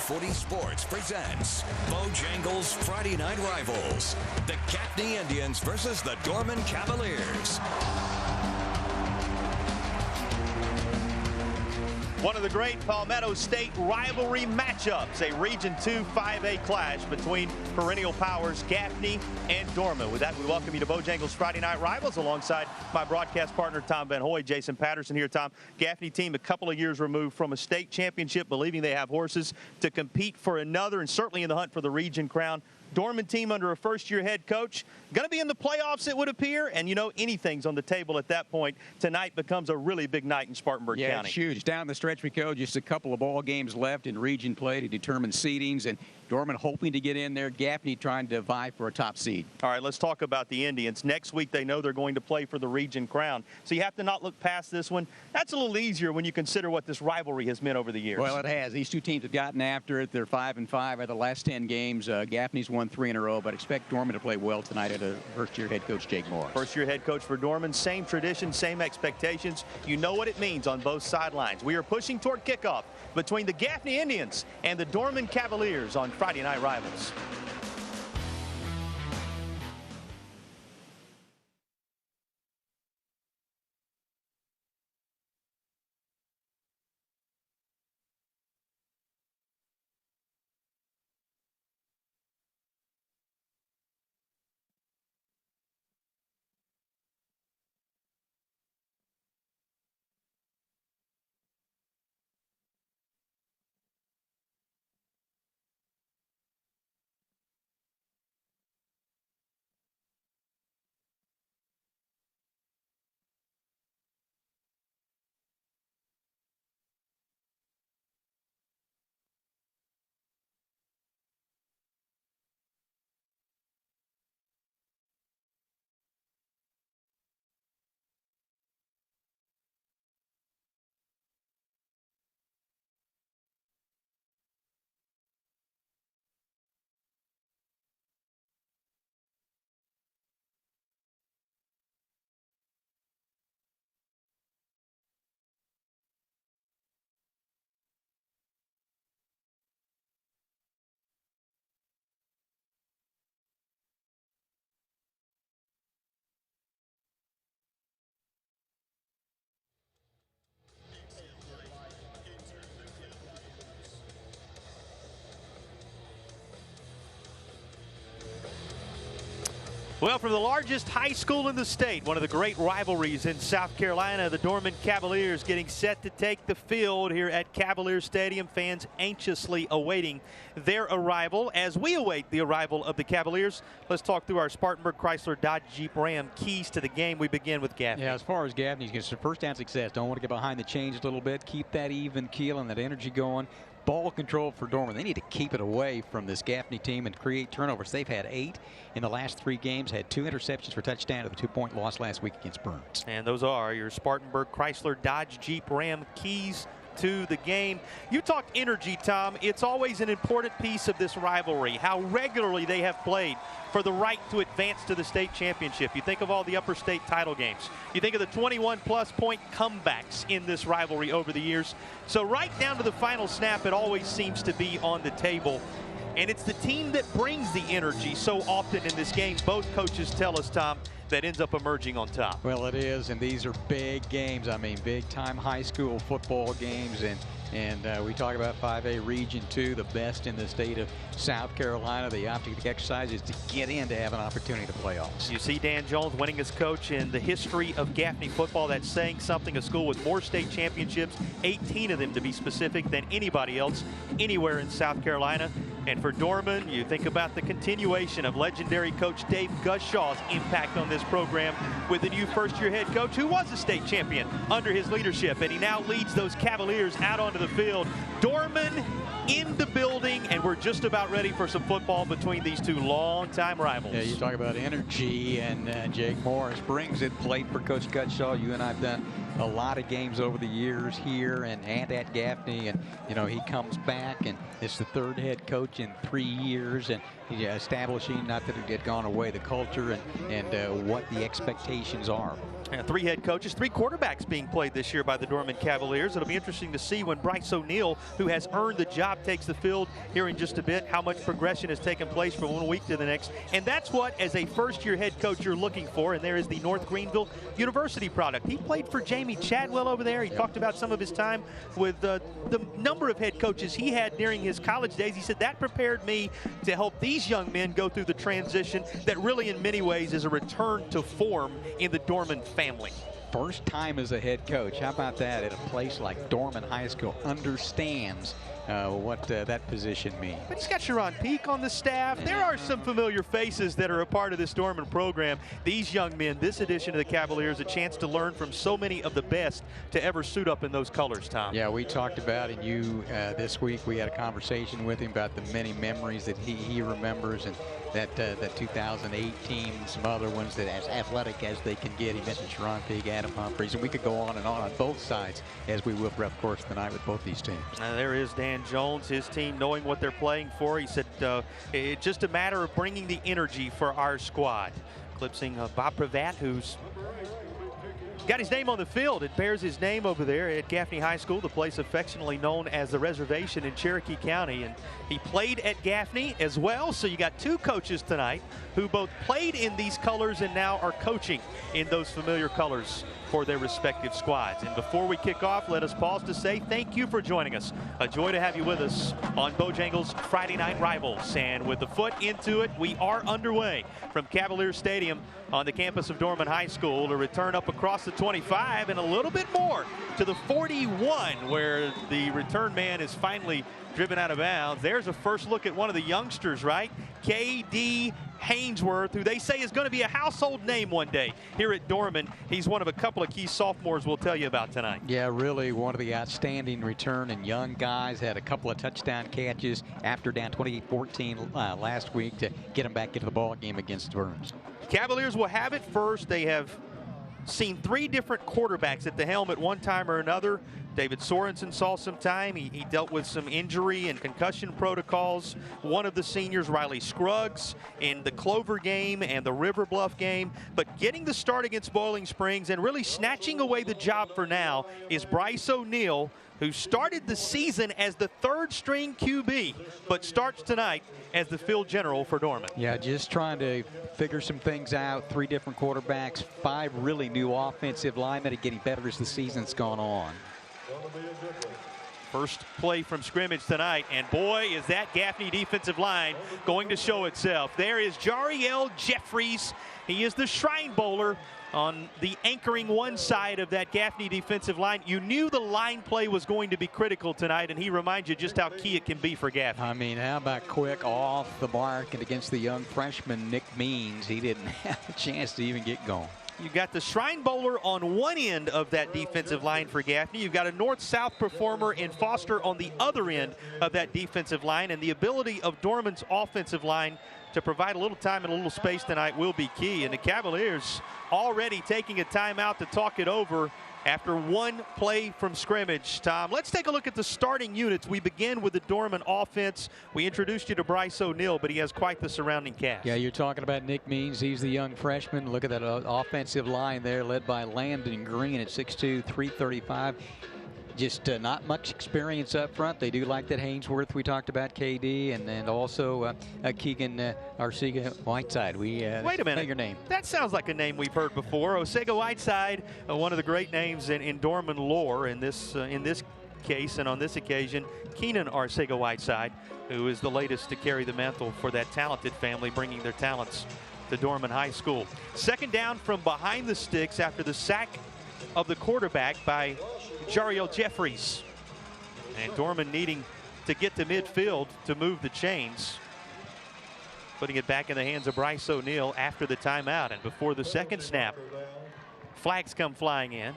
640 Sports presents Bojangles Friday Night Rivals. The Gaffney Indians versus the Dorman Cavaliers. One of the great Palmetto State rivalry matchups, a Region 2 5A clash between perennial powers Gaffney and Dorman. With that, we welcome you to Bojangles Friday Night Rivals alongside my broadcast partner, Tom Van Hoy. Jason Patterson here, Tom. Gaffney team a couple of years removed from a state championship, believing they have horses to compete for another and certainly in the hunt for the region crown. Dorman team under a first-year head coach, going to be in the playoffs, it would appear, and you know anything's on the table at that point. Tonight becomes a really big night in Spartanburg County. Yeah, it's huge. Down the stretch we go, just a couple of ball games left in region play to determine seedings, and Dorman hoping to get in there, Gaffney trying to vie for a top seed. All right, let's talk about the Indians. Next week they know they're going to play for the region crown, so you have to not look past this one. That's a little easier when you consider what this rivalry has meant over the years. Well, it has. These two teams have gotten after it. They're 5-5 out of the last 10 games. Gaffney's won 3 in a row, but expect Dorman to play well tonight at a first-year head coach, Jake Morris. First-year head coach for Dorman, same tradition, same expectations. You know what it means on both sidelines. We are pushing toward kickoff between the Gaffney Indians and the Dorman Cavaliers on Friday Night Rivals. Well, from the largest high school in the state, one of the great rivalries in South Carolina, the Dorman Cavaliers getting set to take the field here at Cavalier Stadium. Fans anxiously awaiting their arrival. As we await the arrival of the Cavaliers, let's talk through our Spartanburg Chrysler Dodge Jeep Ram keys to the game. We begin with Gaffney. Yeah, as far as Gaffney's concerned, first down success. Don't want to get behind the chains a little bit. Keep that even keel and that energy going. Ball control for Dorman. They need to keep it away from this Gaffney team and create turnovers. They've had 8 in the last 3 games, had 2 interceptions for touchdown to the 2-point loss last week against Burns. And those are your Spartanburg Chrysler Dodge Jeep Ram keys to the game. You talked energy, Tom. It's always an important piece of this rivalry, how regularly they have played for the right to advance to the state championship. You think of all the upper state title games. You think of the 21-plus point comebacks in this rivalry over the years. So right down to the final snap, it always seems to be on the table. And it's the team that brings the energy so often in this game. Both coaches tell us, Tom, that ends up emerging on top. Well, it is, and these are big games. I mean, big-time high school football games, and we talk about 5A Region 2, the best in the state of South Carolina. The object exercise is to get in to have an opportunity to playoffs. You see Dan Jones winning as coach in the history of Gaffney football. That's saying something. A school with more state championships, 18 of them to be specific, than anybody else anywhere in South Carolina. And for Dorman, you think about the continuation of legendary coach Dave Gushaw's impact on this program with the new first-year head coach who was a state champion under his leadership, and he now leads those Cavaliers out onto the field. Dorman in the building, and we're just about ready for some football between these two longtime rivals. Yeah, you talk about energy, and Jake Morris brings it. Played for Coach Gutshaw. You and I have done a lot of games over the years here and at Gaffney, and you know, he comes back, and it's the 3rd head coach in 3 years, and he's establishing, not that it had gone away, the culture and what the expectations are. Three head coaches, three quarterbacks being played this year by the Dorman Cavaliers. It'll be interesting to see when Bryce O'Neal, who has earned the job, takes the field here in just a bit, how much progression has taken place from 1 week to the next. And that's what, as a first-year head coach, you're looking for. And there is the North Greenville University product. He played for Jamie Chadwell over there. He talked about some of his time with the number of head coaches he had during his college days. He said that prepared me to help these young men go through the transition that really, in many ways, is a return to form in the Dorman family. First time as a head coach. How about that? At a place like Dorman High School, understands what that position means. But he's got Sharon Peak on the staff. There are some familiar faces that are a part of this Dorman program. These young men, this edition of the Cavaliers, a chance to learn from so many of the best to ever suit up in those colors, Tom. Yeah, we talked about it. This week we had a conversation with him about the many memories that he remembers, and that 2008 team, some other ones that as athletic as they can get. He mentioned Sharon Peak, Adam Humphreys, and we could go on both sides, as we will throughout the course of the night with both these teams. There is Dan Jones, his team, knowing what they're playing for. He said it's just a matter of bringing the energy for our squad. Eclipsing Bob Pravat, who's got his name on the field. It bears his name over there at Gaffney High School, the place affectionately known as the Reservation in Cherokee County. And he played at Gaffney as well. So you got two coaches tonight who both played in these colors and now are coaching in those familiar colors for their respective squads. And before we kick off, let us pause to say thank you for joining us. A joy to have you with us on Bojangles Friday Night Rivals. And with the foot into it, we are underway from Cavaliers Stadium on the campus of Dorman High School to return up across the 25 and a little bit more to the 41, where the return man is finally driven out of bounds. There's a first look at one of the youngsters, right? K.D. Hainsworth, who they say is going to be a household name one day here at Dorman. He's one of a couple of key sophomores we'll tell you about tonight. Yeah, really one of the outstanding return and young guys. Had a couple of touchdown catches after down 28-14 last week to get him back into the ball game against Burns. Cavaliers will have it first. They have seen three different quarterbacks at the helm at one time or another. David Sorensen saw some time. He dealt with some injury and concussion protocols. One of the seniors, Riley Scruggs, in the Clover game and the River Bluff game. But getting the start against Boiling Springs and really snatching away the job for now is Bryce O'Neal, who started the season as the third-string QB, but starts tonight as the field general for Dorman. Yeah, just trying to figure some things out. Three different quarterbacks, five really new offensive linemen, are getting better as the season's gone on. First play from scrimmage tonight, and boy, is that Gaffney defensive line going to show itself. There is Jariel Jeffries. He is the Shrine Bowler on the anchoring one side of that Gaffney defensive line. You knew the line play was going to be critical tonight, and he reminds you just how key it can be for Gaffney. I mean, how about quick off the mark and against the young freshman Nick Means? He didn't have a chance to even get going. You've got the Shrine Bowler on one end of that defensive line for Gaffney. You've got a north-south performer in Foster on the other end of that defensive line. And the ability of Dorman's offensive line to provide a little time and a little space tonight will be key. And the Cavaliers already taking a timeout to talk it over after one play from scrimmage. Tom, let's take a look at the starting units. We begin with the Dorman offense. We introduced you to Bryce O'Neal, but he has quite the surrounding cast. Yeah, you're talking about Nick Means. He's the young freshman. Look at that offensive line there, led by Landon Green at 6'2", 335. Just not much experience up front. They do like that Hainsworth we talked about, KD, and also Keegan Arcega-Whiteside. Wait a minute. Your name. That sounds like a name we've heard before. Arcega-Whiteside, one of the great names in Dorman lore in this case, and on this occasion, Keenan Arcega-Whiteside, who is the latest to carry the mantle for that talented family, bringing their talents to Dorman High School. Second down from behind the sticks after the sack of the quarterback by Jariel Jeffries. And Dorman needing to get to midfield to move the chains. Putting it back in the hands of Bryce O'Neal after the timeout. And before the second snap, flags come flying in.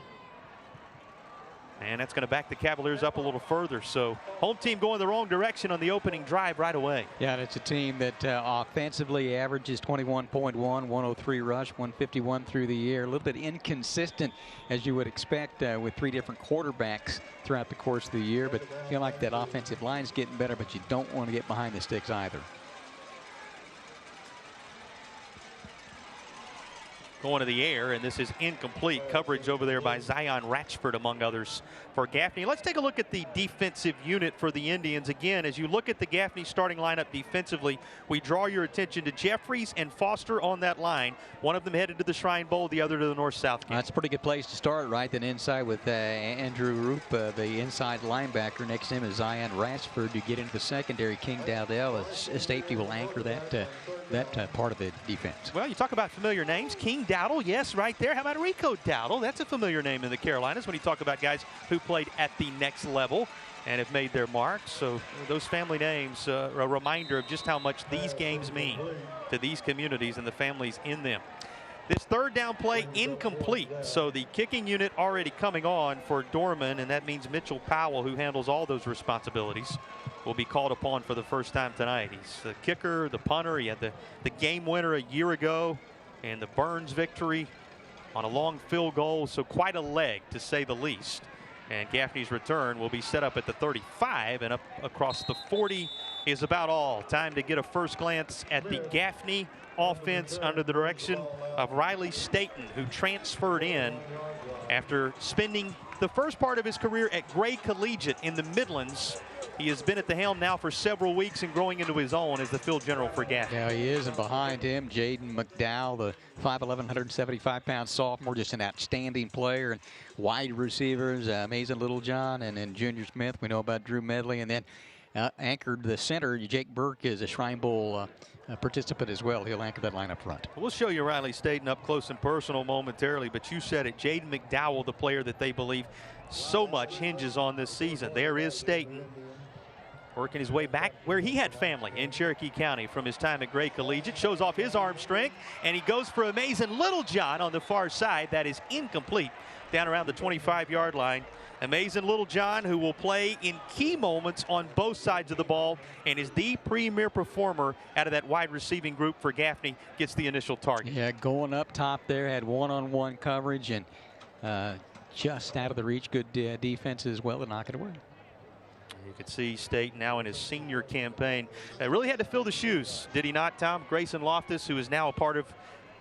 And that's going to back the Cavaliers up a little further. So home team going the wrong direction on the opening drive right away. Yeah, and it's a team that offensively averages 21.1, 103 rush, 151 through the air. A little bit inconsistent, as you would expect, with three different quarterbacks throughout the course of the year. But I feel like that offensive line's getting better, but you don't want to get behind the sticks either. going to the air, and this is incomplete. Coverage over there by Zion Ratchford, among others, for Gaffney. Let's take a look at the defensive unit for the Indians. Again, as you look at the Gaffney starting lineup defensively, we draw your attention to Jeffries and Foster on that line. One of them headed to the Shrine Bowl, the other to the North-South game. That's a pretty good place to start, right? Then inside with Andrew Roop, the inside linebacker. Next to him is Zion Ratchford. You get into the secondary. King Dowdell, a safety, will anchor that part of the defense. Well, you talk about familiar names. King Dowdle, yes, right there. How about Rico Dowdle? That's a familiar name in the Carolinas when you talk about guys who played at the next level and have made their mark. So those family names, a reminder of just how much these games mean to these communities and the families in them. This third down play incomplete. So the kicking unit already coming on for Dorman, and that means Mitchell Powell, who handles all those responsibilities, will be called upon for the first time tonight. He's the kicker, the punter. He had the game winner a year ago and the Burns victory on a long field goal. So quite a leg, to say the least. And Gaffney's return will be set up at the 35, and up across the 40 is about all. Time to get a first glance at the Gaffney offense under the direction of Riley Staten, who transferred in after spending the first part of his career at Gray Collegiate in the Midlands. He has been at the helm now for several weeks and growing into his own as the field general for Gaffney. Yeah, he is, and behind him, Jaden McDowell, the 5'11", 175-pound sophomore, just an outstanding player. And wide receivers, Mason Littlejohn, and then Junior Smith. We know about Drew Medley, and then anchored the center. Jake Burke is a Shrine Bowl participant as well. He'll anchor that line up front. We'll show you Riley Staten up close and personal momentarily, but you said it, Jaden McDowell, the player that they believe so much hinges on this season. There is Staten, working his way back where he had family in Cherokee County from his time at Gray Collegiate. Shows off his arm strength, and he goes for Amazing Littlejohn on the far side. That is incomplete down around the 25-yard line. Amazing Littlejohn, who will play in key moments on both sides of the ball and is the premier performer out of that wide receiving group for Gaffney, gets the initial target. Yeah, going up top there, had one-on-one coverage and just out of the reach. Good defense as well to knock it away. You can see State now in his senior campaign. Really had to fill the shoes, did he not, Tom? Grayson Loftus, who is now a part of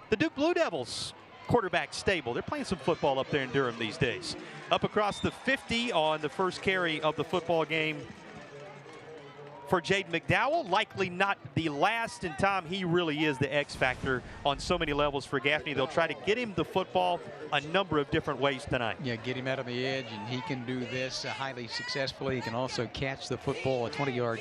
the Duke Blue Devils quarterback stable. They're playing some football up there in Durham these days. Up across the 50 on the first carry of the football game for Jaden McDowell. Likely not the last, and Tom, he really is the X factor on so many levels for Gaffney. They'll try to get him the football a number of different ways tonight. Yeah, get him out on the edge, and he can do this highly successfully. He can also catch the football, a 20-yard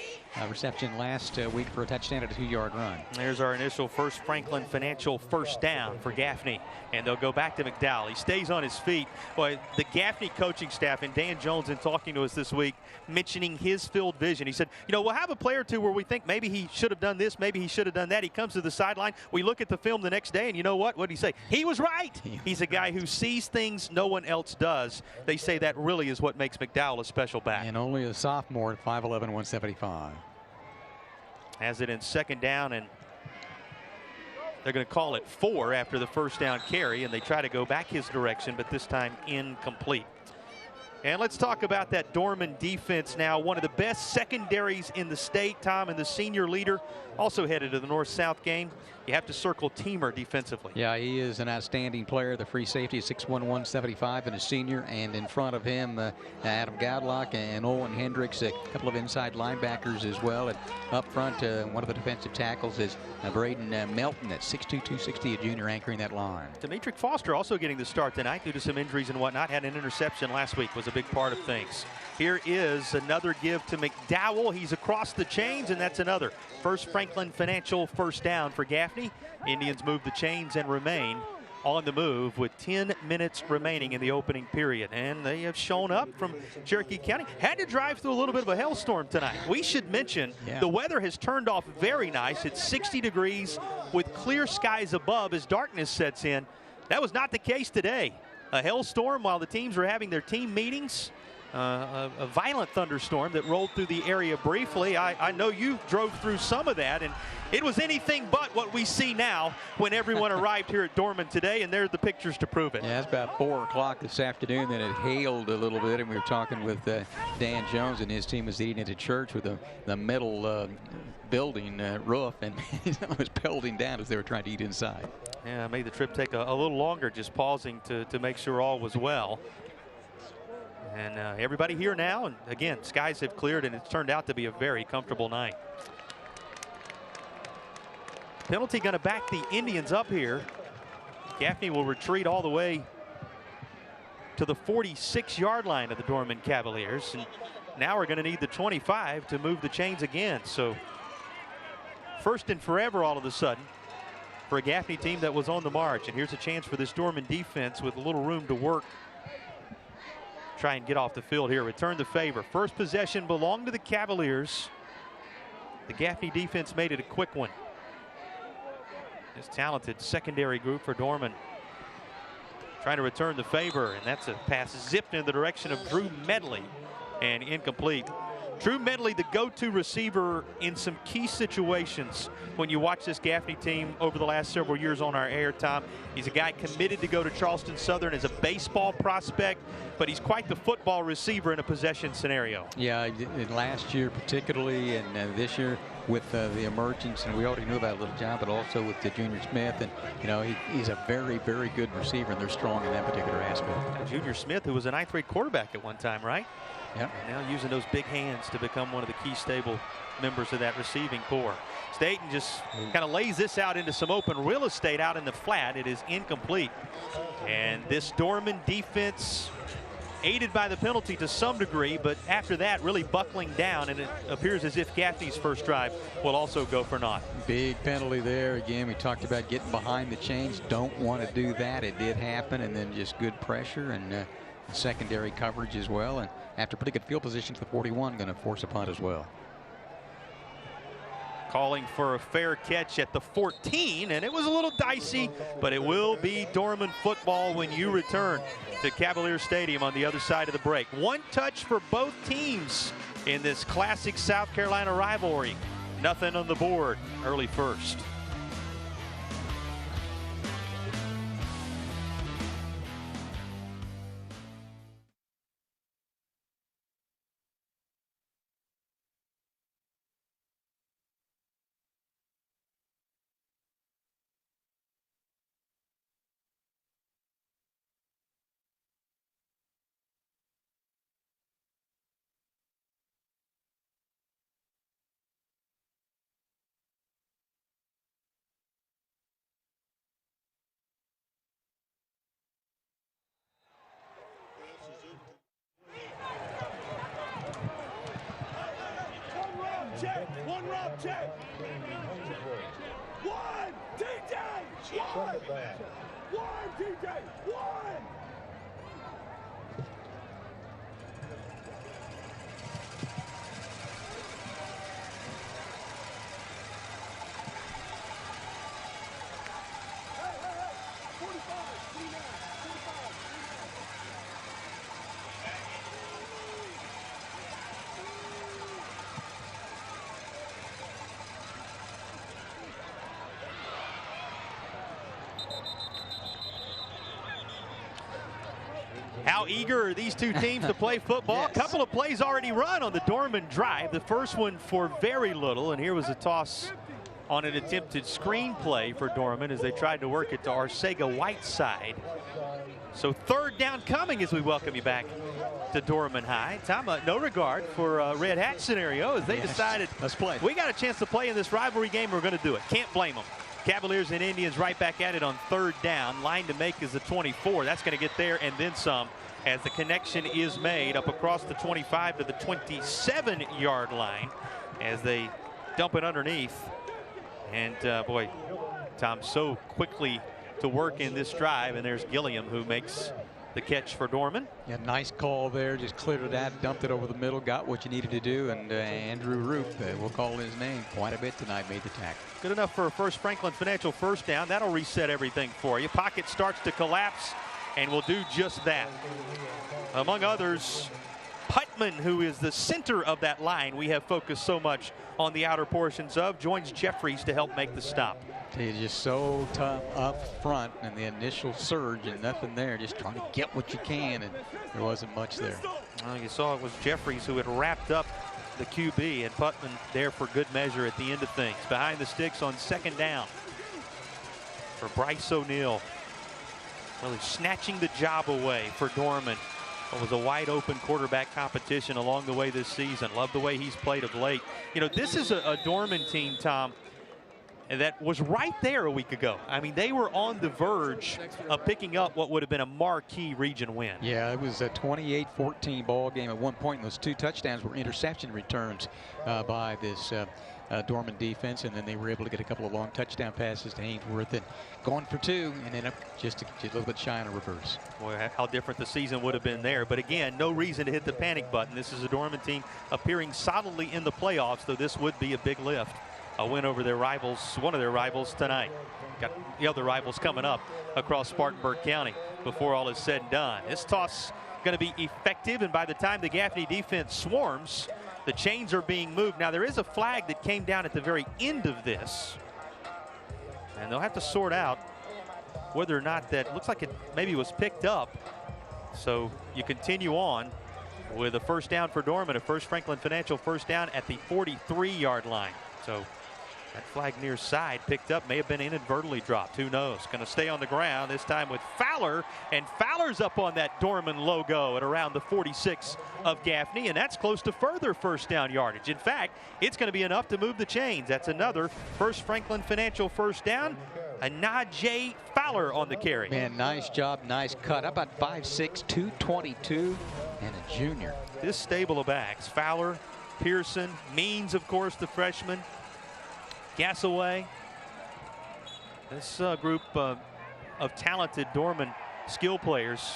reception last week for a touchdown at a 2-yard run. There's our initial First Franklin Financial first down for Gaffney, and they'll go back to McDowell. He stays on his feet. Boy, the Gaffney coaching staff, and Dan Jones in talking to us this week, mentioning his field vision. He said, you know, we'll have a player or two where we think maybe he should have done this, maybe he should have done that. He comes to the sideline. We look at the film the next day, and you know what? What did he say? He was right. He's a guy who sees things no one else does. They say that really is what makes McDowell a special back. And only a sophomore at 5'11", 175. Has it in second down, and they're going to call it 4 after the first down carry, and they try to go back his direction, but this time incomplete. And let's talk about that Dorman defense now. One of the best secondaries in the state, Tom, and the senior leader also headed to the North-South game. You have to circle Teamer defensively. Yeah, he is an outstanding player. The free safety is 6'1", 175, and a senior. And in front of him, Adam Gadlock and Owen Hendricks, a couple of inside linebackers as well. And up front, one of the defensive tackles is Braden Melton at 6'2", 260, a junior anchoring that line. Demetric Foster also getting the start tonight due to some injuries and whatnot. Had an interception last week, was a big part of things. Here is another give to McDowell. He's across the chains, and that's another First Franklin Financial first down for Gaffney. Indians move the chains and remain on the move with 10 minutes remaining in the opening period. And they have shown up from Cherokee County. Had to drive through a little bit of a hailstorm tonight. We should mention the weather has turned off very nice. It's 60 degrees with clear skies above as darkness sets in. That was not the case today. A hailstorm while the teams were having their team meetings. A violent thunderstorm that rolled through the area briefly. I know you drove through some of that, and it was anything but what we see now when everyone arrived here at Dorman today, and there's the pictures to prove it. Yeah, it's about 4 o'clock this afternoon that it hailed a little bit, and we were talking with Dan Jones, and his team was eating into church with the metal building roof, and it was pelting down as they were trying to eat inside. Yeah, made the trip take a little longer, just pausing to make sure all was well. And everybody here now, and again, skies have cleared, and it's turned out to be a very comfortable night. Penalty going to back the Indians up here. Gaffney will retreat all the way to the 46-yard line of the Dorman Cavaliers. And now we're going to need the 25 to move the chains again. So first and forever all of a sudden for a Gaffney team that was on the march. And here's a chance for this Dorman defense with a little room to work. Try and get off the field here. Return the favor. First possession belonged to the Cavaliers. The Gaffney defense made it a quick one. This talented secondary group for Dorman trying to return the favor, and that's a pass zipped in the direction of Drew Medley and incomplete. Drew Medley, the go-to receiver in some key situations when you watch this Gaffney team over the last several years on our air, Tom. He's a guy committed to go to Charleston Southern as a baseball prospect, but he's quite the football receiver in a possession scenario. Yeah, in last year particularly, and this year with the emergence, and we already knew about Little John, but also with the Junior Smith, and you know he's a very, very good receiver, and they're strong in that particular aspect. Junior Smith, who was a ninth-grade quarterback at one time, right? Yeah. Now using those big hands to become one of the key stable members of that receiving corps. Staten just kind of lays this out into some open real estate out in the flat. It is incomplete. And this Dorman defense, aided by the penalty to some degree, but after that really buckling down, and it appears as if Gaffney's first drive will also go for naught. Big penalty there. Again, we talked about getting behind the chains. Don't want to do that. It did happen, and then just good pressure and secondary coverage as well. And after pretty good field position to the 41, going to force a punt as well. Calling for a fair catch at the 14, and it was a little dicey, but it will be Dorman football when you return to Cavalier Stadium on the other side of the break. One touch for both teams in this classic South Carolina rivalry. Nothing on the board early first. One rob check. One DJ. One DJ. One. How eager are these two teams to play football? Yes. A couple of plays already run on the Dorman drive. The first one for very little, and here was a toss on an attempted screen play for Dorman as they tried to work it to Arcega-Whiteside. So third down coming as we welcome you back to Dorman High. Tom, no regard for a red hat scenario as they decided, let's play. We got a chance to play in this rivalry game. We're going to do it. Can't blame them. Cavaliers and Indians right back at it on third down. Line to make is the 24. That's going to get there and then some as the connection is made up across the 25 to the 27-yard line as they dump it underneath. And boy, Tom, so quickly to work in this drive, and there's Gilliam who makes the catch for Dorman. Yeah, nice call there. Just cleared it out, dumped it over the middle, got what you needed to do, and Andrew Roop, we'll call his name quite a bit tonight, made the tackle. Good enough for a First Franklin Financial first down. That'll reset everything for you. Pocket starts to collapse and will do just that. Among others, Putman, who is the center of that line we have focused so much on the outer portions of, joins Jeffries to help make the stop. He's just so tough up front, and the initial surge and nothing there, just trying to get what you can, and there wasn't much there. You saw it was Jeffries who had wrapped up the QB, and Putman there for good measure at the end of things. Behind the sticks on second down for Bryce O'Neal. Really snatching the job away for Dorman. It was a wide open quarterback competition along the way this season. Love the way he's played of late. You know, this is a Dorman team, Tom, that was right there a week ago. I mean, they were on the verge of picking up what would have been a marquee region win. Yeah, it was a 28-14 ball game at one point, and those 2 touchdowns were interception returns by this Dorman defense, and then they were able to get a couple of long touchdown passes to Ainsworth and going for 2, and then up just a little bit shy on a reverse. Boy, how different the season would have been there. But again, no reason to hit the panic button. This is a Dorman team appearing solidly in the playoffs, though this would be a big lift. A win over their rivals, one of their rivals tonight. Got the other rivals coming up across Spartanburg County before all is said and done. This toss going to be effective, and by the time the Gaffney defense swarms, the chains are being moved. Now, there is a flag that came down at the very end of this, and they'll have to sort out whether or not that looks like it maybe was picked up. So you continue on with a first down for Dorman, a First Franklin Financial first down at the 43-yard line. So that flag near side picked up, may have been inadvertently dropped. Who knows? Going to stay on the ground this time with Fowler, and Fowler's up on that Dorman logo at around the 46 of Gaffney, and that's close to further first down yardage. In fact, it's going to be enough to move the chains. That's another First Franklin Financial first down. A Najee Fowler on the carry. Man, nice job, nice cut. How about 5'6", 222, and a junior. This stable of backs, Fowler, Pearson, Means, of course, the freshman, Gassaway. This group of talented Dorman skill players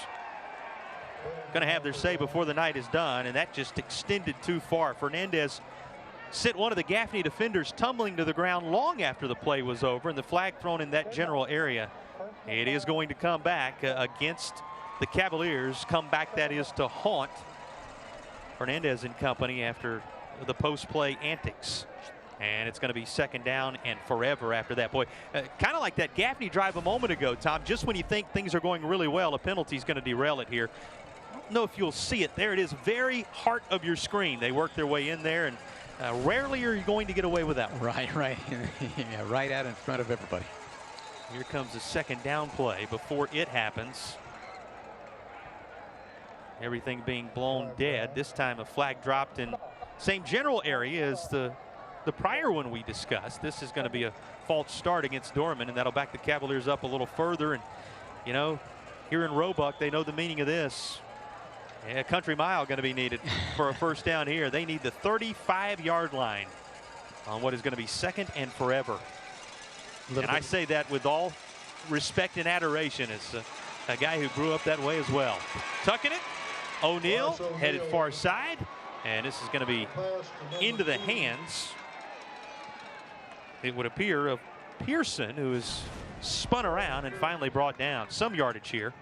going to have their say before the night is done, and that just extended too far. Fernandez sent one of the Gaffney defenders tumbling to the ground long after the play was over, and the flag thrown in that general area. It is going to come back against the Cavaliers. Come back, that is, to haunt Fernandez and company after the post-play antics. And it's going to be second down and forever after that. Boy, kind of like that Gaffney drive a moment ago, Tom. Just when you think things are going really well, a penalty is going to derail it here. I don't know if you'll see it. There it is, very heart of your screen. They work their way in there, and rarely are you going to get away with that one. Right. Yeah, right out in front of everybody. Here comes the second down play before it happens. Everything being blown dead. This time a flag dropped in same general area as the prior one we discussed. This is going to be a false start against Dorman, and that'll back the Cavaliers up a little further. And, you know, here in Roebuck, they know the meaning of this. A country mile going to be needed for a first down here. They need the 35-yard line on what is going to be second and forever. And I say that with all respect and adoration as a guy who grew up that way as well. Tucking it. O'Neal headed far side. And this is going to be into the hands, it would appear, of Pearson, who is spun around and finally brought down. Some yardage here.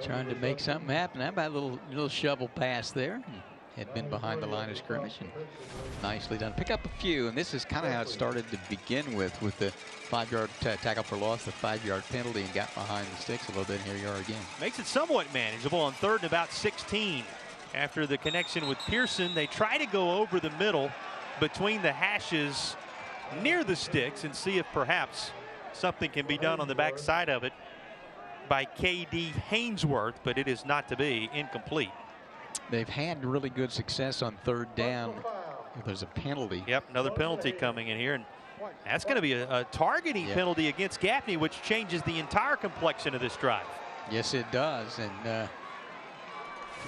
Trying to make something happen. How about a little shovel pass there? Had been behind the line of scrimmage, and nicely done. Pick up a few, and this is kind of how it started to begin with the 5-yard tackle for loss, the 5-yard penalty, and got behind the sticks a little bit. And here you are again. Makes it somewhat manageable on 3rd and about 16. After the connection with Pearson, they try to go over the middle between the hashes near the sticks and see if perhaps something can be done on the backside of it by K.D. Hainsworth, but it is not to be. Incomplete. They've had really good success on 3rd down. There's a penalty. Yep, another penalty coming in here, and that's going to be a targeting penalty against Gaffney, which changes the entire complexion of this drive. Yes, it does, and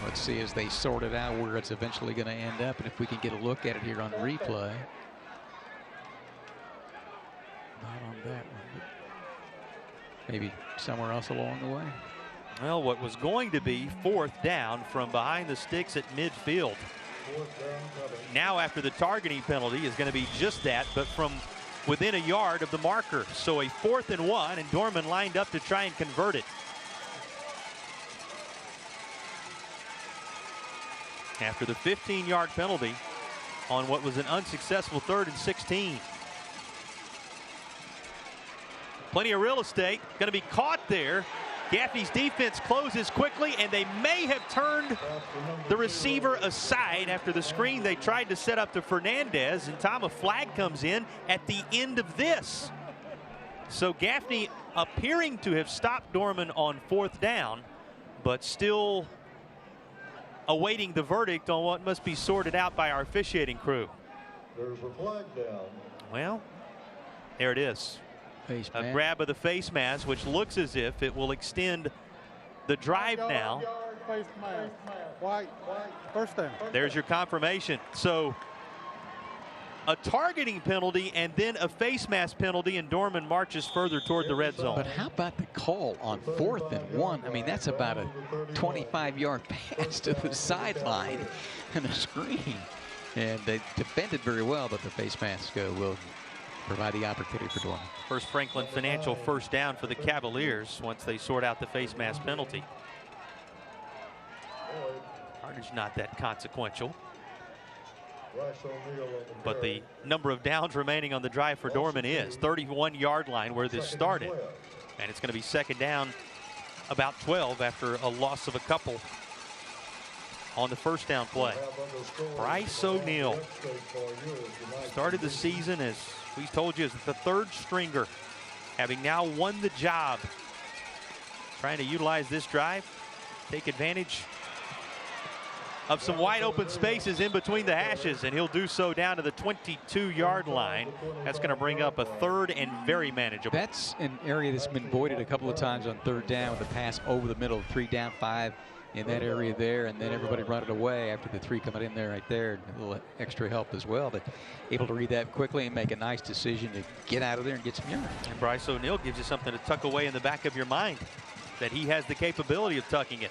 let's see as they sort it out where it's eventually going to end up, and if we can get a look at it here on replay. Not on that one, but maybe somewhere else along the way. Well, what was going to be 4th down from behind the sticks at midfield. Now after the targeting penalty is going to be just that, but from within a yard of the marker. So a 4th and 1, and Dorman lined up to try and convert it. After the 15-yard penalty on what was an unsuccessful 3rd and 16. Plenty of real estate. Going to be caught there Gaffney's defense closes quickly, and they may have turned the receiver aside after the screen they tried to set up to Fernandez, and Tom, a flag comes in at the end of this. So Gaffney appearing to have stopped Dorman on 4th down, but still awaiting the verdict on what must be sorted out by our officiating crew. There's a flag down. Well, there it is. A grab of the face mask, which looks as if it will extend the drive now. Face mask. White. First down. There's your confirmation. So a targeting penalty and then a face mask penalty, and Dorman marches further toward the red zone. But how about the call on 4th and 1? I mean, that's about a 25-yard pass to the sideline and a screen. And they defended very well, but the face mask will provide the opportunity for Dorman. First Franklin Financial first down for the Cavaliers once they sort out the face mask penalty. Yardage not that consequential, but the number of downs remaining on the drive for Dorman is 31-yard line where this started, and it's going to be 2nd down about 12 after a loss of a couple on the first down play. Bryce O'Neal started the season, as we told you, as the 3rd stringer, having now won the job, trying to utilize this drive, take advantage of some wide open spaces in between the hashes, and he'll do so down to the 22-yard line. That's going to bring up a 3rd and very manageable. That's an area that's been voided a couple of times on 3rd down with a pass over the middle, 3 down, 5 in that area there, and then everybody run it away after the 3 coming in there right there. A little extra help as well, but able to read that quickly and make a nice decision to get out of there and get some yards. And Bryce O'Neal gives you something to tuck away in the back of your mind, that he has the capability of tucking it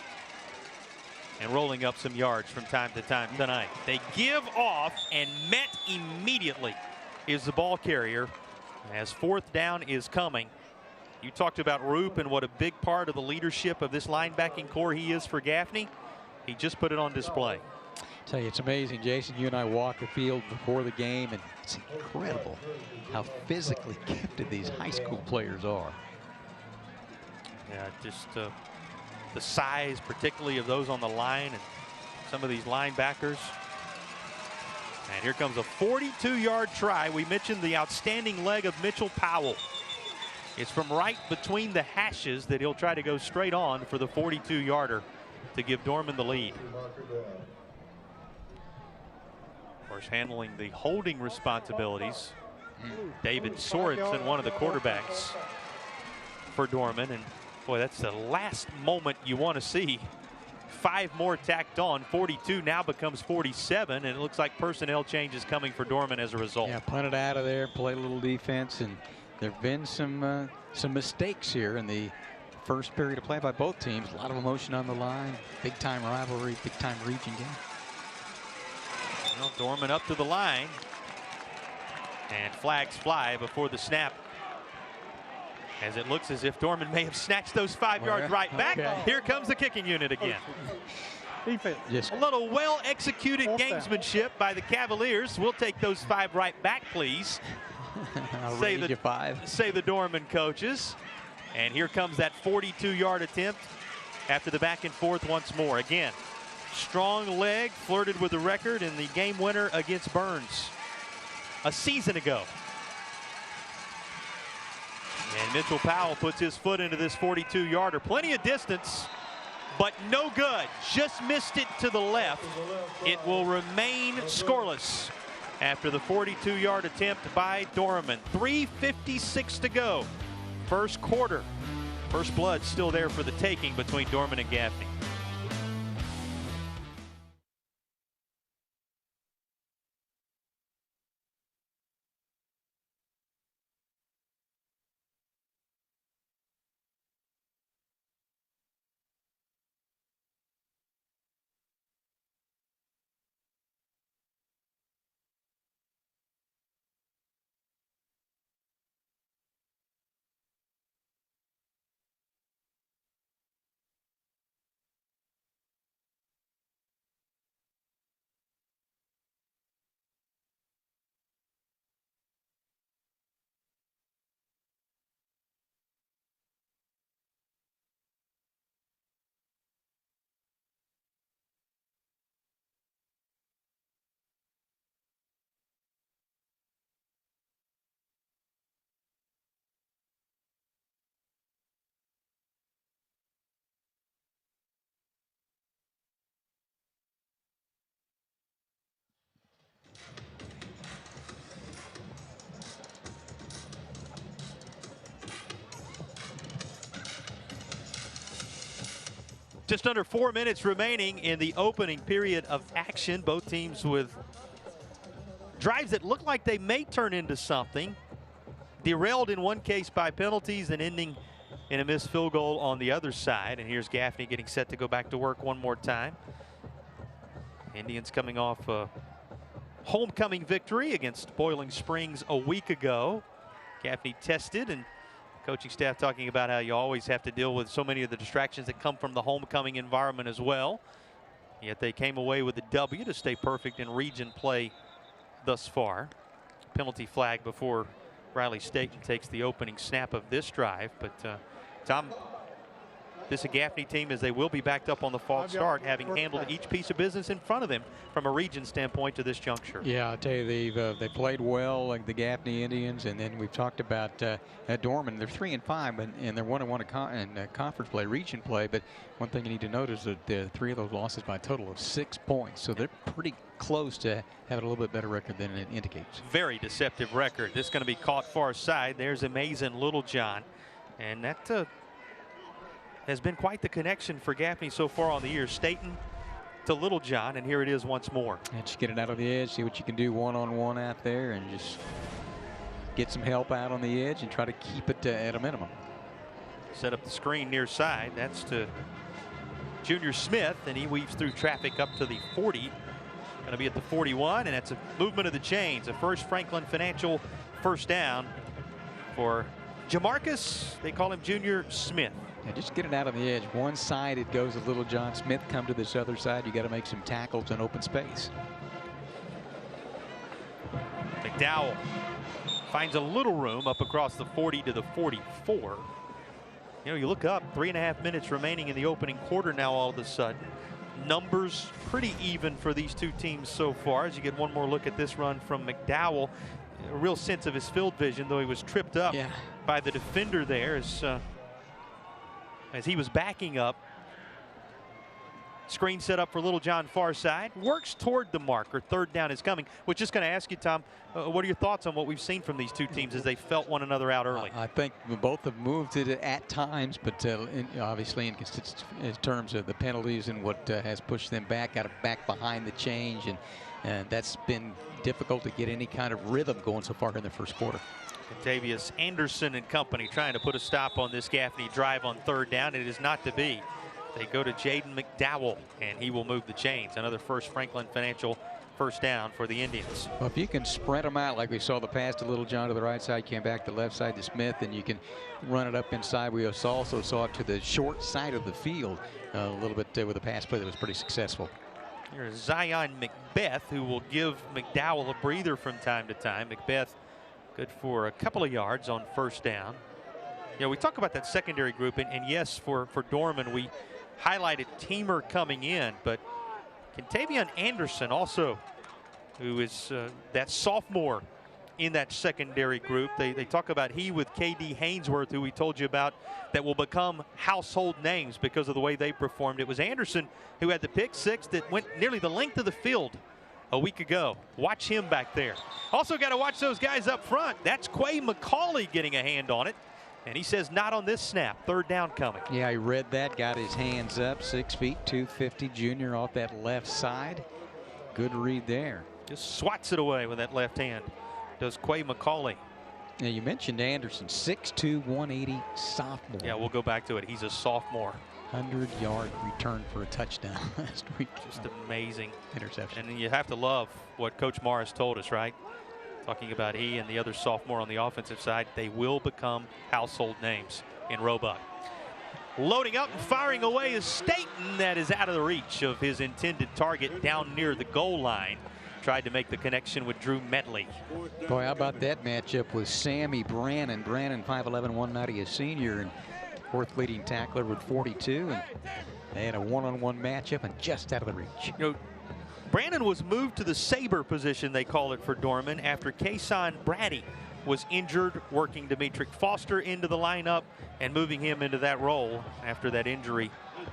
and rolling up some yards from time to time tonight. They give off, and met immediately is the ball carrier as 4th down is coming. You talked about Roop and what a big part of the leadership of this linebacking core he is for Gaffney. He just put it on display. I tell you, it's amazing, Jason. You and I walked the field before the game, and it's incredible how physically gifted these high school players are. Yeah, just the size, particularly of those on the line and some of these linebackers. And here comes a 42-yard try. We mentioned the outstanding leg of Mitchell Powell. It's from right between the hashes that he'll try to go straight on for the 42-yarder to give Dorman the lead. Of course, handling the holding responsibilities, David Sorensen, one of the quarterbacks for Dorman. And boy, that's the last moment you want to see. 5 more tacked on. 42 now becomes 47, and it looks like personnel changes coming for Dorman as a result. Yeah, punt it out of there, play a little defense, and there have been some mistakes here in the first period of play by both teams. A lot of emotion on the line. Big-time rivalry, big-time region game. Well, Dorman up to the line, and flags fly before the snap, as it looks as if Dorman may have snatched those 5 yards right back. Okay. Here comes the kicking unit again. Just a little well-executed gamesmanship by the Cavaliers. We'll take those 5 right back, please. say the Dorman coaches. And here comes that 42-yard attempt after the back and forth once more. Again, strong leg, flirted with the record in the game winner against Burns a season ago. And Mitchell Powell puts his foot into this 42-yarder. Plenty of distance, but no good. Just missed it to the left. It will remain scoreless after the 42-yard attempt by Dorman. 3:56 to go. First quarter. First blood still there for the taking between Dorman and Gaffney. Just under 4 minutes remaining in the opening period of action. Both teams with drives that look like they may turn into something. Derailed in one case by penalties and ending in a missed field goal on the other side. And here's Gaffney getting set to go back to work one more time. Indians coming off a homecoming victory against Boiling Springs a week ago. Gaffney tested, and coaching staff talking about how you always have to deal with so many of the distractions that come from the homecoming environment as well. Yet they came away with a W to stay perfect in region play thus far. Penalty flag before Riley Staten takes the opening snap of this drive. But Tom, this Gaffney team, as they will be backed up on the false start, having handled each piece of business in front of them from a region standpoint to this juncture. Yeah, I'll tell you, they played well, like the Gaffney Indians, and then we've talked about Dorman. They're 3-5, and they're 1-1 in conference play, region play. But one thing you need to note is that the 3 of those losses by a total of 6 points, so they're pretty close to having a little bit better record than it indicates. Very deceptive record. This is going to be caught far side. There's Amazing Littlejohn, and that has been quite the connection for Gaffney so far on the year. Staten to Littlejohn, and here it is once more. And just get it out of the edge, see what you can do one-on-one out there, and just get some help out on the edge and try to keep it at a minimum. Set up the screen near side. That's to Junior Smith, and he weaves through traffic up to the 40. Going to be at the 41, and that's a movement of the chains. A first Franklin Financial first down for Jamarcus. They call him Junior Smith. Yeah, just get it out of the edge. One side it goes with Littlejohn. Smith come to this other side. You got to make some tackles in open space. McDowell finds a little room up across the 40 to the 44. You know, you look up, 3.5 minutes remaining in the opening quarter now all of a sudden. Numbers pretty even for these two teams so far. As you get one more look at this run from McDowell, a real sense of his field vision, though he was tripped up by the defender there as he was backing up. Screen set up for Littlejohn far side. Works toward the marker. Third down is coming. We're just going to ask you, Tom, what are your thoughts on what we've seen from these two teams as they felt one another out early? I think both have moved it at times, but obviously in terms of the penalties and what has pushed them back behind the change, and that's been difficult to get any kind of rhythm going so far in the first quarter. Contavious Anderson and company trying to put a stop on this Gaffney drive on third down. It is not to be. They go to Jaden McDowell, and he will move the chains. Another first Franklin Financial first down for the Indians. Well, if you can spread them out like we saw the pass to Littlejohn to the right side, came back to the left side to Smith, and you can run it up inside. We also saw it to the short side of the field a little bit with a pass play that was pretty successful. Here's Zion Macbeth, who will give McDowell a breather from time to time. Macbeth good for a couple of yards on first down. Yeah, we talk about that secondary group, and yes, for Dorman, we highlighted Teamer coming in, but Contavious Anderson also, who is that sophomore in that secondary group. They talk about he with KD Hainsworth, who we told you about, that will become household names because of the way they performed. It was Anderson who had the pick six that went nearly the length of the field a week ago. Watch him back there. Also got to watch those guys up front. That's Quay McCauley getting a hand on it. And he says not on this snap. Third down coming. Yeah, he read that, got his hands up. 6 feet, 250 junior off that left side. Good read there. Just swats it away with that left hand. Does Quay McCauley. Now you mentioned Anderson, 6'2", 180 sophomore. Yeah, we'll go back to it. He's a sophomore. 100-yard return for a touchdown last week. Just amazing interception. And you have to love what Coach Morris told us, right? Talking about he and the other sophomore on the offensive side, they will become household names in Roebuck. Loading up and firing away is Staten. That is out of the reach of his intended target down near the goal line. Tried to make the connection with Drew Medley. Boy, how about that matchup with Sammy Brannon. Brannon, 5'11", 190, a senior, and fourth leading tackler with 42. And they had a one-on-one matchup and just out of the reach. You know, Brannon was moved to the saber position, they call it, for Dorman after Kason Brady was injured, working Demetric Foster into the lineup and moving him into that role after that injury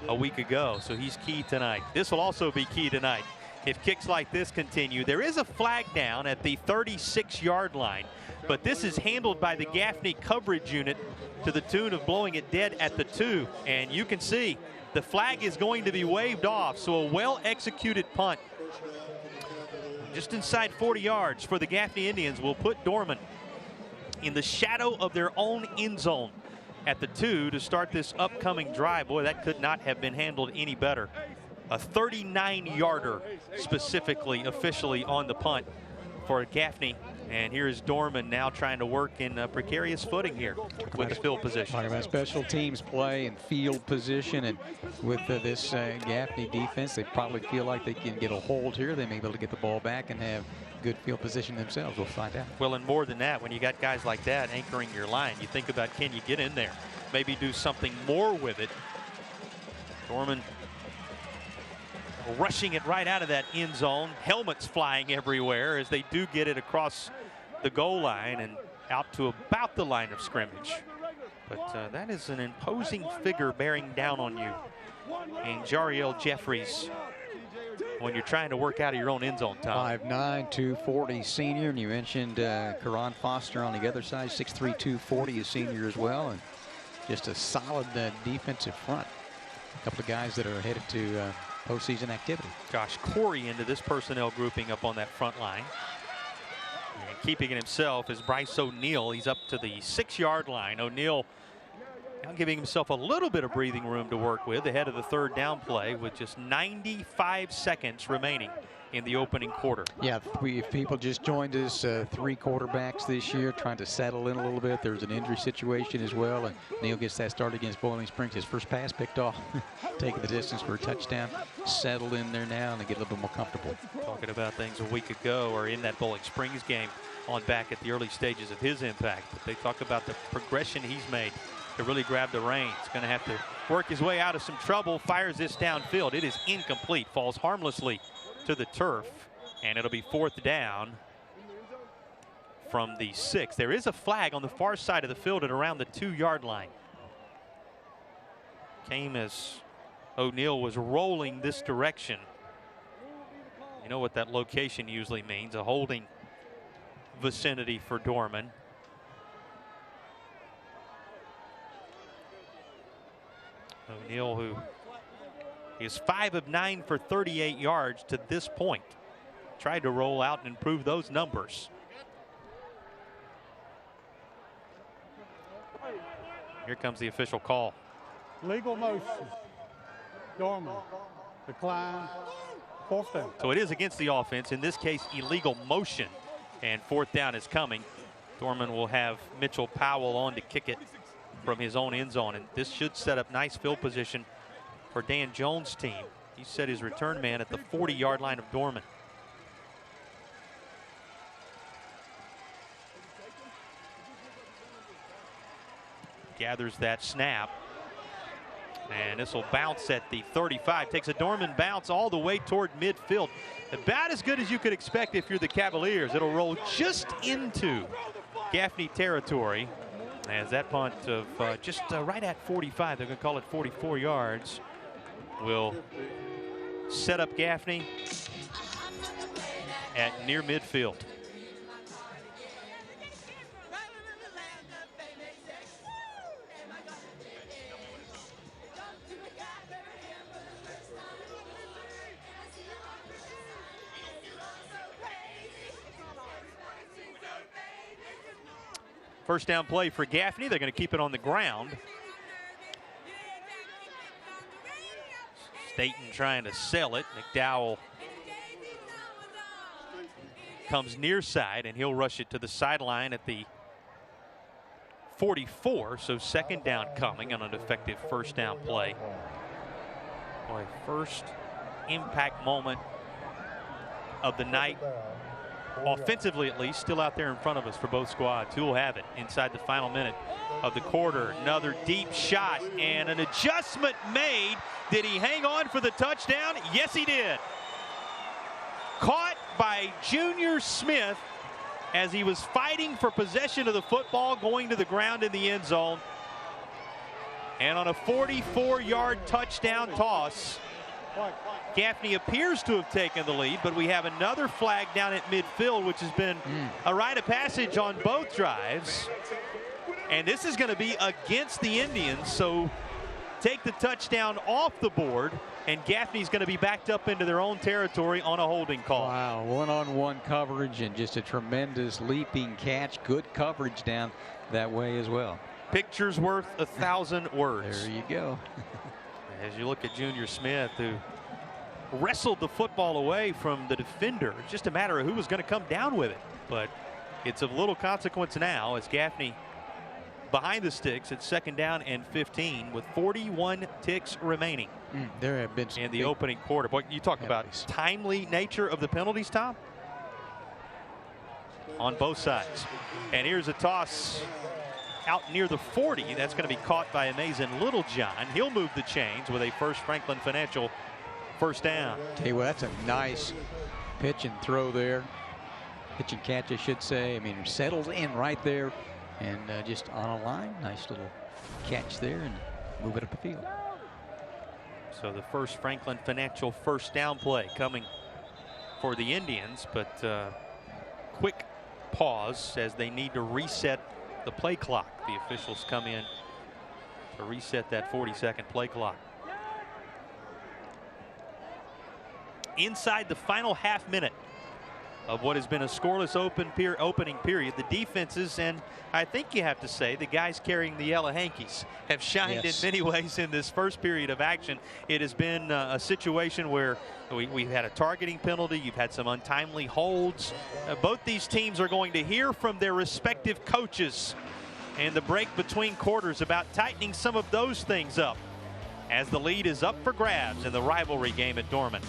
a week ago. So he's key tonight. This will also be key tonight. if kicks like this continue. There is a flag down at the 36-yard line, but this is handled by the Gaffney coverage unit to the tune of blowing it dead at the 2. And you can see the flag is going to be waved off, so a well-executed punt just inside 40 yards for the Gaffney Indians will put Dorman in the shadow of their own end zone at the 2 to start this upcoming drive. Boy, that could not have been handled any better. A 39-yarder specifically, officially on the punt for Gaffney. And here's Dorman now trying to work in precarious footing here with the field position. Talking about special teams play and field position, and with this Gaffney defense, they probably feel like they can get a hold here. They may be able to get the ball back and have good field position themselves. We'll find out. Well, and more than that, when you got guys like that anchoring your line, you think about, can you get in there, maybe do something more with it. Dorman rushing it right out of that end zone. Helmets flying everywhere as they do get it across the goal line and out to about the line of scrimmage. But that is an imposing figure bearing down on you. And Jariel Jeffries, when you're trying to work out of your own end zone, Tom. 5'9", 240 senior, and you mentioned Karan Foster on the other side, 6'3", 240, a senior as well, and just a solid defensive front. A couple of guys that are headed to postseason activity. Josh Corey into this personnel grouping up on that front line. And keeping it himself is Bryce O'Neal. He's up to the 6-yard line. O'Neal now giving himself a little bit of breathing room to work with ahead of the 3rd down play with just 95 seconds remaining in the opening quarter. Yeah, if people just joined us, 3 quarterbacks this year trying to settle in a little bit. There's an injury situation as well, and Neal gets that start against Boiling Springs. His first pass picked off, taking the distance for a touchdown. Settled in there now and they get a little bit more comfortable. Talking about things a week ago or in that Bowling Springs game on back at the early stages of his impact. But they talk about the progression he's made to really grab the reins. Going to have to work his way out of some trouble. Fires this downfield. It is incomplete. Falls harmlessly to the turf, and it'll be 4th down from the 6. There is a flag on the far side of the field at around the 2-yard line. Came as O'Neal was rolling this direction. You know what that location usually means, a holding vicinity for Dorman. O'Neal, who is 5 of 9 for 38 yards to this point. Tried to roll out and improve those numbers. Here comes the official call. Legal motion. Dorman. Decline. 4th down. So it is against the offense. In this case, illegal motion. And 4th down is coming. Dorman will have Mitchell Powell on to kick it from his own end zone. And this should set up nice field position for Dan Jones' team. He set his return man at the 40-yard line of Dorman. Gathers that snap. And this will bounce at the 35. Takes a Dorman bounce all the way toward midfield. About as good as you could expect if you're the Cavaliers. It'll roll just into Gaffney territory. As that punt of just right at 45, they're going to call it 44 yards, will set up Gaffney at near midfield. First down play for Gaffney. They're going to keep it on the ground. Staten trying to sell it. McDowell comes near side, and he'll rush it to the sideline at the 44. So 2nd down coming on an effective first down play. Boy, first impact moment of the night. Offensively, at least, still out there in front of us for both squads. Who will have it inside the final minute of the quarter? Another deep shot and an adjustment made. Did he hang on for the touchdown? Yes, he did. Caught by Junior Smith as he was fighting for possession of the football, going to the ground in the end zone. And on a 44-yard touchdown toss, Gaffney appears to have taken the lead, but we have another flag down at midfield, which has been a rite of passage on both drives. And this is going to be against the Indians, so take the touchdown off the board, and Gaffney's going to be backed up into their own territory on a holding call. Wow, one-on-one coverage and just a tremendous leaping catch. Good coverage down that way as well. Picture's worth 1,000 words. There you go. As you look at Junior Smith, who wrestled the football away from the defender. It's just a matter of who was going to come down with it. But it's of little consequence now as Gaffney behind the sticks at 2nd down and 15 with 41 ticks remaining. There have been some in the opening quarter. Boy, you talk about timely nature of the penalties, Tom, on both sides. And here's a toss out near the 40. That's going to be caught by Amazing Littlejohn. He'll move the chains with a First Franklin Financial first down. Hey, well, that's a nice pitch and throw there. Pitch and catch, I should say. I mean, settled in right there and just on a line. Nice little catch there and move it up the field. So the First Franklin Financial first down play coming for the Indians, but quick pause as they need to reset the play clock. The officials come in to reset that 40-second play clock. Inside the final half minute of what has been a scoreless opening period, the defenses, and I think you have to say the guys carrying the yellow hankies, have shined in many ways in this first period of action. It has been a situation where we've had a targeting penalty. You've had some untimely holds. Both these teams are going to hear from their respective coaches in the break between quarters about tightening some of those things up as the lead is up for grabs in the rivalry game at Dorman.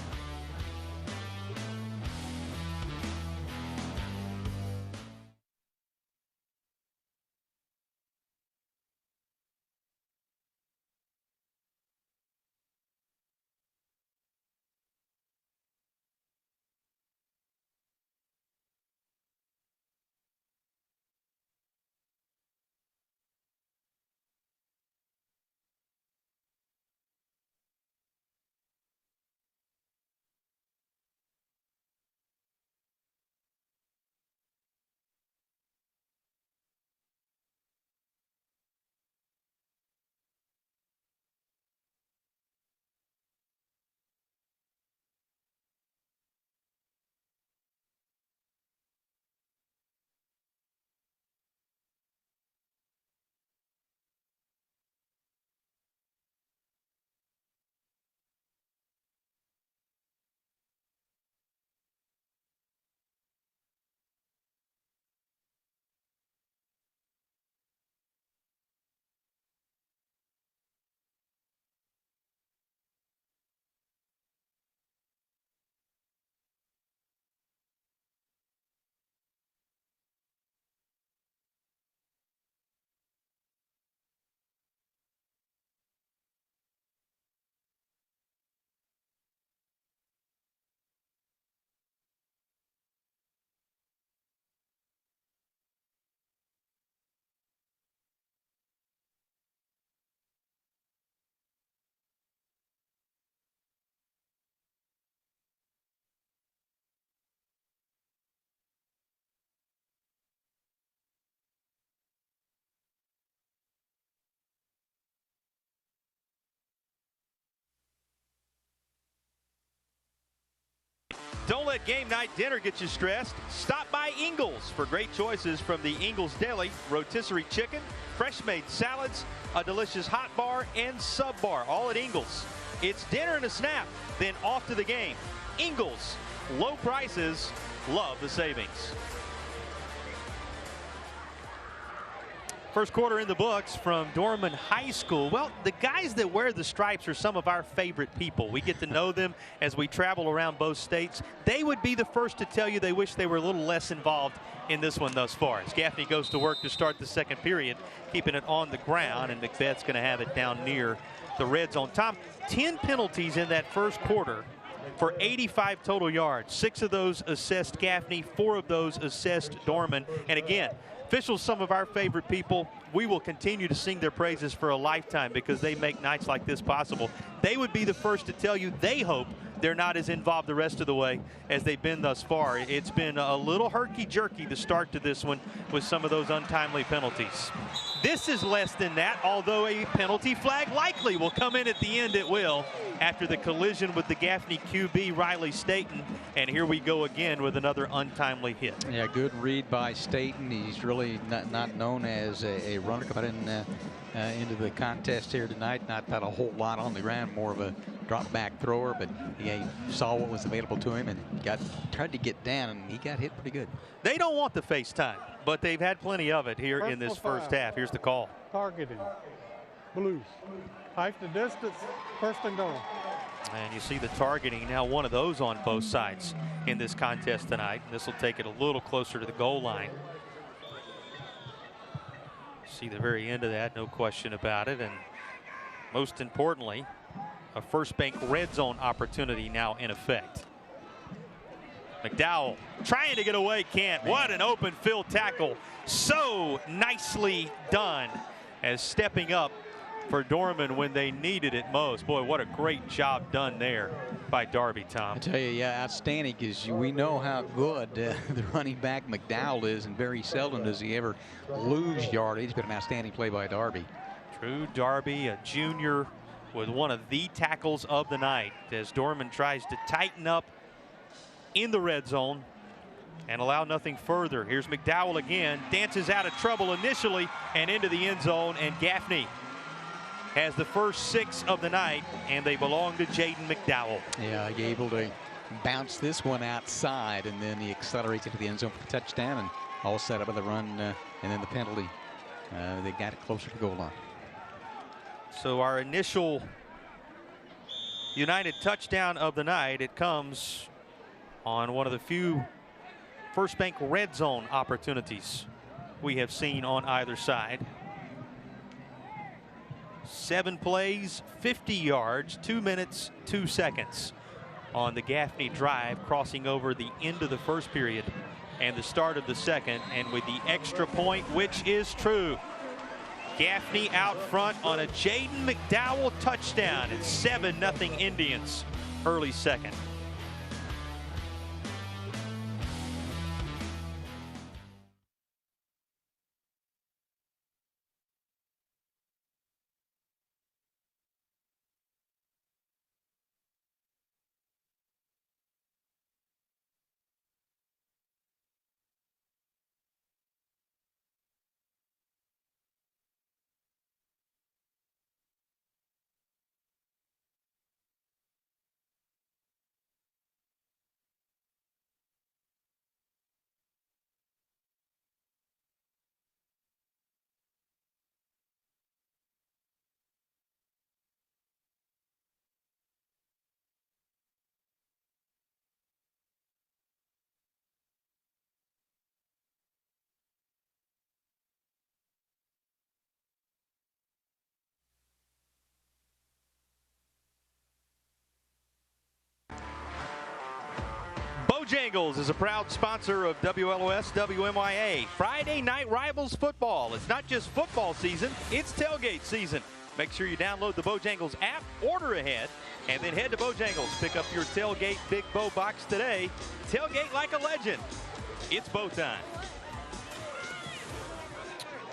Don't let game night dinner get you stressed. Stop by Ingles for great choices from the Ingles Deli, rotisserie chicken, fresh made salads, a delicious hot bar, and sub bar, all at Ingles. It's dinner and a snap, then off to the game. Ingles, low prices, love the savings. First quarter in the books from Dorman High School. Well, the guys that wear the stripes are some of our favorite people. We get to know them as we travel around both states. They would be the first to tell you they wish they were a little less involved in this one thus far. As Gaffney goes to work to start the second period, keeping it on the ground, and Macbeth's going to have it down near the red zone. Tom, 10 penalties in that first quarter for 85 total yards. 6 of those assessed Gaffney, 4 of those assessed Dorman. And again, officials, some of our favorite people, we will continue to sing their praises for a lifetime because they make nights like this possible. They would be the first to tell you they hope they're not as involved the rest of the way as they've been thus far. It's been a little herky-jerky the start to this one with some of those untimely penalties. This is less than that, although a penalty flag likely will come in at the end. It will, after the collision with the Gaffney QB, Riley Staten. And here we go again with another untimely hit. Yeah, good read by Staten. He's really not known as a runner coming into the contest here tonight. Not a whole lot on the ground, more of a drop back thrower, but he saw what was available to him and tried to get down, and he got hit pretty good. They don't want the FaceTime, but they've had plenty of it here in this first half. Here's the call. Targeting. Blues. Half the distance. First and goal. And you see the targeting, now one of those on both sides in this contest tonight. This will take it a little closer to the goal line. See the very end of that, no question about it. And most importantly, a First Bank red zone opportunity now in effect. McDowell trying to get away, can't. What an open field tackle. So nicely done as stepping up for Dorman when they needed it most. Boy, what a great job done there by Darby, Tom. I tell you, yeah, outstanding, because we know how good the running back McDowell is, and very seldom does he ever lose yardage, but an outstanding play by Darby. True Darby, a junior, with one of the tackles of the night as Dorman tries to tighten up in the red zone and allow nothing further. Here's McDowell again, dances out of trouble initially and into the end zone, and Gaffney has the first 6 of the night, and they belong to Jaden McDowell. Yeah, able to bounce this one outside, and then he accelerates into the end zone for the touchdown, and all set up with the run and then the penalty. They got it closer to goal line. So our initial United touchdown of the night, it comes on one of the few First Bank red zone opportunities we have seen on either side. 7 plays, 50 yards, 2 minutes, 2 seconds on the Gaffney drive, crossing over the end of the first period and the start of the second, and with the extra point, which is true. Gaffney out front on a Jaden McDowell touchdown. It's 7-0 Indians early second. Bojangles is a proud sponsor of WLOS WMYA Friday Night Rivals football. It's not just football season, it's tailgate season. Make sure you download the Bojangles app, order ahead, and then head to Bojangles. Pick up your tailgate Big Bo box today. Tailgate like a legend. It's Bo time.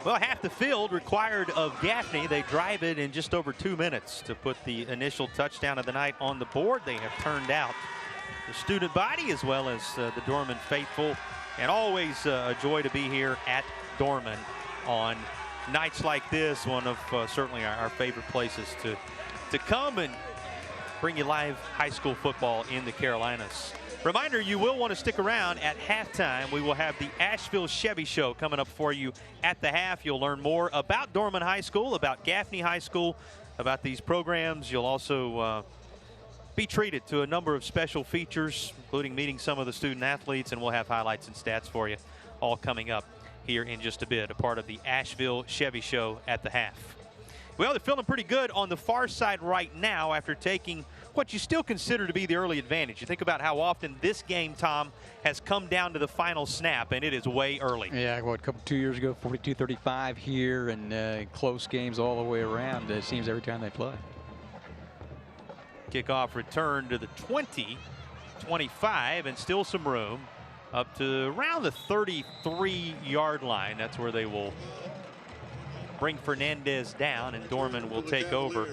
Well, half the field required of Gaffney. They drive it in just over 2 minutes to put the initial touchdown of the night on the board. They have turned out the student body as well as the Dorman faithful, and always a joy to be here at Dorman on nights like this. One of certainly our favorite places to come and bring you live high school football in the Carolinas. Reminder, you will want to stick around at halftime. We will have the Asheville Chevy Show coming up for you at the half. You'll learn more about Dorman High School, about Gaffney High School, about these programs. You'll also be treated to a number of special features, including meeting some of the student athletes, and we'll have highlights and stats for you all coming up here in just a bit, a part of the Asheville Chevy Show at the half. Well, they're feeling pretty good on the far side right now after taking what you still consider to be the early advantage. You think about how often this game, Tom, has come down to the final snap, and it is way early. Yeah, what, 2 years ago, 42-35 here, and close games all the way around, it seems, every time they play. Kickoff return to the 20, 25, and still some room up to around the 33-yard line. That's where they will bring Fernandez down, and Dorman will take over,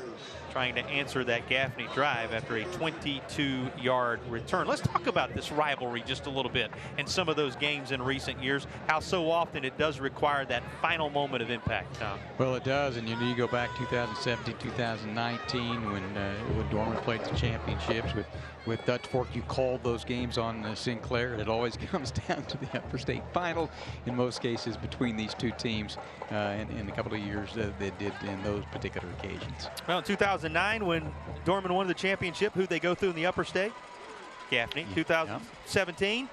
trying to answer that Gaffney drive after a 22-yard return. Let's talk about this rivalry just a little bit and some of those games in recent years, how so often it does require that final moment of impact, Tom. Well, it does, and you go back 2017, 2019 when Dorman played the championships with Dutch Fork. You called those games on Sinclair, and it always comes down to the Upstate final in most cases between these two teams in a couple of years they did in those particular occasions. Well, in 2009, when Dorman won the championship, who'd they go through in the Upper State? Gaffney. 2017,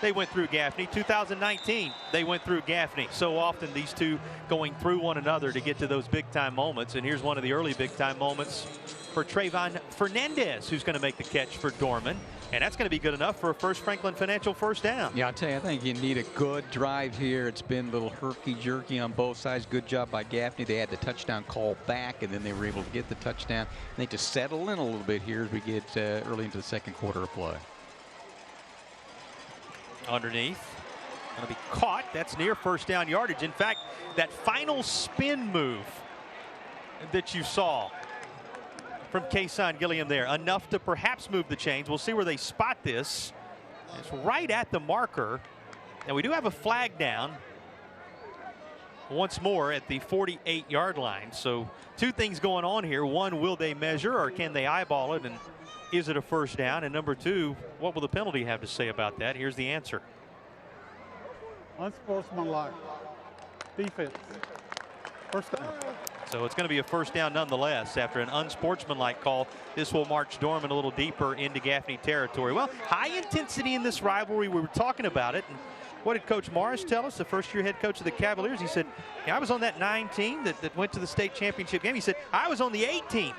they went through Gaffney. 2019, they went through Gaffney. So often these two going through one another to get to those big-time moments. And here's one of the early big-time moments for Trayvon Fernandez, who's going to make the catch for Dorman. And that's going to be good enough for a First Franklin Financial first down. Yeah, I'll tell you, I think you need a good drive here. It's been a little herky-jerky on both sides. Good job by Gaffney. They had the touchdown call back, and then they were able to get the touchdown. They need to settle in a little bit here as we get early into the second quarter of play. Underneath. Going to be caught. That's near first down yardage. In fact, that final spin move that you saw from Kason Gilliam there, enough to perhaps move the chains. We'll see where they spot this. It's right at the marker. And we do have a flag down once more at the 48-yard line. So two things going on here. One, will they measure or can they eyeball it? And is it a first down? And number two, what will the penalty have to say about that? Here's the answer. Unsportsmanlike defense. First down. So it's going to be a first down nonetheless after an unsportsmanlike call. This will march Dorman a little deeper into Gaffney territory. Well, high intensity in this rivalry. We were talking about it. And what did Coach Morris tell us, the first-year head coach of the Cavaliers? He said, yeah, I was on that 9 team that went to the state championship game. He said, I was on the 8 team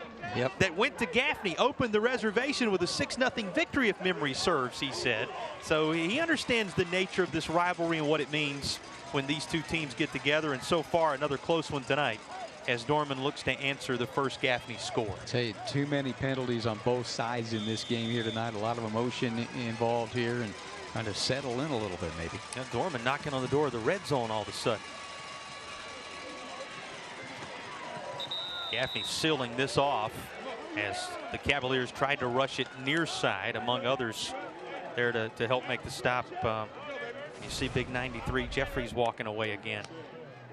that went to Gaffney, opened the reservation with a 6-0 victory, if memory serves, he said. So he understands the nature of this rivalry and what it means when these two teams get together. And so far, another close one tonight as Dorman looks to answer the first Gaffney score. I'll tell you, too many penalties on both sides in this game here tonight. A lot of emotion involved here and trying to settle in a little bit maybe. Now Dorman knocking on the door of the red zone all of a sudden. Gaffney sealing this off as the Cavaliers tried to rush it near side, among others there to help make the stop. You see big 93 Jeffries walking away again.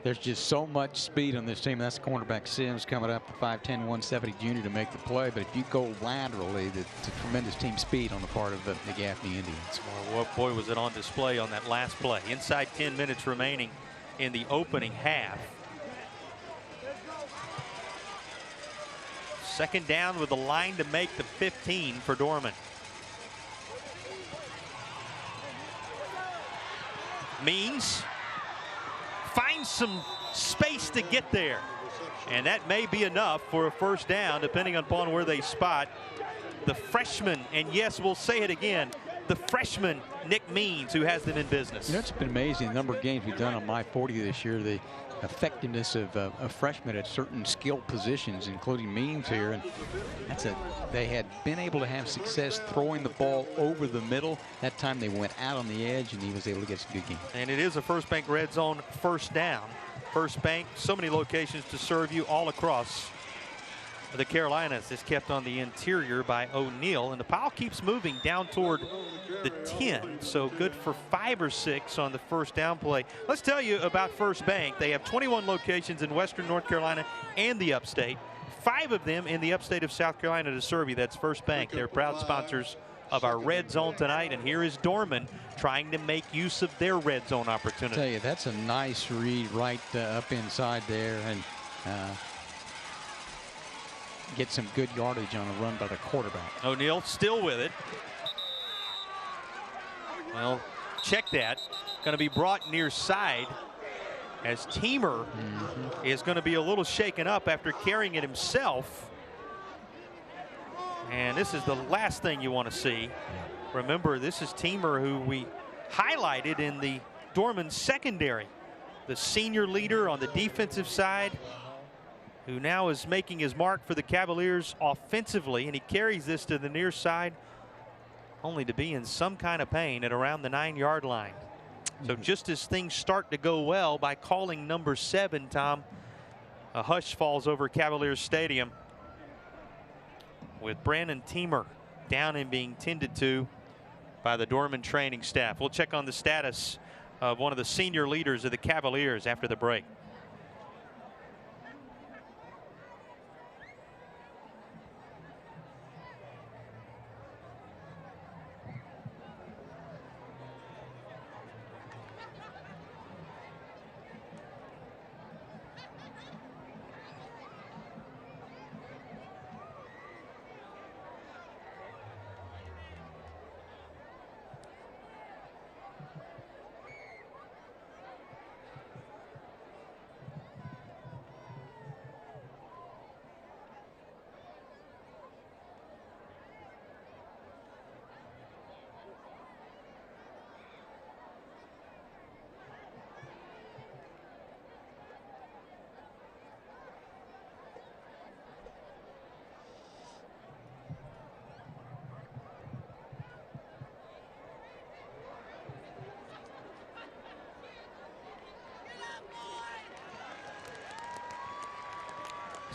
There's just so much speed on this team. That's cornerback Sims coming up, 5'10", 170 junior to make the play. But if you go laterally, it's a tremendous team speed on the part of the Gaffney Indians. Well, boy, was it on display on that last play. Inside 10 minutes remaining in the opening half. Second down with the line to make the 15 for Dorman. Means finds some space to get there, and that may be enough for a first down depending upon where they spot the freshman. And yes, we'll say it again, the freshman Nick Means, who has them in business. You know, it's been amazing the number of games we've done on My 40 this year. The effectiveness of freshmen at certain skill positions, including Means here, and they had been able to have success throwing the ball over the middle. That time they went out on the edge, and he was able to get some good games. And it is a First Bank red zone first down. First Bank, so many locations to serve you all across the Carolinas. Is kept on the interior by O'Neal, and the pile keeps moving down toward the 10, so good for 5 or 6 on the first down play. Let's tell you about First Bank. They have 21 locations in Western North Carolina and the Upstate, 5 of them in the Upstate of South Carolina to serve you. That's First Bank. They're proud sponsors of our red zone tonight, and here is Dorman trying to make use of their red zone opportunity. I tell you, that's a nice read right up inside there, and get some good yardage on a run by the quarterback. O'Neal still with it. Well, check that. Going to be brought near side as Teamer is going to be a little shaken up after carrying it himself. And this is the last thing you want to see. Remember, this is Teamer, who we highlighted in the Dorman secondary. The senior leader on the defensive side, who now is making his mark for the Cavaliers offensively, and he carries this to the near side only to be in some kind of pain at around the 9-yard line. So just as things start to go well by calling number 7, Tom, a hush falls over Cavaliers Stadium with Brandon Teamer down and being tended to by the Dorman training staff. We'll check on the status of one of the senior leaders of the Cavaliers after the break.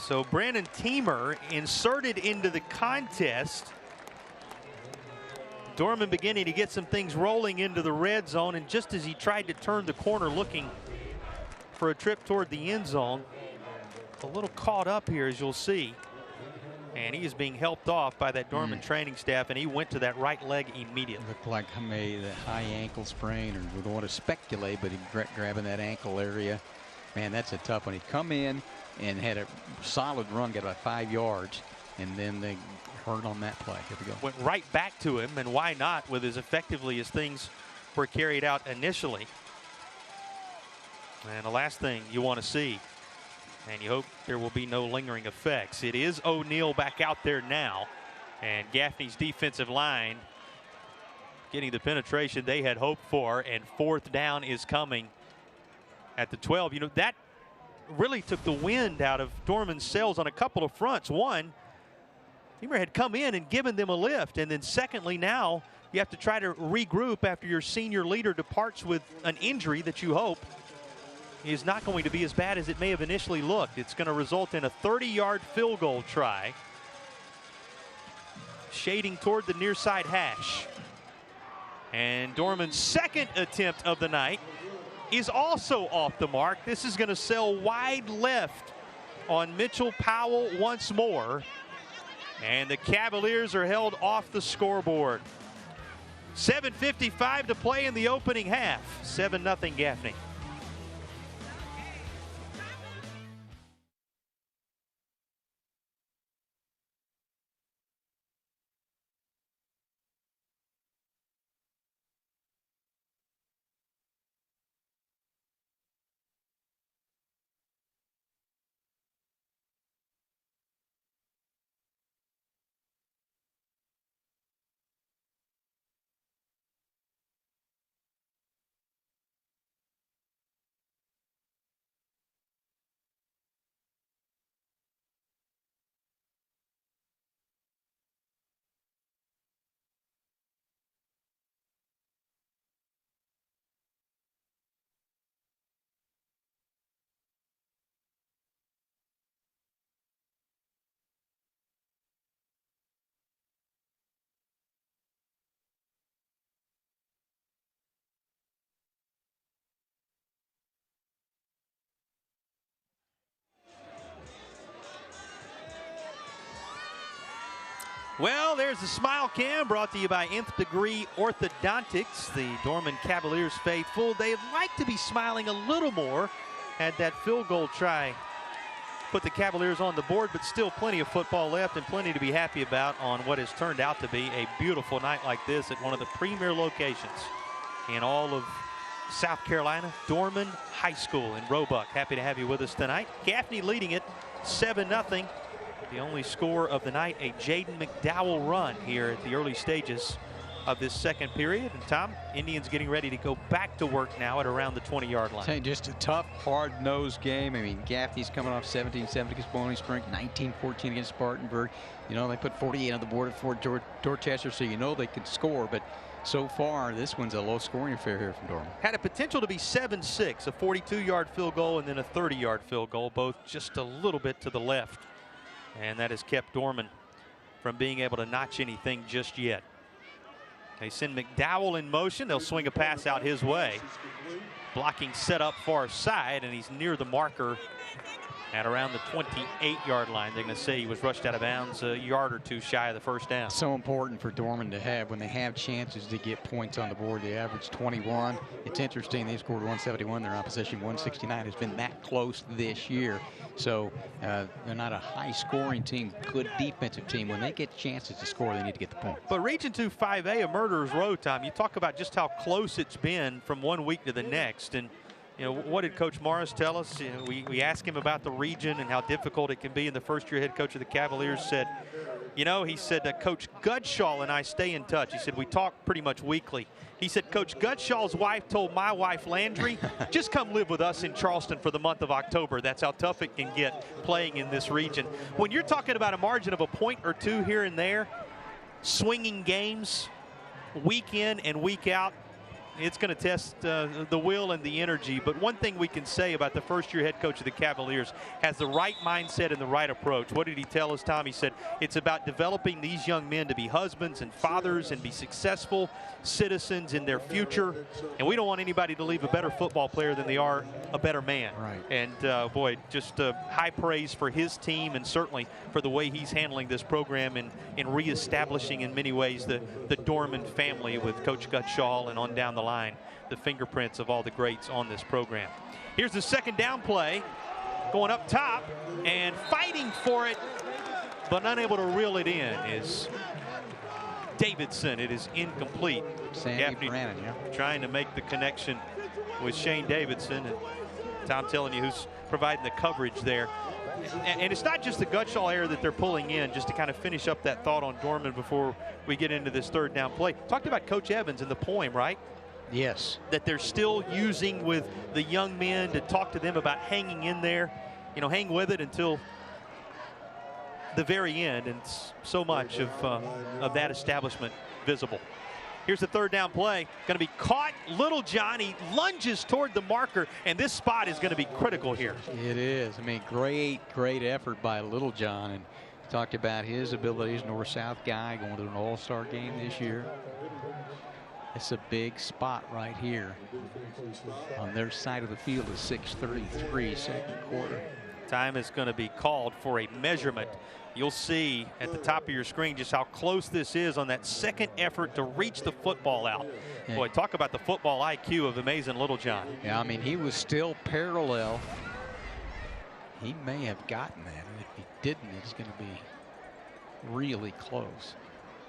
So Brandon Teamer inserted into the contest. Dorman beginning to get some things rolling into the red zone, and just as he tried to turn the corner looking for a trip toward the end zone, a little caught up here, as you'll see. And he is being helped off by that Dorman training staff, and he went to that right leg immediately. Looked like maybe the high ankle sprain, or we don't want to speculate, but he grabbing that ankle area. Man, that's a tough one. He'd come in and had a solid run, got about 5 yards, and then they hurt on that play. Here we go. Went right back to him, and why not, with as effectively as things were carried out initially. And the last thing you want to see, and you hope there will be no lingering effects. It is O'Neal back out there now, and Gaffney's defensive line getting the penetration they had hoped for, and 4th down is coming at the 12. You know, that really took the wind out of Dorman's sails on a couple of fronts. One, Teamer had come in and given them a lift, and then secondly, now you have to try to regroup after your senior leader departs with an injury that you hope is not going to be as bad as it may have initially looked. It's going to result in a 30-yard field goal try, shading toward the near side hash. And Dorman's second attempt of the night is also off the mark. This is going to sail wide left on Mitchell Powell once more. And the Cavaliers are held off the scoreboard. 7:55 to play in the opening half. 7-0 Gaffney. Well, there's the Smile Cam brought to you by Nth Degree Orthodontics. The Dorman Cavaliers faithful, they'd like to be smiling a little more. Had that field goal try put the Cavaliers on the board, but still plenty of football left and plenty to be happy about on what has turned out to be a beautiful night like this at one of the premier locations in all of South Carolina, Dorman High School in Roebuck. Happy to have you with us tonight. Gaffney leading it 7-0. The only score of the night, a Jaden McDowell run here at the early stages of this second period. And Tom, Indians getting ready to go back to work now at around the 20-yard line. Just a tough, hard-nosed game. I mean, Gaffney's coming off 17-7 against Bowling Spring, 19-14 against Spartanburg. You know, they put 48 on the board at Fort Dorchester, so you know they can score. But so far, this one's a low-scoring affair here from Dorman. Had a potential to be 7-6, a 42-yard field goal and then a 30-yard field goal, both just a little bit to the left. And that has kept Dorman from being able to notch anything just yet. They send McDowell in motion. They'll swing a pass out his way. Blocking set up far side, and he's near the marker at around the 28-yard line. They're going to say he was rushed out of bounds a yard or two shy of the first down. So important for Dorman to have when they have chances to get points on the board. They average 21. It's interesting. They scored 171. Their opposition 169 has been that close this year. So they're not a high-scoring team, good defensive team. When they get chances to score, they need to get the point. But Region 2 5A, a murderer's row, Tom. You talk about just how close it's been from one week to the next. And you know, what did Coach Morris tell us? You know, we asked him about the region and how difficult it can be. And the first-year head coach of the Cavaliers said, you know, he said, Coach Gutschall and I stay in touch. He said, we talk pretty much weekly. He said, Coach Gutschall's wife told my wife, Landry, just come live with us in Charleston for the month of October. That's how tough it can get playing in this region. When you're talking about a margin of a point or two here and there, swinging games week in and week out, it's going to test the will and the energy. But one thing we can say about the first-year head coach of the Cavaliers has the right mindset and the right approach. What did he tell us, Tom? He said it's about developing these young men to be husbands and fathers and be successful citizens in their future. And we don't want anybody to leave a better football player than they are a better man. Right. And, boy, just high praise for his team and certainly for the way he's handling this program and reestablishing in many ways the Dorman family with Coach Gutschall and on down the line, the fingerprints of all the greats on this program. Here's the second down play, going up top and fighting for it, but unable to reel it in is Davidson. It is incomplete. Sandy Brannon, yeah. Trying to make the connection with Shane Davidson, and Tom telling you who's providing the coverage there. And it's not just the Gutschall error that they're pulling in, just to kind of finish up that thought on Dorman before we get into this third down play. Talked about Coach Evans in the poem, right? Yes. That they're still using with the young men to talk to them about hanging in there, you know, hang with it until the very end. And so much of that establishment visible. Here's the third down play. Going to be caught. Little John, he lunges toward the marker, and this spot is going to be critical here. It is. I mean, great effort by Little John. And talked about his abilities, north-south guy, going to an all-star game this year. It's a big spot right here. On their side of the field is 6:33, second quarter. Time is going to be called for a measurement. You'll see at the top of your screen just how close this is on that second effort to reach the football out. Yeah. Boy, talk about the football IQ of amazing Little John. Yeah, I mean, he was still parallel. He may have gotten that, and if he didn't, it's going to be really close.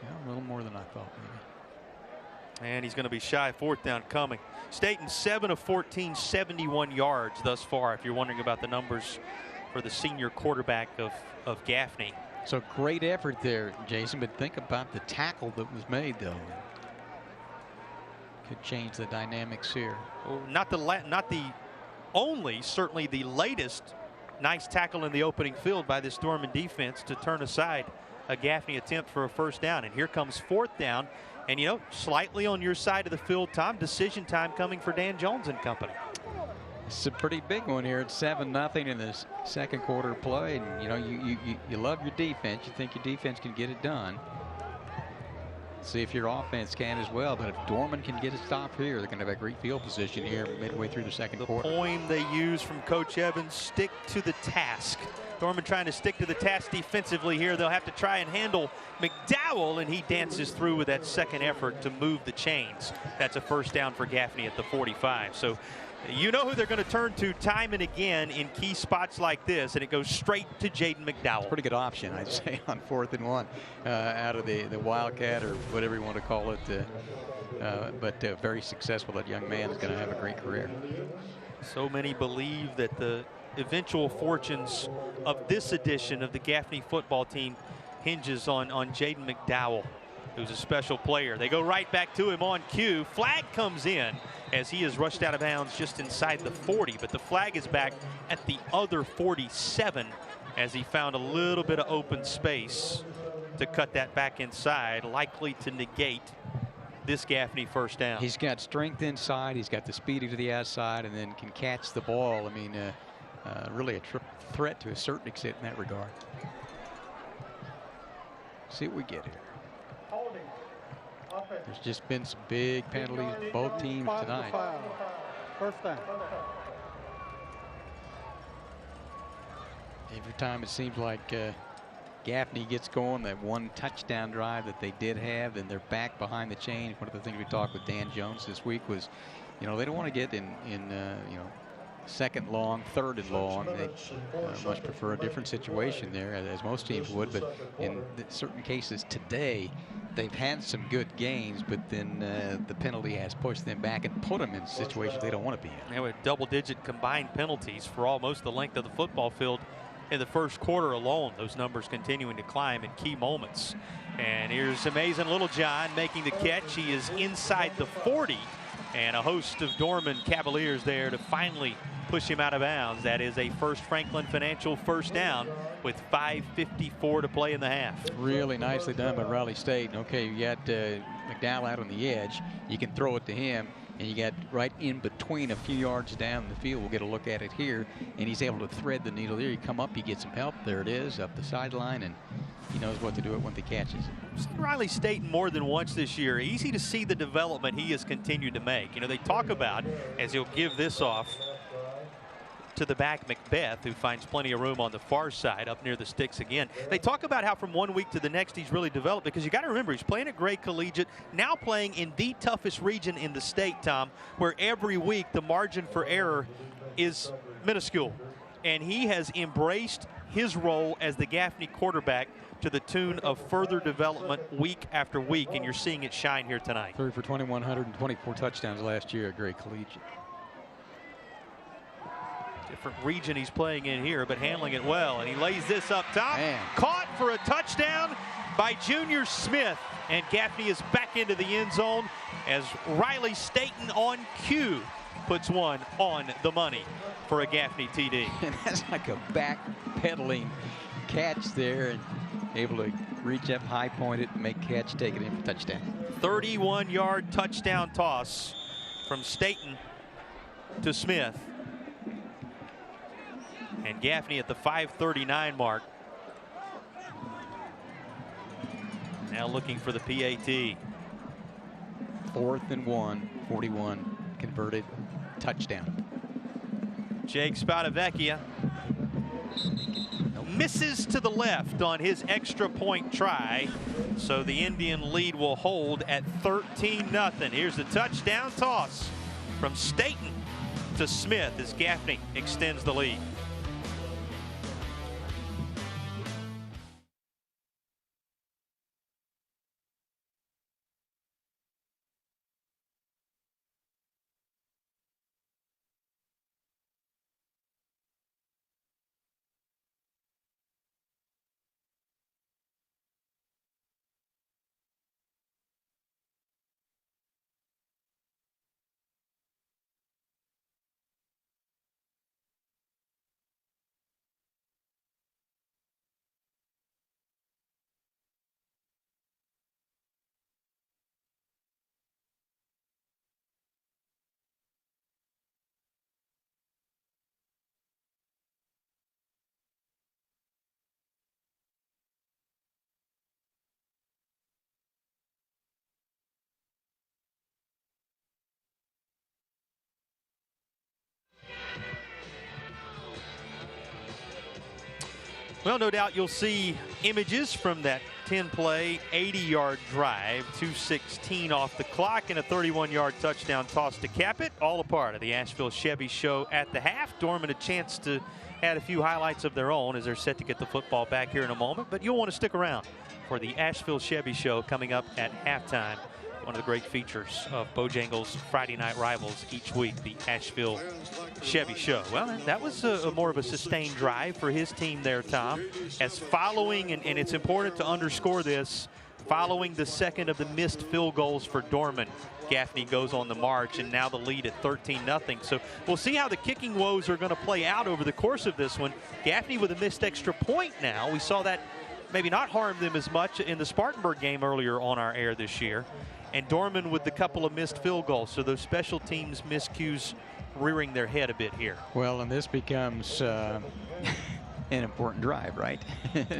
Yeah, a little more than I thought, maybe. And he's going to be shy. Fourth down coming. Staten 7 of 14, 71 yards thus far, if you're wondering about the numbers for the senior quarterback of Gaffney. So great effort there, Jason, but think about the tackle that was made, though. Could change the dynamics here. Well, not the only, certainly the latest nice tackle in the opening field by this Dorman defense to turn aside a Gaffney attempt for a first down. And here comes fourth down. And, you know, slightly on your side of the field, Tom, decision time coming for Dan Jones and company. It's a pretty big one here. It's 7-0 in this second quarter play. And, you know, you love your defense. You think your defense can get it done. See if your offense can as well. But if Dorman can get a stop here, they're going to have a great field position here midway through the second quarter. The poem they use from Coach Evans, stick to the task. Dorman trying to stick to the task defensively here. They'll have to try and handle McDowell, and he dances through with that second effort to move the chains. That's a first down for Gaffney at the 45. So you know who they're going to turn to time and again in key spots like this, and it goes straight to Jaden McDowell. Pretty good option, I'd say, on 4th and 1 out of the Wildcat or whatever you want to call it. But very successful. That young man is going to have a great career. So many believe that the eventual fortunes of this edition of the Gaffney football team hinges on Jaden McDowell, who's a special player. They go right back to him on cue. Flag comes in as he is rushed out of bounds just inside the 40, but the flag is back at the other 47 as he found a little bit of open space to cut that back inside, likely to negate this Gaffney first down. He's got strength inside, he's got the speed to the outside, and then can catch the ball. I mean, really a threat to a certain extent in that regard. See what we get here. There's just been some big penalties, both teams tonight. First down. Every time it seems like Gaffney gets going, that one touchdown drive that they did have, then they're back behind the chain. One of the things we talked with Dan Jones this week was, you know, they don't want to get in you know, second long, third and long. They much prefer a different situation there, as most teams would. But in certain cases today, they've had some good games, but then the penalty has pushed them back and put them in situations they don't want to be in. They have double-digit combined penalties for almost the length of the football field in the first quarter alone. Those numbers continuing to climb in key moments. And here's amazing Little John making the catch. He is inside the 40, and a host of Dorman Cavaliers there to finally push him out of bounds. That is a First Franklin Financial first down with 5:54 to play in the half. Really nicely done by Raleigh State. Okay, you got McDowell out on the edge. You can throw it to him, and you got right in between a few yards down the field. We'll get a look at it here, and he's able to thread the needle there. You come up, you get some help. There it is, up the sideline, and he knows what to do it when he catches it. I've seen Riley State more than once this year. Easy to see the development he has continued to make. You know, they talk about, as he'll give this off to the back, Macbeth, who finds plenty of room on the far side up near the sticks again. They talk about how from one week to the next he's really developed, because you got to remember he's playing at Gray Collegiate, now playing in the toughest region in the state, Tom, where every week the margin for error is minuscule. And he has embraced his role as the Gaffney quarterback to the tune of further development week after week, and you're seeing it shine here tonight. 3 for 2,124 touchdowns last year at Gray Collegiate. Different region he's playing in here, but handling it well, and he lays this up top. Man. Caught for a touchdown by Junior Smith, and Gaffney is back into the end zone as Riley Staten on cue puts one on the money for a Gaffney TD. And that's like a back-pedaling catch there, and able to reach up, high point it, make catch, take it in for touchdown. 31-yard touchdown toss from Staten to Smith. And Gaffney at the 5:39 mark. Now looking for the PAT. 4th and 1, 41 converted touchdown. Jake Spadavecchia misses to the left on his extra point try. So the Indian lead will hold at 13-0. Here's the touchdown toss from Staten to Smith as Gaffney extends the lead. Well, no doubt you'll see images from that 10-play, 80-yard drive, 2:16 off the clock, and a 31-yard touchdown toss to cap it. All a part of the Asheville Chevy Show at the half. Dorman a chance to add a few highlights of their own as they're set to get the football back here in a moment. But you'll want to stick around for the Asheville Chevy Show coming up at halftime one of the great features of Bojangles Friday Night Rivals each week, the Asheville Chevy Show. Well, that was a more of a sustained drive for his team there, Tom. As following, and it's important to underscore this, following the second of the missed field goals for Dorman, Gaffney goes on the march, and now the lead at 13-0. So we'll see how the kicking woes are going to play out over the course of this one. Gaffney with a missed extra point now. We saw that maybe not harm them as much in the Spartanburg game earlier on our air this year. And Dorman with the couple of missed field goals. So those special teams miscues rearing their head a bit here. Well, and this becomes an important drive, right?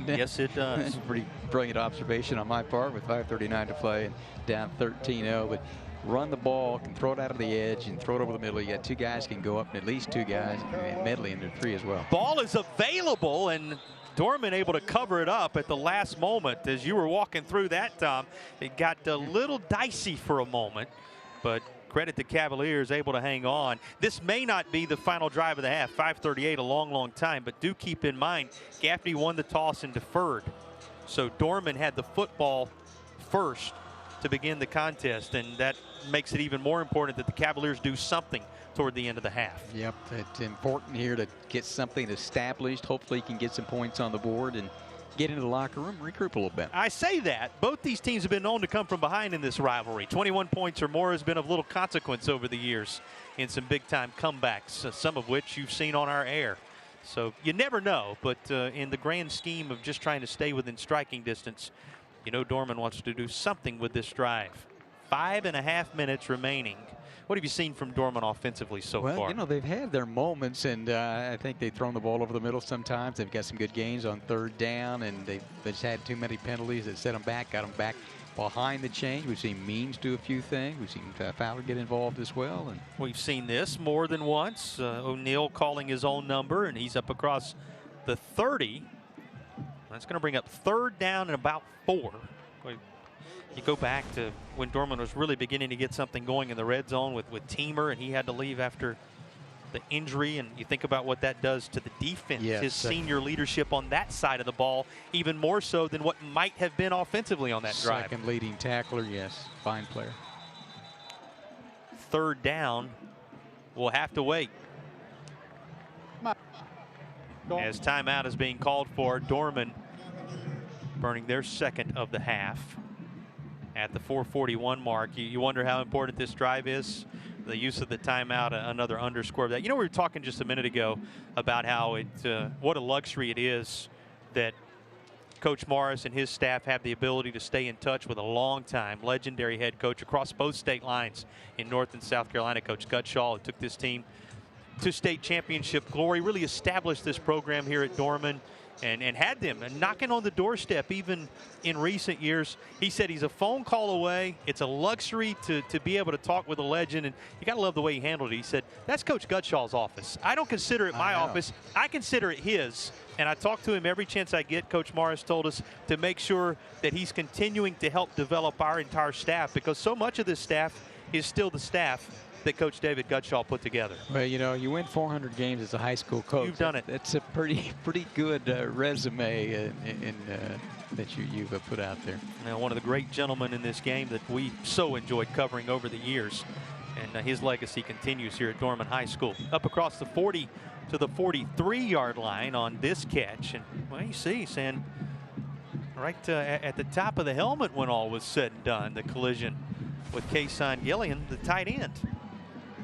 Yes, it does. That's a pretty brilliant observation on my part with 5:39 to play and down 13-0. But run the ball, can throw it out of the edge and throw it over the middle. You got two guys can go up, and at least two guys, and medley into three as well. Ball is available, and Dorman able to cover it up at the last moment. As you were walking through that, Tom, it got a little dicey for a moment, but credit the Cavaliers able to hang on. This may not be the final drive of the half, 5:38, a long time, but do keep in mind Gaffney won the toss and deferred. So Dorman had the football first to begin the contest, and that makes it even more important that the Cavaliers do something toward the end of the half. Yep, it's important here to get something established. Hopefully you can get some points on the board and get into the locker room, regroup a little bit. I say that. Both these teams have been known to come from behind in this rivalry. 21 points or more has been of little consequence over the years in some big-time comebacks, some of which you've seen on our air. So you never know, but in the grand scheme of just trying to stay within striking distance, you know Dorman wants to do something with this drive. 5.5 minutes remaining. What have you seen from Dorman offensively so far? Well, you know, they've had their moments, and I think they've thrown the ball over the middle sometimes. They've got some good gains on third down, and they've just had too many penalties that set them back, got them back behind the chain. We've seen Means do a few things. We've seen Fowler get involved as well. And we've seen this more than once. O'Neal calling his own number, and he's up across the 30. That's going to bring up third down and about 4. You go back to when Dorman was really beginning to get something going in the red zone with Teamer, and he had to leave after the injury, and you think about what that does to the defense. Yes, his senior leadership on that side of the ball, even more so than what might have been offensively on that drive. Second leading tackler, yes, fine player. Third down, we'll have to wait. As timeout is being called for, Dorman burning their second of the half at the 4:41 mark. You wonder how important this drive is. The use of the timeout, another underscore of that. You know, we were talking just a minute ago about how what a luxury it is that Coach Morris and his staff have the ability to stay in touch with a long-time legendary head coach across both state lines in North and South Carolina, Coach Gutschall, who took this team to state championship glory, really established this program here at Dorman, and had them knocking on the doorstep even in recent years. He said he's a phone call away. It's a luxury to be able to talk with a legend, and you got to love the way he handled it. He said, that's Coach Gutschall's office. I don't consider it my office. I consider it his. And I talk to him every chance I get. Coach Morris told us to make sure that he's continuing to help develop our entire staff, because so much of this staff is still the staff that Coach David Gutschall put together. Well, you know, you win 400 games as a high school coach. You've done it. That's a pretty good resume that you've put out there. Now, one of the great gentlemen in this game that we so enjoyed covering over the years, and his legacy continues here at Dorman High School. Up across the 40 to the 43-yard line on this catch, and well, you see, saying right at the top of the helmet when all was said and done, the collision with Kason Gillian, the tight end.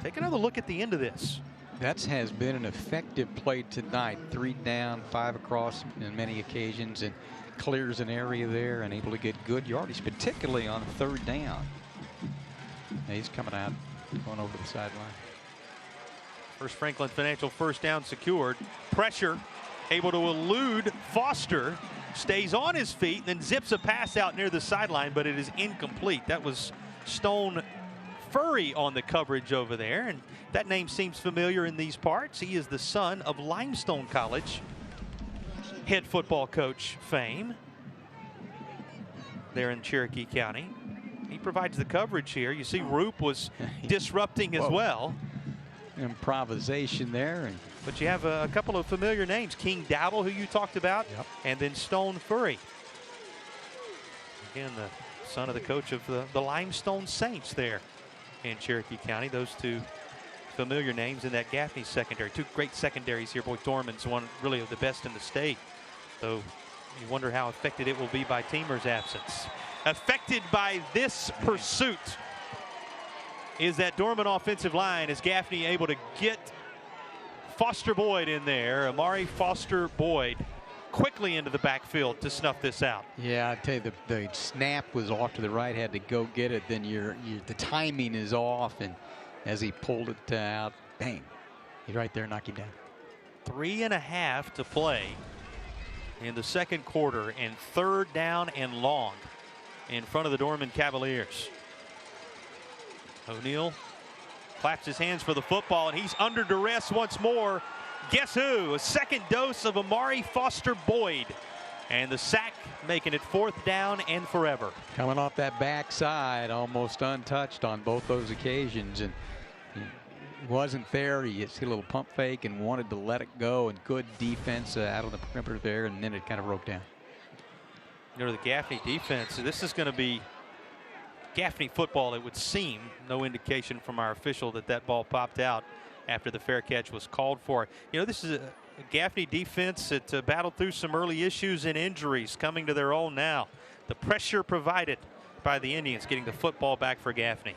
Take another look at the end of this. That has been an effective play tonight. 3 down, 5 across in many occasions, and clears an area there and able to get good yardage, particularly on third down. Now he's coming out, going over the sideline. First Franklin Financial first down secured. Pressure, able to elude Foster. Stays on his feet, then zips a pass out near the sideline, but it is incomplete. That was Stone Furry on the coverage over there, and that name seems familiar in these parts. He is the son of Limestone College head football coach fame there in Cherokee County. He provides the coverage here. You see Roop was disrupting as well. Improvisation there. But you have a couple of familiar names. King Dowdle, who you talked about, and then Stone Furry. Again, the son of the coach of the Limestone Saints there in Cherokee County. Those two familiar names in that Gaffney secondary. Two great secondaries here. Boy, Dorman's one really of the best in the state. So you wonder how affected it will be by Teamer's absence. Affected by this pursuit is that Dorman offensive line. Is Gaffney able to get Foster Boyd in there? Amari Foster Boyd quickly into the backfield to snuff this out. Yeah, I tell you, the snap was off to the right, had to go get it. Then the timing is off, and as he pulled it out, bang, he's right there, knock him down. 3.5 to play in the second quarter, and 3rd down and long in front of the Dorman Cavaliers. O'Neal claps his hands for the football, and he's under duress once more. Guess who? A second dose of Amari Foster Boyd. And the sack making it 4th down and forever. Coming off that backside, almost untouched on both those occasions. And he wasn't fair. He hit a little pump fake and wanted to let it go. And good defense out on the perimeter there. And then it kind of broke down. You know, the Gaffney defense, this is going to be Gaffney football, it would seem. No indication from our official that ball popped out after the fair catch was called for. You know, this is a Gaffney defense that battled through some early issues and injuries, coming to their own now. The pressure provided by the Indians getting the football back for Gaffney.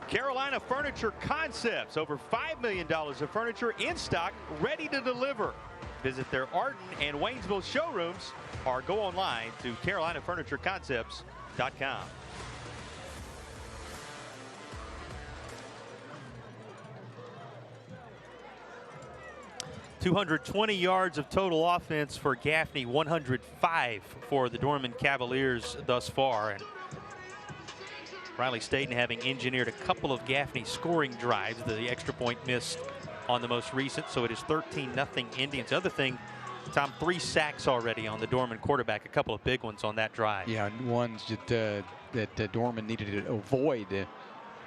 Carolina Furniture Concepts, over $5 million of furniture in stock, ready to deliver. Visit their Arden and Waynesville showrooms or go online to CarolinaFurnitureConcepts.com. .220 yards of total offense for Gaffney, 105 for the Dorman Cavaliers thus far. And Riley Staten having engineered a couple of Gaffney scoring drives. The extra point missed on the most recent, so it is 13-0 Indians. The other thing, Tom, 3 sacks already on the Dorman quarterback, a couple of big ones on that drive. Yeah, ones that Dorman needed to avoid to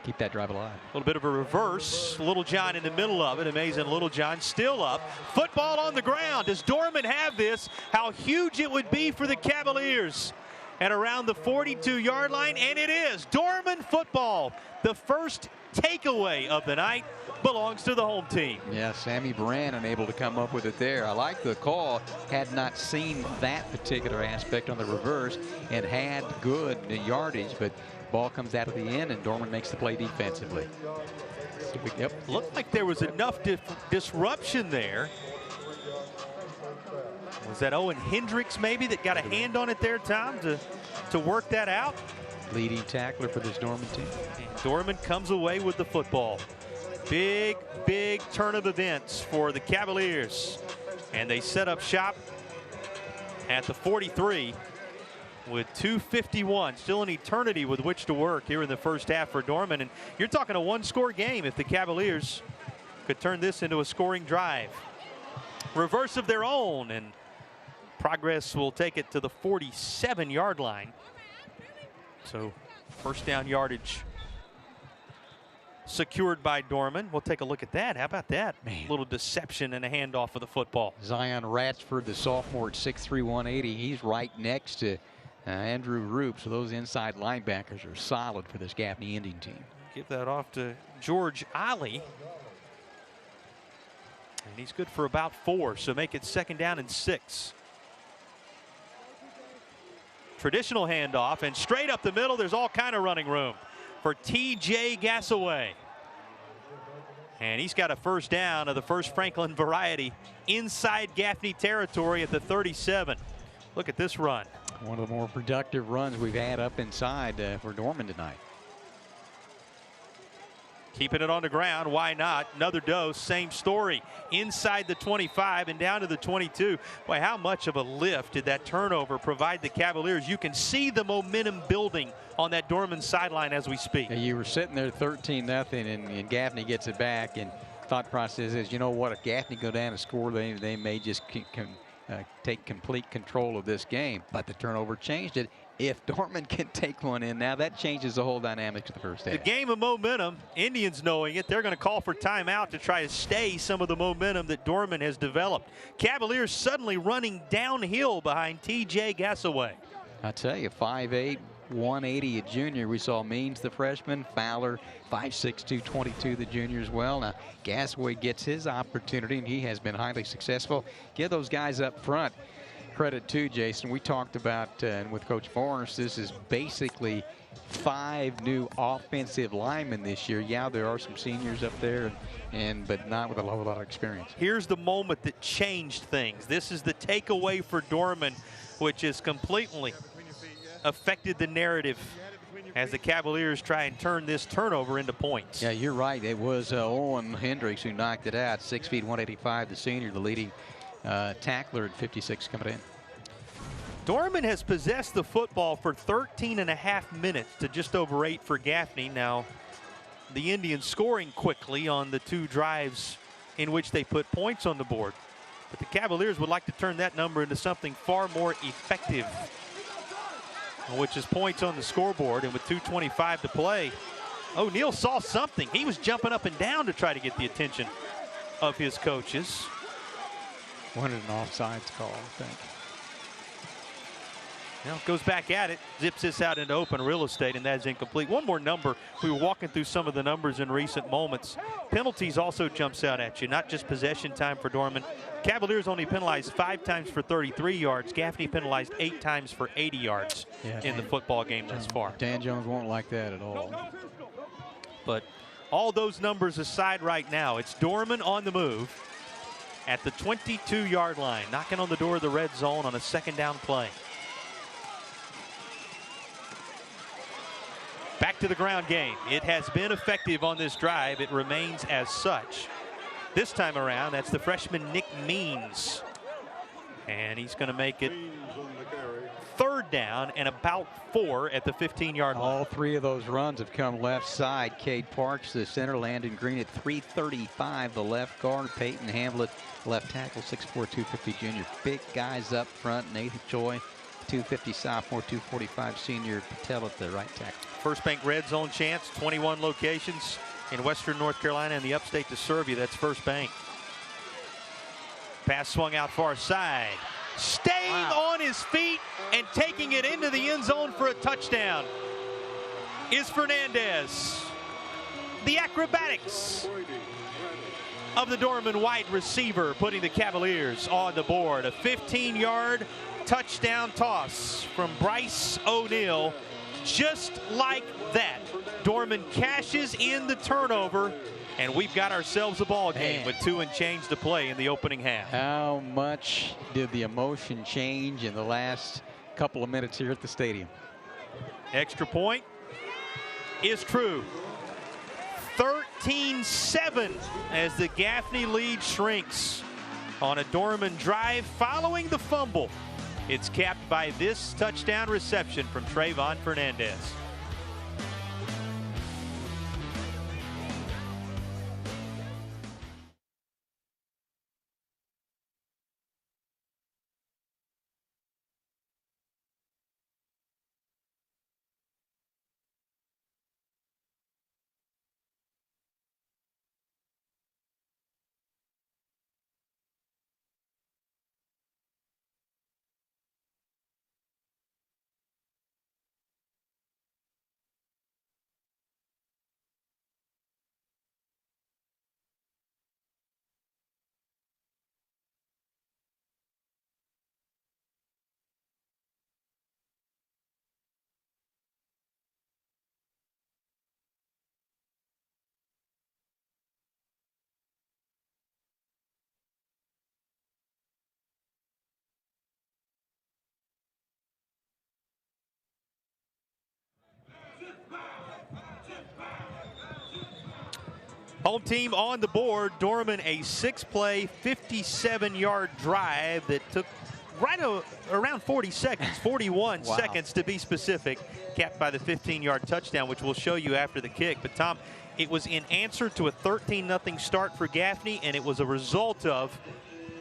keep that drive alive. A little bit of a reverse. Little John in the middle of it. Amazing. Little John still up. Football on the ground. Does Dorman have this? How huge it would be for the Cavaliers. And around the 42-yard line, and it is Dorman football. The first takeaway of the night belongs to the home team. Yeah, Sammy Brand unable to come up with it there. I like the call. Had not seen that particular aspect on the reverse and had good yardage, but ball comes out of the end and Dorman makes the play defensively. Yep. Looked like there was enough disruption there. Was that Owen Hendricks maybe that got a hand on it there, Tom, to work that out? Leading tackler for this Dorman team. And Dorman comes away with the football. Big, big turn of events for the Cavaliers. And they set up shop at the 43 with 2:51. Still an eternity with which to work here in the first half for Dorman. And you're talking a one-score game if the Cavaliers could turn this into a scoring drive. Reverse of their own, and Progress will take it to the 47-yard line. So first down yardage secured by Dorman. We'll take a look at that. How about that? Man. Little deception and a handoff of the football. Zion Ratsford, the sophomore at 6'3", 180. He's right next to Andrew Roop. So those inside linebackers are solid for this Gaffney Indian team. Give that off to George Ali. And he's good for about 4, so make it 2nd down and 6. traditional handoff, and straight up the middle, there's all kind of running room for T.J. Gassaway. And he's got a first down of the first Franklin variety inside Gaffney territory at the 37. Look at this run. One of the more productive runs we've had up inside for Dorman tonight. Keeping it on the ground, why not? Another dose, same story. Inside the 25 and down to the 22. Boy, how much of a lift did that turnover provide the Cavaliers? You can see the momentum building on that Dorman sideline as we speak. You were sitting there 13-0, and Gaffney gets it back, and thought process is, you know what, if Gaffney go down and score, they may just take complete control of this game. But the turnover changed it. If Dorman can take one in now, that changes the whole dynamic of the first half. The game of momentum, Indians knowing it, they're going to call for timeout to try to stay some of the momentum that Dorman has developed. Cavaliers suddenly running downhill behind T.J. Gassaway. I tell you, 5'8", 180, a junior. We saw Means, the freshman, Fowler, 5'6", 222, the junior as well. Now, Gassaway gets his opportunity, and he has been highly successful. Give those guys up front credit too, Jason. We talked about, and with Coach Forrest, this is basically 5 new offensive linemen this year. Yeah, there are some seniors up there, but not with a whole lot of experience. Here's the moment that changed things. This is the takeaway for Dorman, which has completely affected the narrative as the Cavaliers try and turn this turnover into points. Yeah, you're right. It was Owen Hendricks who knocked it out. 6 feet 185, the senior, the leading tackler at 56 coming in. Dorman has possessed the football for 13.5 minutes to just over 8 for Gaffney. Now, the Indians scoring quickly on the 2 drives in which they put points on the board. But the Cavaliers would like to turn that number into something far more effective, which is points on the scoreboard. And with 2:25 to play, O'Neal saw something. He was jumping up and down to try to get the attention of his coaches. Wanted an offsides call, I think. Now goes back at it, zips this out into open real estate, and that's incomplete. One more number. We were walking through some of the numbers in recent moments. Penalties also jumps out at you, not just possession time for Dorman. Cavaliers only penalized 5 times for 33 yards. Gaffney penalized 8 times for 80 yards in the football game thus far. Dan Jones won't like that at all. But all those numbers aside right now, it's Dorman on the move at the 22-yard line, knocking on the door of the red zone on a 2nd down play. Back to the ground game. It has been effective on this drive. It remains as such. This time around, that's the freshman Nick Means. And he's going to make it 3rd down and about 4 at the 15-yard line. All 3 of those runs have come left side. Cade Parks, the center, Landon Green at 335. The left guard, Peyton Hamlet, left tackle, 6'4", 250 junior. Big guys up front. Nathan Choi, 250 sophomore, 245 senior. Patel at the right tackle. First Bank Red Zone chance, 21 locations in Western North Carolina and the Upstate to serve you. That's First Bank. Pass swung out far side. Staying on his feet and taking it into the end zone for a touchdown is Fernandez. The acrobatics of the Dorman wide receiver putting the Cavaliers on the board. A 15-yard touchdown toss from Bryce O'Neal. Just like that, Dorman cashes in the turnover, and we've got ourselves a ball game with 2 and change to play in the opening half. How much did the emotion change in the last couple of minutes here at the stadium? Extra point is true. 13-7 as the Gaffney lead shrinks on a Dorman drive following the fumble. It's capped by this touchdown reception from Trayvon Fernandez. Home team on the board. Dorman, a 6-play, 57-yard drive that took right around 40 seconds, 41 Wow. seconds to be specific, capped by the 15-yard touchdown, which we'll show you after the kick. But, Tom, it was in answer to a 13-0 start for Gaffney, and it was a result of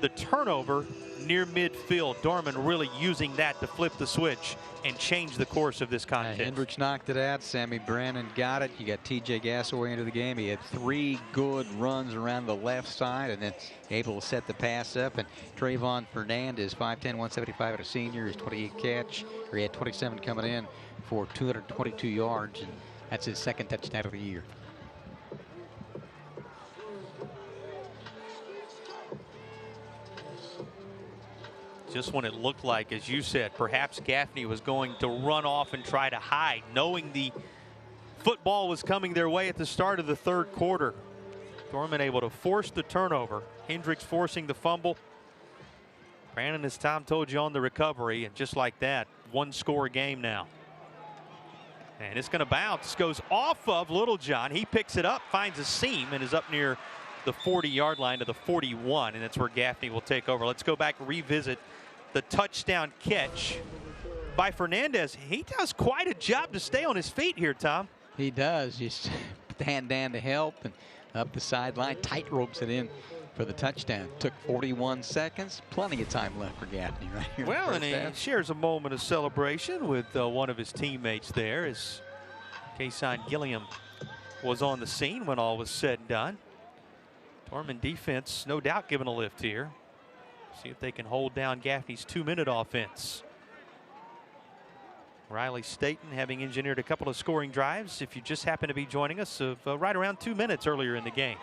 the turnover near midfield. Dorman really using that to flip the switch and change the course of this contest. Hendricks knocked it out. Sammy Brannon got it. You got T.J. Gassaway into the game. He had 3 good runs around the left side and then able to set the pass up. And Trayvon Fernandez, 5'10", 175 at a senior, his 28 catch. Or he had 27 coming in for 222 yards. And that's his 2nd touchdown of the year. Just when it looked like, as you said, perhaps Gaffney was going to run off and try to hide, knowing the football was coming their way at the start of the 3rd quarter. Dorman able to force the turnover. Hendricks forcing the fumble. Brandon, as Tom told you, on the recovery, and just like that, 1-score game now. And it's going to bounce. Goes off of Littlejohn. He picks it up, finds a seam, and is up near the 40-yard line to the 41, and that's where Gaffney will take over. Let's go back and revisit the touchdown catch by Fernandez. He does quite a job to stay on his feet here, Tom. He does. Just put the hand down to help and up the sideline. Tight ropes it in for the touchdown. Took 41 seconds. Plenty of time left for Gaffney right here. Well, and he shares a moment of celebration with one of his teammates there as Kason Gilliam was on the scene when all was said and done. Dorman defense, no doubt, given a lift here. See if they can hold down Gaffney's 2-minute offense. Riley Staten having engineered a couple of scoring drives, if you just happen to be joining us, of right around 2 minutes earlier in the game.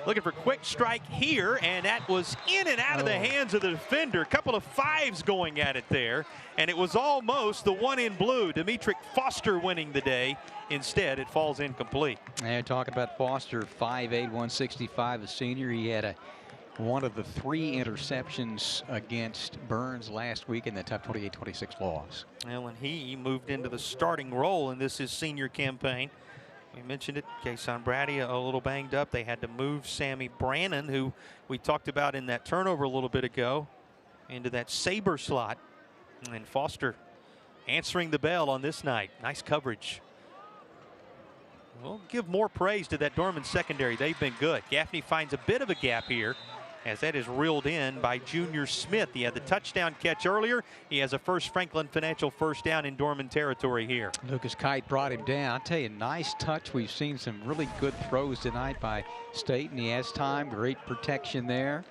Looking for quick strike here, and that was in and out of the hands of the defender. A couple of 5s going at it there, and it was almost the one in blue, Demetric Foster, winning the day. Instead, it falls incomplete. And talking about Foster, 5'8", 165, a senior. He had one of the 3 interceptions against Burns last week in the top 28-26 loss. Well, and he moved into the starting role in his senior campaign. We mentioned it, Kason Brady a little banged up. They had to move Sammy Brannon, who we talked about in that turnover a little bit ago, into that Saber slot. And Foster answering the bell on this night. Nice coverage. We'll give more praise to that Dorman secondary. They've been good. Gaffney finds a bit of a gap here as that is reeled in by Junior Smith. He had the touchdown catch earlier. He has a First Franklin Financial first down in Dorman territory here. Lucas Kite brought him down. I'll tell you, nice touch. We've seen some really good throws tonight by State, and he has time. Great protection there.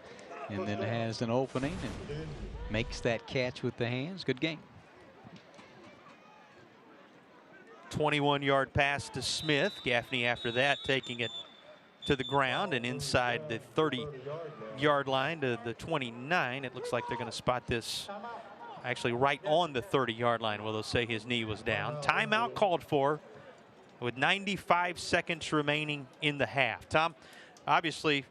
And then has an opening and makes that catch with the hands. Good game. 21-yard pass to Smith. Gaffney after that taking it to the ground and inside the 30-yard line to the 29. It looks like they're going to spot this actually right on the 30-yard line where they'll say his knee was down. Timeout called for with 95 seconds remaining in the half. Tom, obviously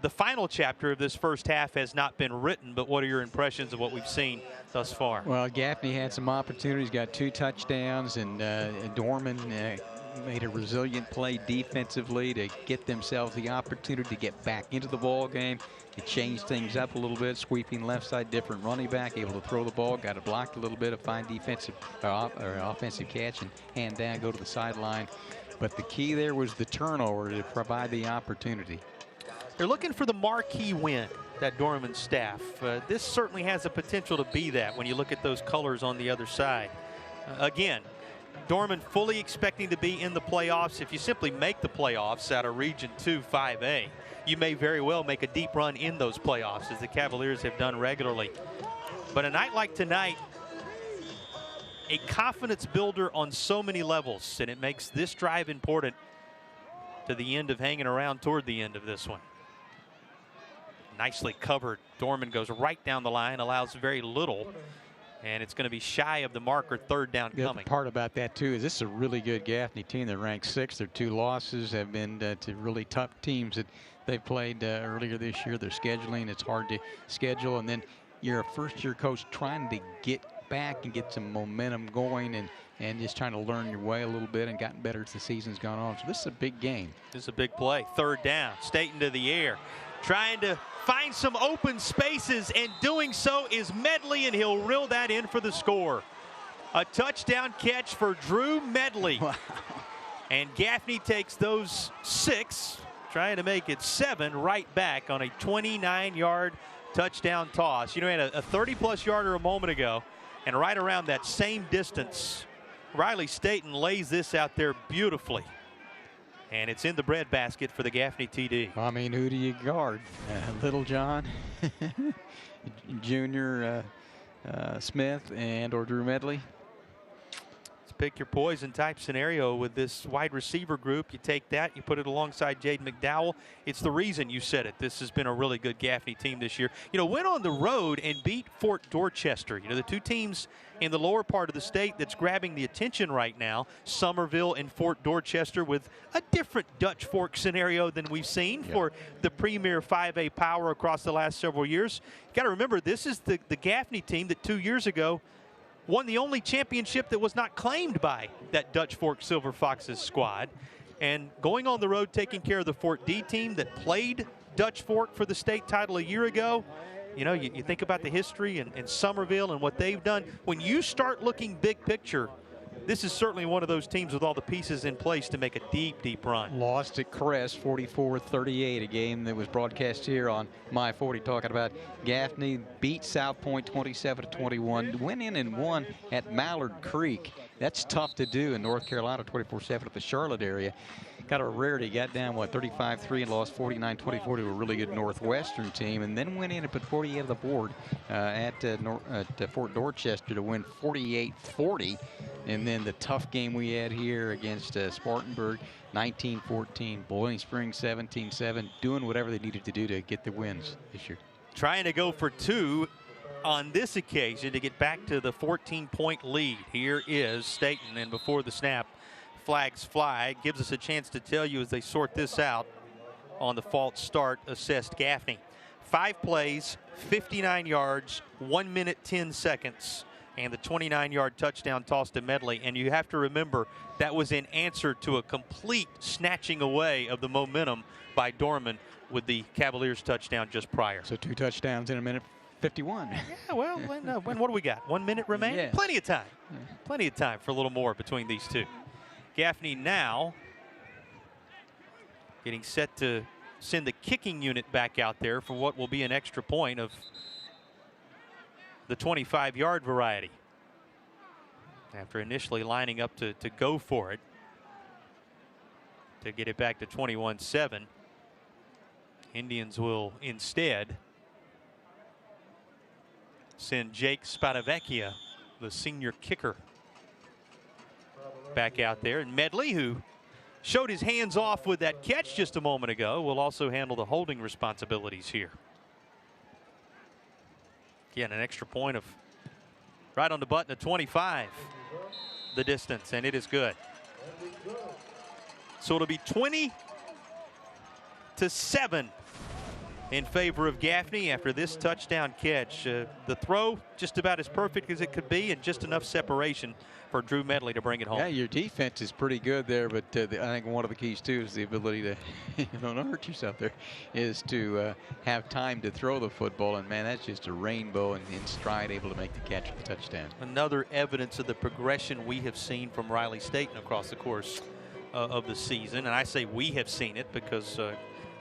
the final chapter of this first half has not been written, but what are your impressions of what we've seen thus far? Well, Gaffney had some opportunities, got 2 touchdowns, and Dorman made a resilient play defensively to get themselves the opportunity to get back into the ball game. They changed things up a little bit, sweeping left side, different running back, able to throw the ball, got it blocked a little bit, a fine defensive or offensive catch, and hand down, go to the sideline. But the key there was the turnover to provide the opportunity. They're looking for the marquee win, that Dorman staff. This certainly has the potential to be that when you look at those colors on the other side. Again, Dorman fully expecting to be in the playoffs. If you simply make the playoffs out of Region 2 5A, you may very well make a deep run in those playoffs, as the Cavaliers have done regularly. But a night like tonight, a confidence builder on so many levels, and it makes this drive important to the end of hanging around toward the end of this one. Nicely covered. Dorman goes right down the line, allows very little, and it's going to be shy of the marker. 3rd down coming. The part about that too is this is a really good Gaffney team. They're ranked 6th. Their 2 losses have been to really tough teams that they've played earlier this year. Their scheduling, it's hard to schedule, and then you're a first-year coach trying to get back and get some momentum going and just trying to learn your way a little bit and gotten better as the season's gone on. So this is a big game. This is a big play. 3rd down. State into the air. Trying to find some open spaces, and doing so is Medley, and he'll reel that in for the score. A touchdown catch for Drew Medley. Wow. And Gaffney takes those 6, trying to make it 7 right back on a 29-yard touchdown toss. You know, he had a 30-plus yarder a moment ago, and right around that same distance, Riley Staten lays this out there beautifully. And it's in the breadbasket for the Gaffney TD. I mean, who do you guard? Little John, Junior Smith, and or Drew Medley? Pick your poison type scenario with this wide receiver group. You take that, you put it alongside Jaden McDowell. It's the reason you said it. This has been a really good Gaffney team this year. You know, went on the road and beat Fort Dorchester. You know, the 2 teams in the lower part of the state that's grabbing the attention right now, Summerville and Fort Dorchester, with a different Dutch Fork scenario than we've seen for the premier 5A power across the last several years. You got to remember, this is the Gaffney team that 2 years ago won the only championship that was not claimed by that Dutch Fork Silver Foxes squad. And going on the road, taking care of the Fort D team that played Dutch Fork for the state title a year ago. You know, you think about the history and Summerville and what they've done. When you start looking big picture, this is certainly one of those teams with all the pieces in place to make a deep, deep run. Lost at Crest 44-38, a game that was broadcast here on My 40, talking about Gaffney beat South Point 27-21, went in and won at Mallard Creek. That's tough to do in North Carolina, 24-7 at the Charlotte area. Got a rarity, got down, 35-3 and lost 49-24 to a really good Northwestern team, and then went in and put 48 on the board at Fort Dorchester to win 48-40. And then the tough game we had here against Spartanburg, 19-14, Boiling Springs 17-7, doing whatever they needed to do to get the wins this year. Trying to go for 2 on this occasion to get back to the 14-point lead. Here is Staten, and before the snap, flags fly. Gives us a chance to tell you as they sort this out on the false start assessed Gaffney. 5 plays, 59 yards, 1 minute 10 seconds. And the 29-yard touchdown toss to Medley. And you have to remember that was in answer to a complete snatching away of the momentum by Dorman with the Cavaliers touchdown just prior. So 2 touchdowns in a minute 51. Yeah, well, what do we got? 1 minute remaining? Yeah. Plenty of time. Plenty of time for a little more between these two. Gaffney now getting set to send the kicking unit back out there for what will be an extra point of the 25-yard variety. After initially lining up to go for it, to get it back to 21-7, Indians will instead send Jake Spadavecchia, the senior kicker, back out there. And Medley, who showed his hands off with that catch just a moment ago, will also handle the holding responsibilities here. Again, an extra point of right on the button of 25, the distance, and it is good. So it'll be 20-7 in favor of Gaffney after this touchdown catch. The throw just about as perfect as it could be, and just enough separation for Drew Medley to bring it home. Yeah, your defense is pretty good there, but I think one of the keys too is the ability to don't hurt yourself there, is to have time to throw the football. And man, that's just a rainbow, and in stride able to make the catch for the touchdown. Another evidence of the progression we have seen from Riley Staten across the course of the season. And I say we have seen it because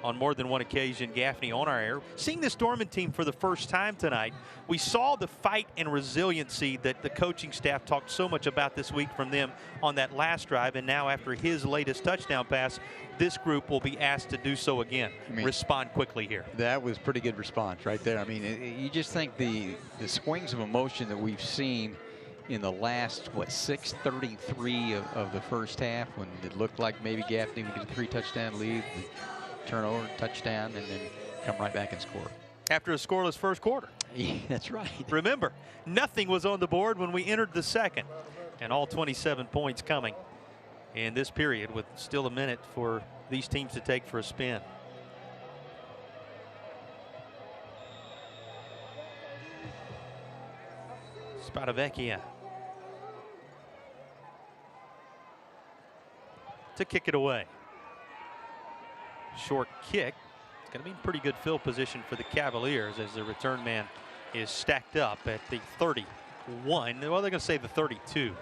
on more than one occasion, Gaffney on our air. Seeing this Dorman team for the first time tonight, we saw the fight and resiliency that the coaching staff talked so much about this week from them on that last drive. And now after his latest touchdown pass, this group will be asked to do so again. Respond quickly here. That was pretty good response right there. I mean, you just think the swings of emotion that we've seen in the last, 6:33 of the first half, when it looked like maybe Gaffney would get a 3-touchdown lead, turnover, touchdown, and then come right back and score. After a scoreless first quarter. Yeah, that's right. Remember, nothing was on the board when we entered the second, and all 27 points coming in this period with still a minute for these teams to take for a spin. Spadavecchia to kick it away. Short kick. It's going to be in pretty good field position for the Cavaliers as the return man is stacked up at the 31. Well, they're going to say the 32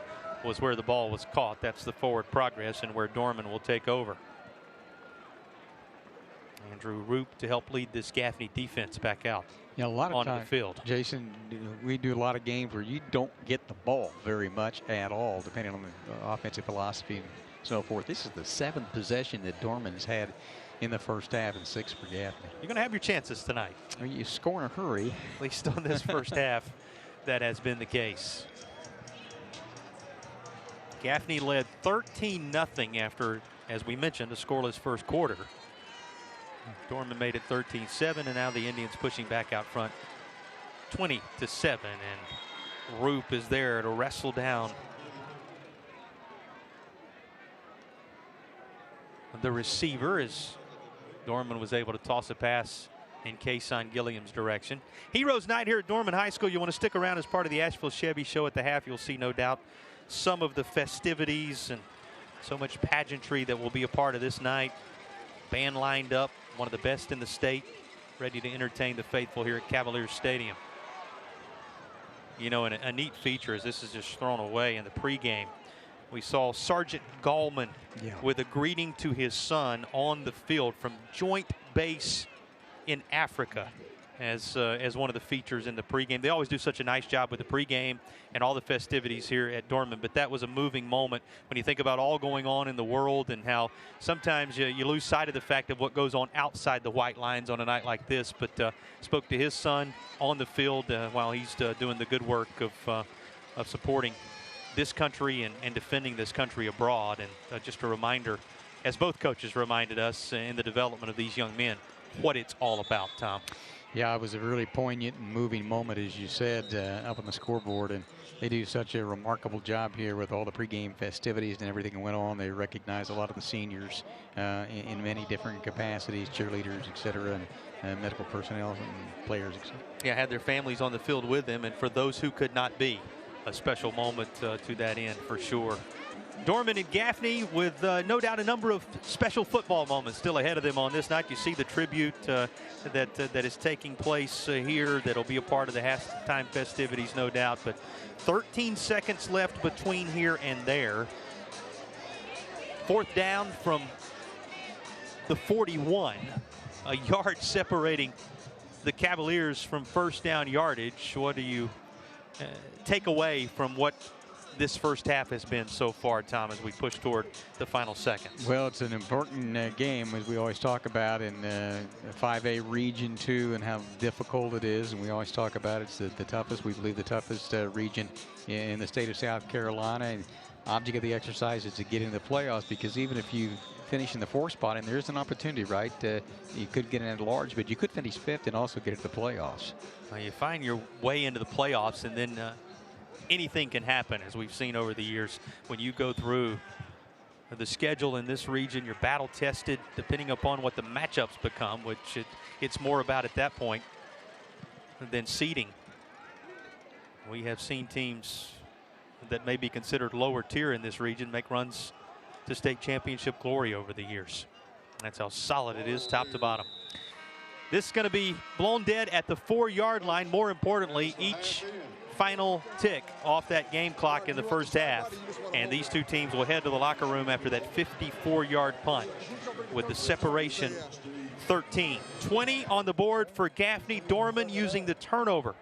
was where the ball was caught. That's the forward progress and where Dorman will take over. Andrew Roop to help lead this Gaffney defense back out. A lot of onto time, the field. Jason, we do a lot of games where you don't get the ball very much at all, depending on the offensive philosophy and so forth. This is the 7th possession that Dorman's had in the first half and 6 for Gaffney. You're going to have your chances tonight. I mean, you score in a hurry. At least on this first half, that has been the case. Gaffney led 13-0 after, as we mentioned, a scoreless first quarter. Dorman made it 13-7, and now the Indians pushing back out front 20-7, and Roop is there to wrestle down the receiver as Dorman was able to toss a pass in Kason Gilliam's direction. Heroes Night here at Dorman High School. You want to stick around as part of the Asheville Chevy Show at the half. You'll see, no doubt, some of the festivities and so much pageantry that will be a part of this night. Band lined up, one of the best in the state, ready to entertain the faithful here at Cavaliers Stadium. You know, and a neat feature is this is just thrown away in the pregame. We saw Sergeant Gallman with a greeting to his son on the field from Joint Base in Africa as one of the features in the pregame. They always do such a nice job with the pregame and all the festivities here at Dorman, but that was a moving moment when you think about all going on in the world and how sometimes you lose sight of the fact of what goes on outside the white lines on a night like this. But spoke to his son on the field while he's doing the good work of supporting this country and defending this country abroad. And just a reminder, as both coaches reminded us in the development of these young men, what it's all about, Tom. Yeah, it was a really poignant and moving moment, as you said, up on the scoreboard. And they do such a remarkable job here with all the pregame festivities and everything that went on. They recognize a lot of the seniors in many different capacities, cheerleaders, et cetera, and medical personnel and players, et cetera. Yeah, had their families on the field with them, and for those who could not be, a special moment to that end for sure. Dorman and Gaffney with no doubt a number of special football moments still ahead of them on this night. You see the tribute that is taking place here that'll be a part of the halftime festivities, no doubt. But 13 seconds left between here and there. 4th down from the 41. A yard separating the Cavaliers from first down yardage. What do you take away from what this first half has been so far, Tom, as we push toward the final seconds? Well, it's an important game, as we always talk about, in 5A Region 2 and how difficult it is. And we always talk about it's the toughest, we believe the toughest region in the state of South Carolina. And object of the exercise is to get into the playoffs, because even if you finish in the 4th spot, and there's an opportunity, right? You could get in at large, but you could finish 5th and also get into the playoffs. Well, you find your way into the playoffs, and then anything can happen, as we've seen over the years. When you go through the schedule in this region, you're battle tested depending upon what the matchups become, which it's more about at that point than seeding. We have seen teams that may be considered lower tier in this region make runs to state championship glory over the years. That's how solid it is top to bottom. This is going to be blown dead at the 4-yard line. More importantly, each final tick off that game clock in the first half, and these two teams will head to the locker room after that 54-yard punt with the separation 13. 20 on the board for Gaffney. Dorman using the turnover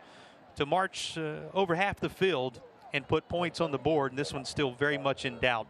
to march over half the field and put points on the board, and this one's still very much in doubt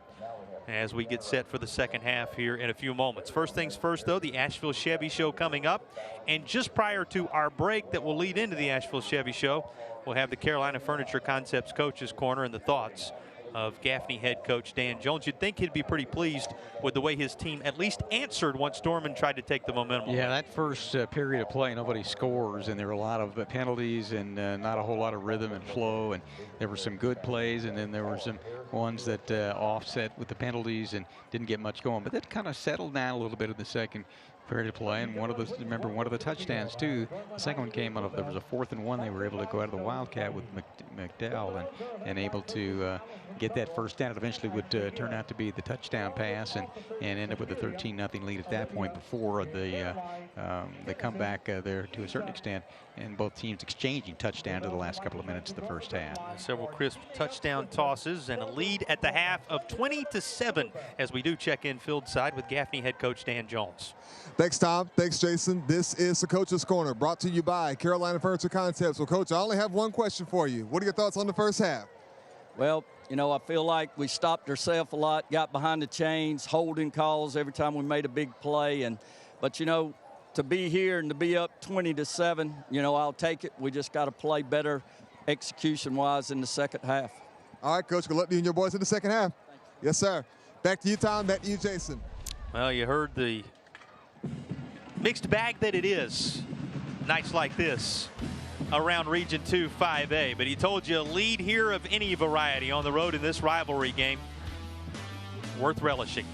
as we get set for the second half here in a few moments. First things first, though, the Asheville Chevy Show coming up. And just prior to our break that will lead into the Asheville Chevy Show, we'll have the Carolina Furniture Concepts Coaches Corner and the thoughts of Gaffney head coach Dan Jones. You'd think he'd be pretty pleased with the way his team at least answered once Dorman tried to take the momentum. Yeah, that first period of play, nobody scores, and there were a lot of penalties and not a whole lot of rhythm and flow, and there were some good plays, and then there were some ones that offset with the penalties and didn't get much going. But that kind of settled down a little bit in the second fair to play, and one of the touchdowns too. The second one came out of, there was a 4th and 1. They were able to go out of the Wildcat with McDowell and able to get that first down. It eventually would turn out to be the touchdown pass and end up with a 13-0 lead at that point before the comeback there to a certain extent, and both teams exchanging touchdowns in the last couple of minutes of the first half. Several crisp touchdown tosses and a lead at the half of 20-7 as we do check in field side with Gaffney head coach Dan Jones. Thanks, Tom. Thanks, Jason. This is the Coach's Corner, brought to you by Carolina Furniture Concepts. Well, Coach, I only have one question for you. What are your thoughts on the first half? Well, you know, I feel like we stopped ourselves a lot, got behind the chains, holding calls every time we made a big play. But, you know, to be here and to be up 20-7, you know, I'll take it. We just got to play better execution-wise in the second half. All right, Coach. Good luck to you and your boys in the second half. Yes, sir. Back to you, Tom. Back to you, Jason. Well, you heard the mixed bag that it is. Nights like this around Region 2 5A. But he told you a lead here of any variety on the road in this rivalry game worth relishing.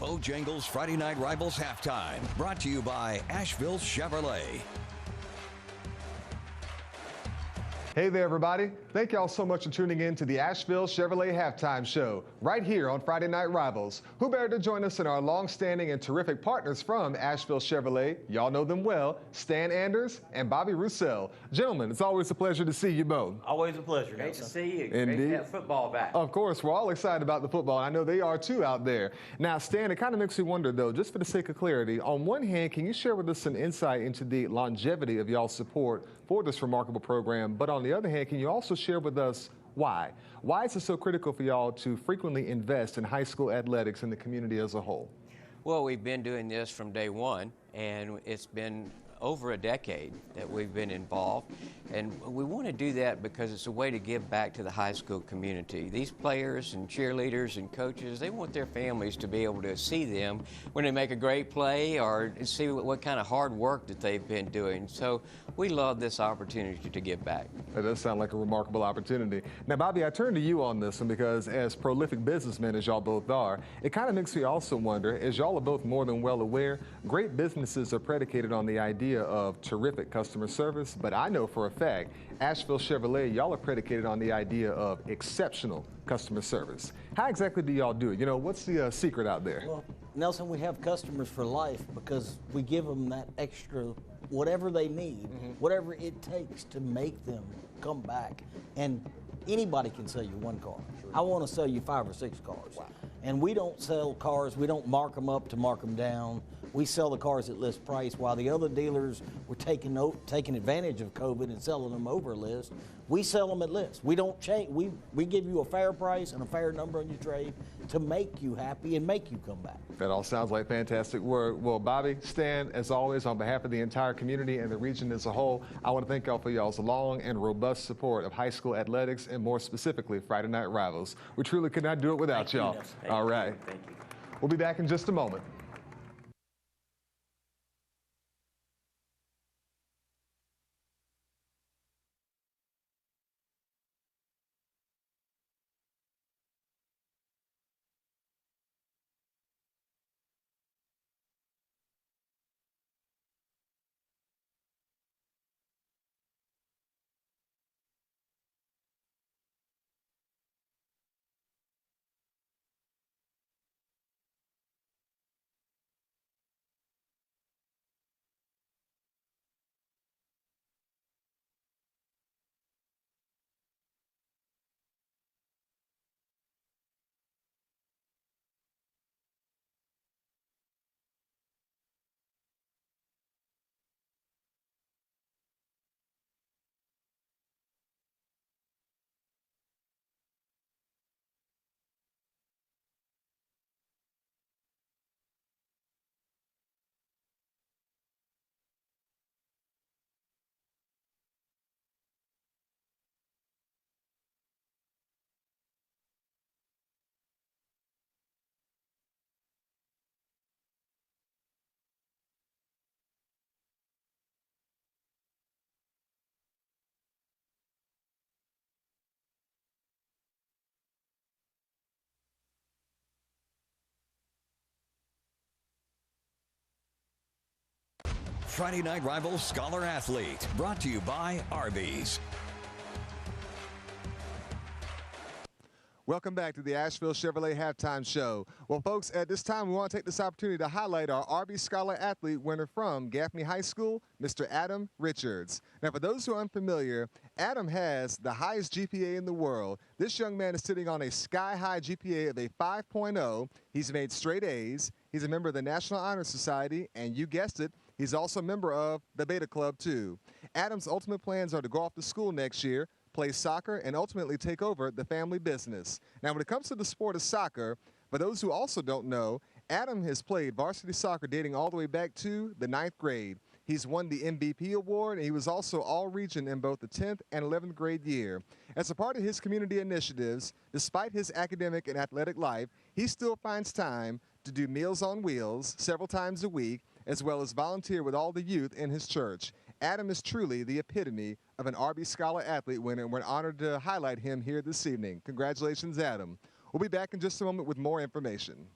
Bojangles Friday Night Rivals halftime, brought to you by Asheville Chevrolet. Hey there, everybody. Thank y'all so much for tuning in to the Asheville Chevrolet Halftime Show right here on Friday Night Rivals. Who better to join us than our long-standing and terrific partners from Asheville Chevrolet? Y'all know them well, Stan Anders and Bobby Roussel. Gentlemen, it's always a pleasure to see you both. Always a pleasure. Great to see you. Indeed. Great to have football back. Of course, we're all excited about the football. I know they are too out there. Now, Stan, it kind of makes me wonder, though, just for the sake of clarity, on one hand, can you share with us some insight into the longevity of y'all's support for this remarkable program? But on the other hand, can you also share with us why? Why is it so critical for y'all to frequently invest in high school athletics in the community as a whole? Well, we've been doing this from day one, and it's been over a decade that we've been involved, and we want to do that because it's a way to give back to the high school community. These players and cheerleaders and coaches, they want their families to be able to see them when they make a great play or see what kind of hard work that they've been doing. So we love this opportunity to give back. That does sound like a remarkable opportunity. Now, Bobby, I turn to you on this one because as prolific businessmen as y'all both are, it kind of makes me also wonder, as y'all are both more than well aware, great businesses are predicated on the idea of terrific customer service, but I know for a fact, Asheville Chevrolet, y'all are predicated on the idea of exceptional customer service. How exactly do y'all do it? You know, what's the secret out there? Well, Nelson, we have customers for life because we give them that extra whatever they need, whatever it takes to make them come back. And anybody can sell you one car. I want to sell you 5 or 6 cars. Wow. And we don't sell cars, we don't mark them up to mark them down. We sell the cars at list price, while the other dealers were taking advantage of COVID and selling them over list. We sell them at list. We don't change. We give you a fair price and a fair number on your trade to make you happy and make you come back. That all sounds like fantastic work. Well, Bobby, Stan, as always, on behalf of the entire community and the region as a whole, I want to thank y'all for y'all's long and robust support of high school athletics, and more specifically, Friday Night Rivals. We truly could not do it without y'all. All right. Thank you. We'll be back in just a moment. Friday Night Rivals Scholar Athlete, brought to you by Arby's. Welcome back to the Asheville Chevrolet Halftime Show. Well, folks, at this time, we want to take this opportunity to highlight our Arby's Scholar Athlete winner from Gaffney High School, Mr. Adam Richards. Now, for those who are unfamiliar, Adam has the highest GPA in the world. This young man is sitting on a sky-high GPA of a 5.0. He's made straight A's. He's a member of the National Honor Society, and you guessed it, he's also a member of the Beta Club, too. Adam's ultimate plans are to go off to school next year, play soccer, and ultimately take over the family business. Now, when it comes to the sport of soccer, for those who also don't know, Adam has played varsity soccer dating all the way back to the 9th grade. He's won the MVP award, and he was also all-region in both the 10th and 11th grade year. As a part of his community initiatives, despite his academic and athletic life, he still finds time to do Meals on Wheels several times a week, as well as volunteer with all the youth in his church. Adam is truly the epitome of an Arby's Scholar Athlete winner, and we're honored to highlight him here this evening. Congratulations, Adam. We'll be back in just a moment with more information.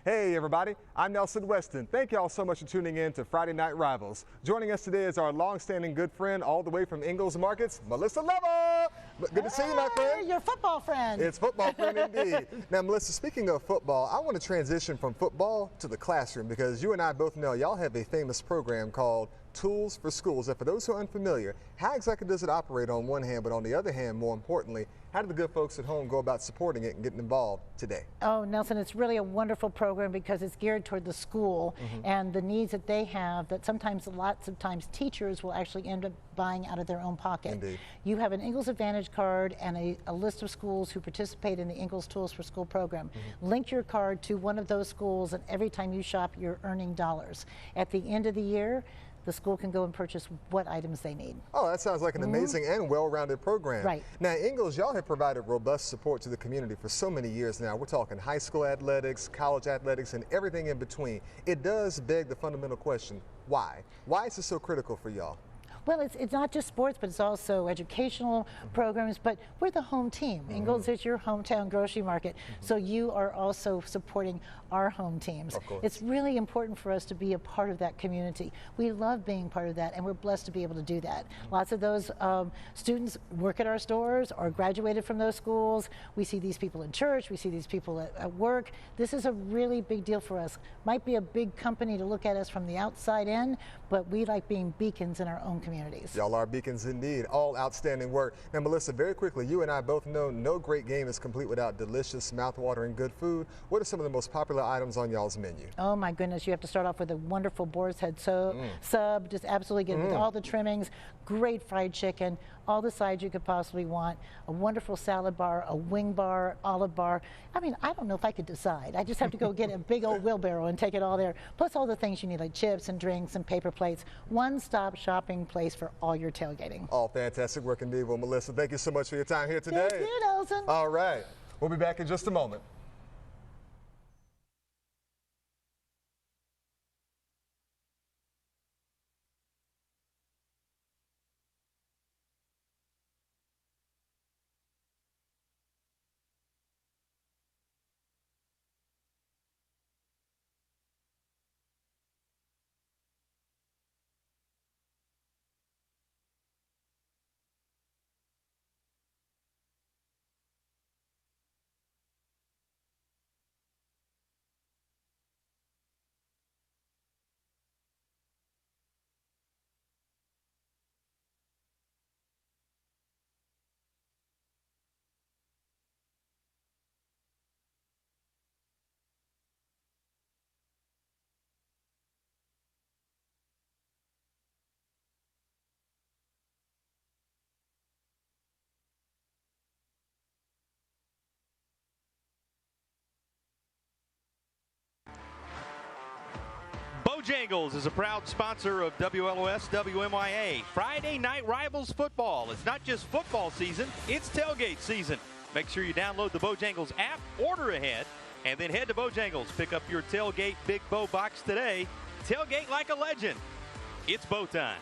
Hey everybody, I'm Nelson Weston. Thank y'all so much for tuning in to Friday Night Rivals. Joining us today is our long-standing good friend all the way from Ingalls Markets, Melissa Leva. Good to see you, my friend. Your football friend. It's football friend indeed. Now, Melissa, speaking of football, I want to transition from football to the classroom because you and I both know y'all have a famous program called Tools for Schools. And for those who are unfamiliar, how exactly does it operate on one hand, but on the other hand, more importantly, how do the good folks at home go about supporting it and getting involved today? Oh, Nelson, it's really a wonderful program because it's geared toward the school and the needs that they have that sometimes, lots of times, teachers will actually end up buying out of their own pocket. Indeed. You have an Ingalls Advantage card and a list of schools who participate in the Ingalls Tools for School program. Link your card to one of those schools, and every time you shop, you're earning dollars. At the end of the year, the school can go and purchase what items they need. Oh, that sounds like an amazing and well-rounded program. Right. Now, Ingalls, y'all have provided robust support to the community for so many years now. We're talking high school athletics, college athletics, and everything in between. It does beg the fundamental question, why? Why is this so critical for y'all? Well, it's not just sports, but it's also educational programs, but we're the home team. Ingalls is your hometown grocery market, so you are also supporting our home teams. Of course. It's really important for us to be a part of that community. We love being part of that, and we're blessed to be able to do that. Lots of those students work at our stores or graduated from those schools. We see these people in church. We see these people at work. This is a really big deal for us. Might be a big company to look at us from the outside in, but we like being beacons in our own communities. Y'all are beacons indeed. All outstanding work. Now, Melissa, very quickly, you and I both know no great game is complete without delicious, mouth-watering good food. What are some of the most popular items on y'all's menu? Oh my goodness, you have to start off with a wonderful boar's head sub, just absolutely good with all the trimmings, great fried chicken, all the sides you could possibly want, a wonderful salad bar, a wing bar, olive bar. I mean, I don't know if I could decide. I just have to go get a big old wheelbarrow and take it all there, plus all the things you need like chips and drinks and paper plates. One-stop shopping place for all your tailgating. All fantastic work indeed. Well, Melissa, thank you so much for your time here today. Thank you, Nelson. All right. We'll be back in just a moment. Bojangles is a proud sponsor of WLOS WMYA. Friday Night Rivals football. It's not just football season, it's tailgate season. Make sure you download the Bojangles app, order ahead, and then head to Bojangles. Pick up your tailgate Big Bow box today. Tailgate like a legend. It's bow time.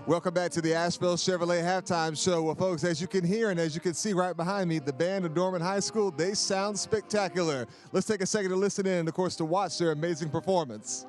Welcome back to the Asheville Chevrolet Halftime Show. Well, folks, as you can hear and as you can see right behind me, the band of Dorman High School, they sound spectacular. Let's take a second to listen in and, of course, to watch their amazing performance.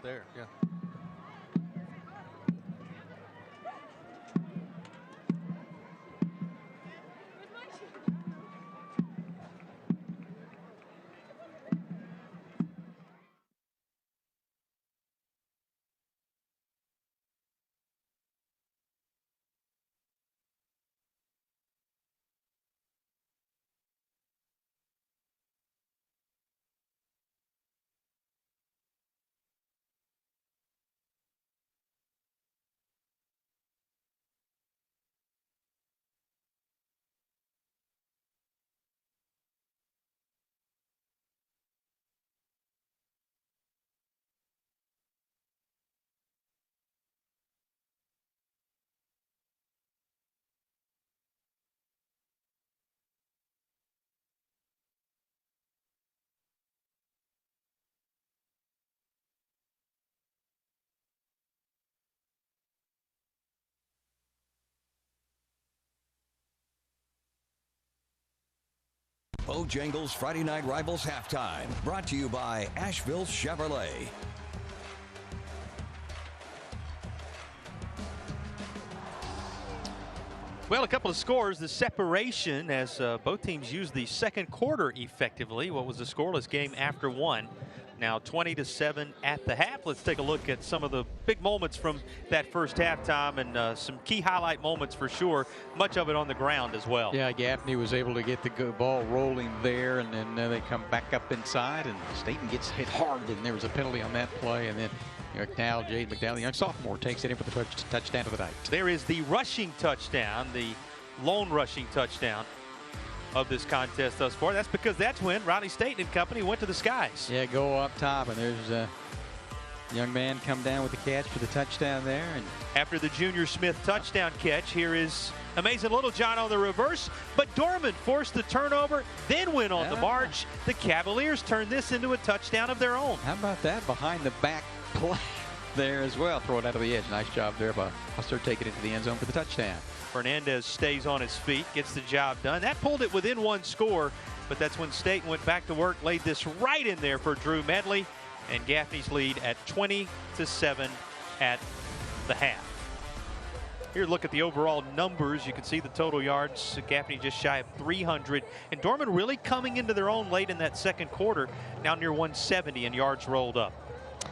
There, yeah. Bojangles Friday Night Rivals halftime, brought to you by Asheville Chevrolet. Well, a couple of scores. The separation as both teams used the second quarter effectively. What was the scoreless game after one? Now 20-7 at the half. Let's take a look at some of the big moments from that first halftime and some key highlight moments for sure. Much of it on the ground as well. Yeah, Gaffney was able to get the ball rolling there, and then they come back up inside, and Staten gets hit hard, and there was a penalty on that play, and then Jade McDowell, the young sophomore, takes it in for the touchdown to the night. There is the rushing touchdown, the lone rushing touchdown of this contest thus far. That's because that's when Riley Staten and company went to the skies. Yeah, go up top, and there's a young man come down with the catch for the touchdown there. And after the Junior Smith touchdown catch, here is Amazing Little John on the reverse, but Dorman forced the turnover, then went on the march. The Cavaliers turned this into a touchdown of their own. How about that behind the back play there as well? Throw it out of the edge. Nice job there by Huster taking it to the end zone for the touchdown. Fernandez stays on his feet, gets the job done. That pulled it within one score, but that's when Staten went back to work, laid this right in there for Drew Medley, and Gaffney's lead at 20-7 at the half. Here, look at the overall numbers. You can see the total yards. Gaffney just shy of 300. And Dorman really coming into their own late in that second quarter, now near 170 in yards rolled up.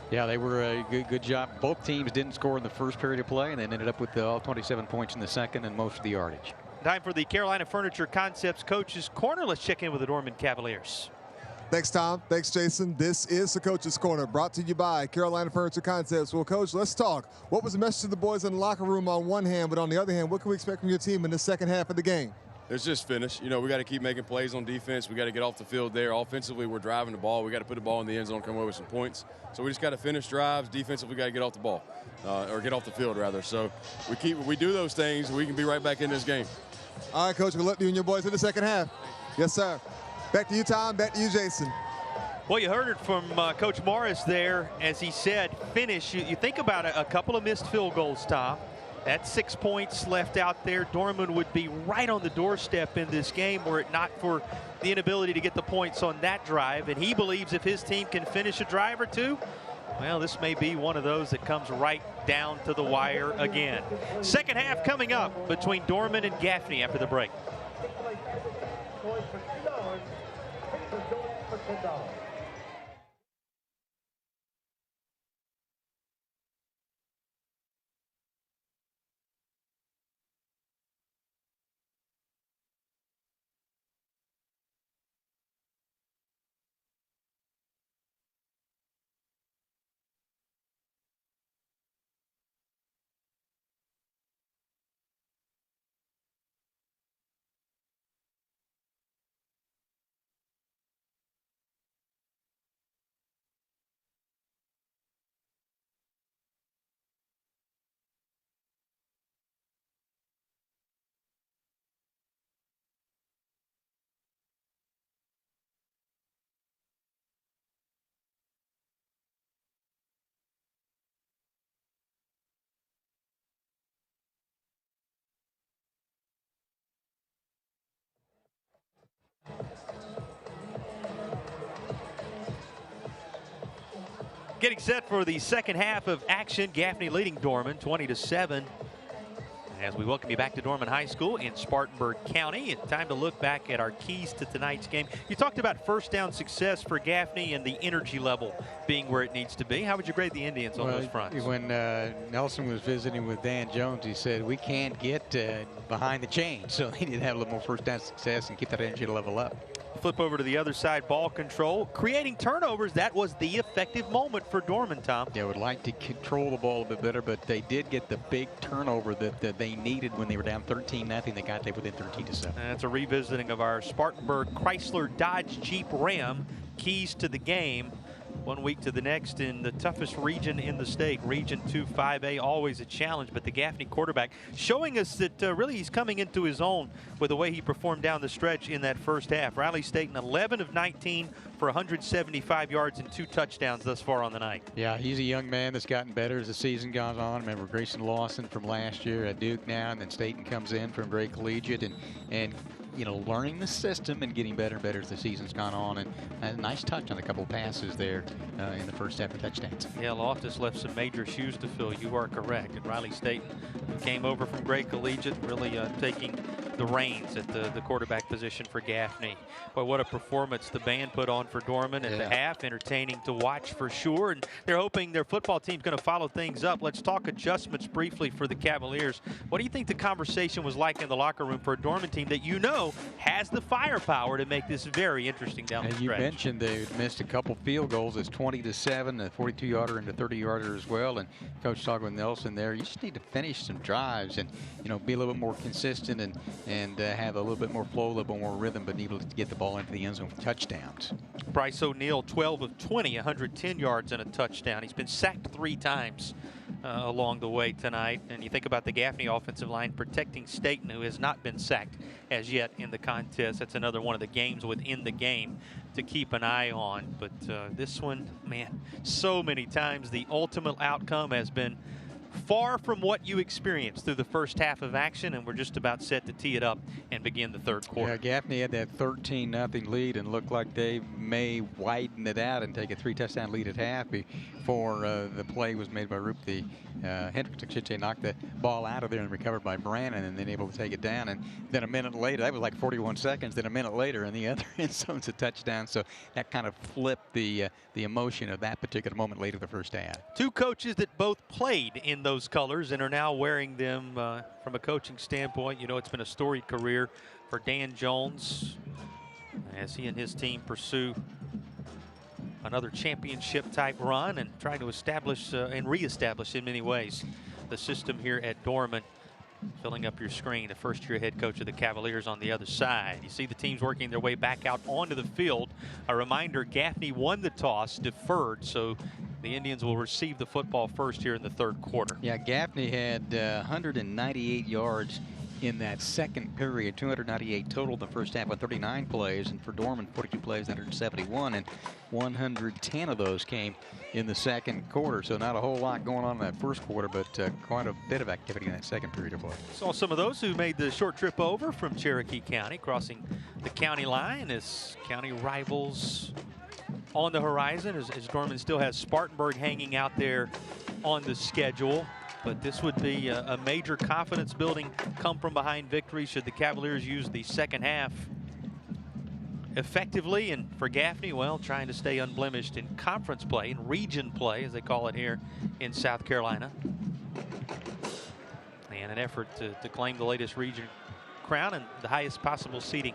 Yeah, they were a good job. Both teams didn't score in the first period of play, and then ended up with all 27 points in the second and most of the yardage. Time for the Carolina Furniture Concepts Coach's Corner. Let's check in with the Dorman Cavaliers. Thanks, Tom. Thanks, Jason. This is the Coach's Corner, brought to you by Carolina Furniture Concepts. Well, Coach, let's talk. What was the message to the boys in the locker room on one hand, but on the other hand, what can we expect from your team in the second half of the game? It's just finish. You know, we got to keep making plays on defense. We got to get off the field there. Offensively, we're driving the ball. We got to put the ball in the end zone, come away with some points. So we just got to finish drives. Defensively, we got to get off the ball, or get off the field rather. So we do those things, we can be right back in this game. All right, Coach, good luck to you and your boys in the second half. Yes, sir. Back to you, Tom. Back to you, Jason. Well, you heard it from Coach Morris there as he said, finish. You think about a couple of missed field goals, Tom. That's 6 points left out there. Dorman would be right on the doorstep in this game were it not for the inability to get the points on that drive. And he believes if his team can finish a drive or two, well, this may be one of those that comes right down to the wire again. Second half coming up between Dorman and Gaffney after the break. Getting set for the second half of action. Gaffney leading Dorman 20-7. As we welcome you back to Dorman High School in Spartanburg County. It's time to look back at our keys to tonight's game. You talked about first down success for Gaffney and the energy level being where it needs to be. How would you grade the Indians on those fronts? When Nelson was visiting with Dan Jones, he said, we can't get behind the chains. So they need to have a little more first down success and keep that energy level up. Flip over to the other side, ball control. Creating turnovers, that was the effective moment for Dorman, Tom. They would like to control the ball a bit better, but they did get the big turnover that they needed when they were down 13-0. They got there within 13-7. That's a revisiting of our Spartanburg Chrysler Dodge Jeep Ram keys to the game. 1 week to the next in the toughest region in the state, Region 2 5A, always a challenge. But the Gaffney quarterback showing us that really he's coming into his own with the way he performed down the stretch in that first half. Riley State 11 of 19 for 175 yards and 2 touchdowns thus far on the night. Yeah, he's a young man that's gotten better as the season goes on. Remember Grayson Lawson from last year at Duke now, and then Staten comes in from Gray Collegiate, and you know, learning the system and getting better and better as the season's gone on. And a nice touch on a couple passes there in the first half of touchdowns. Yeah, Loftus left some major shoes to fill. You are correct. And Riley State came over from Gray Collegiate, really taking the reins at the quarterback position for Gaffney. But what a performance the band put on for Dorman at the half. Entertaining to watch for sure. And they're hoping their football team's going to follow things up. Let's talk adjustments briefly for the Cavaliers. What do you think the conversation was like in the locker room for a Dorman team that you know has the firepower to make this very interesting down the stretch? You mentioned they missed a couple field goals. It's 20-7, a 42-yarder and a 30-yarder as well. And Coach talking with Nelson there, you just need to finish some drives and, you know, be a little bit more consistent and have a little bit more flow, a little bit more rhythm, but able to get the ball into the end zone with touchdowns. Bryce O'Neal, 12 of 20, 110 yards and a touchdown. He's been sacked 3 times along the way tonight. And you think about the Gaffney offensive line protecting Staten, who has not been sacked as yet in the contest. That's another one of the games within the game to keep an eye on. But this one, man, so many times the ultimate outcome has been far from what you experienced through the first half of action, and we're just about set to tee it up and begin the third quarter. Yeah, Gaffney had that 13-0 lead and looked like they may widen it out and take a 3-touchdown lead at half before the play was made by Rupe. Hendricks knocked the ball out of there and recovered by Brannon, and then able to take it down. And then a minute later, that was like 41 seconds, then a minute later in the other end zone's a touchdown. So that kind of flipped the emotion of that particular moment later in the first half. 2 coaches that both played in those colors and are now wearing them from a coaching standpoint. You know, it's been a storied career for Dan Jones as he and his team pursue another championship type run and trying to establish and reestablish in many ways the system here at Dorman. Filling up your screen, the first-year head coach of the Cavaliers on the other side. You see the teams working their way back out onto the field. A reminder, Gaffney won the toss, deferred, so the Indians will receive the football first here in the third quarter. Yeah, Gaffney had 198 yards in that second period. 298 total in the first half with 39 plays, and for Dorman 42 plays, 171, and 110 of those came in the second quarter. So not a whole lot going on in that first quarter, but quite a bit of activity in that second period of play. Saw some of those who made the short trip over from Cherokee County, crossing the county line as county rivals on the horizon, as Dorman still has Spartanburg hanging out there on the schedule. But this would be a major confidence building come from behind victory should the Cavaliers use the second half effectively. And for Gaffney, well, trying to stay unblemished in conference play, in region play, as they call it here in South Carolina. And an effort to claim the latest region crown and the highest possible seeding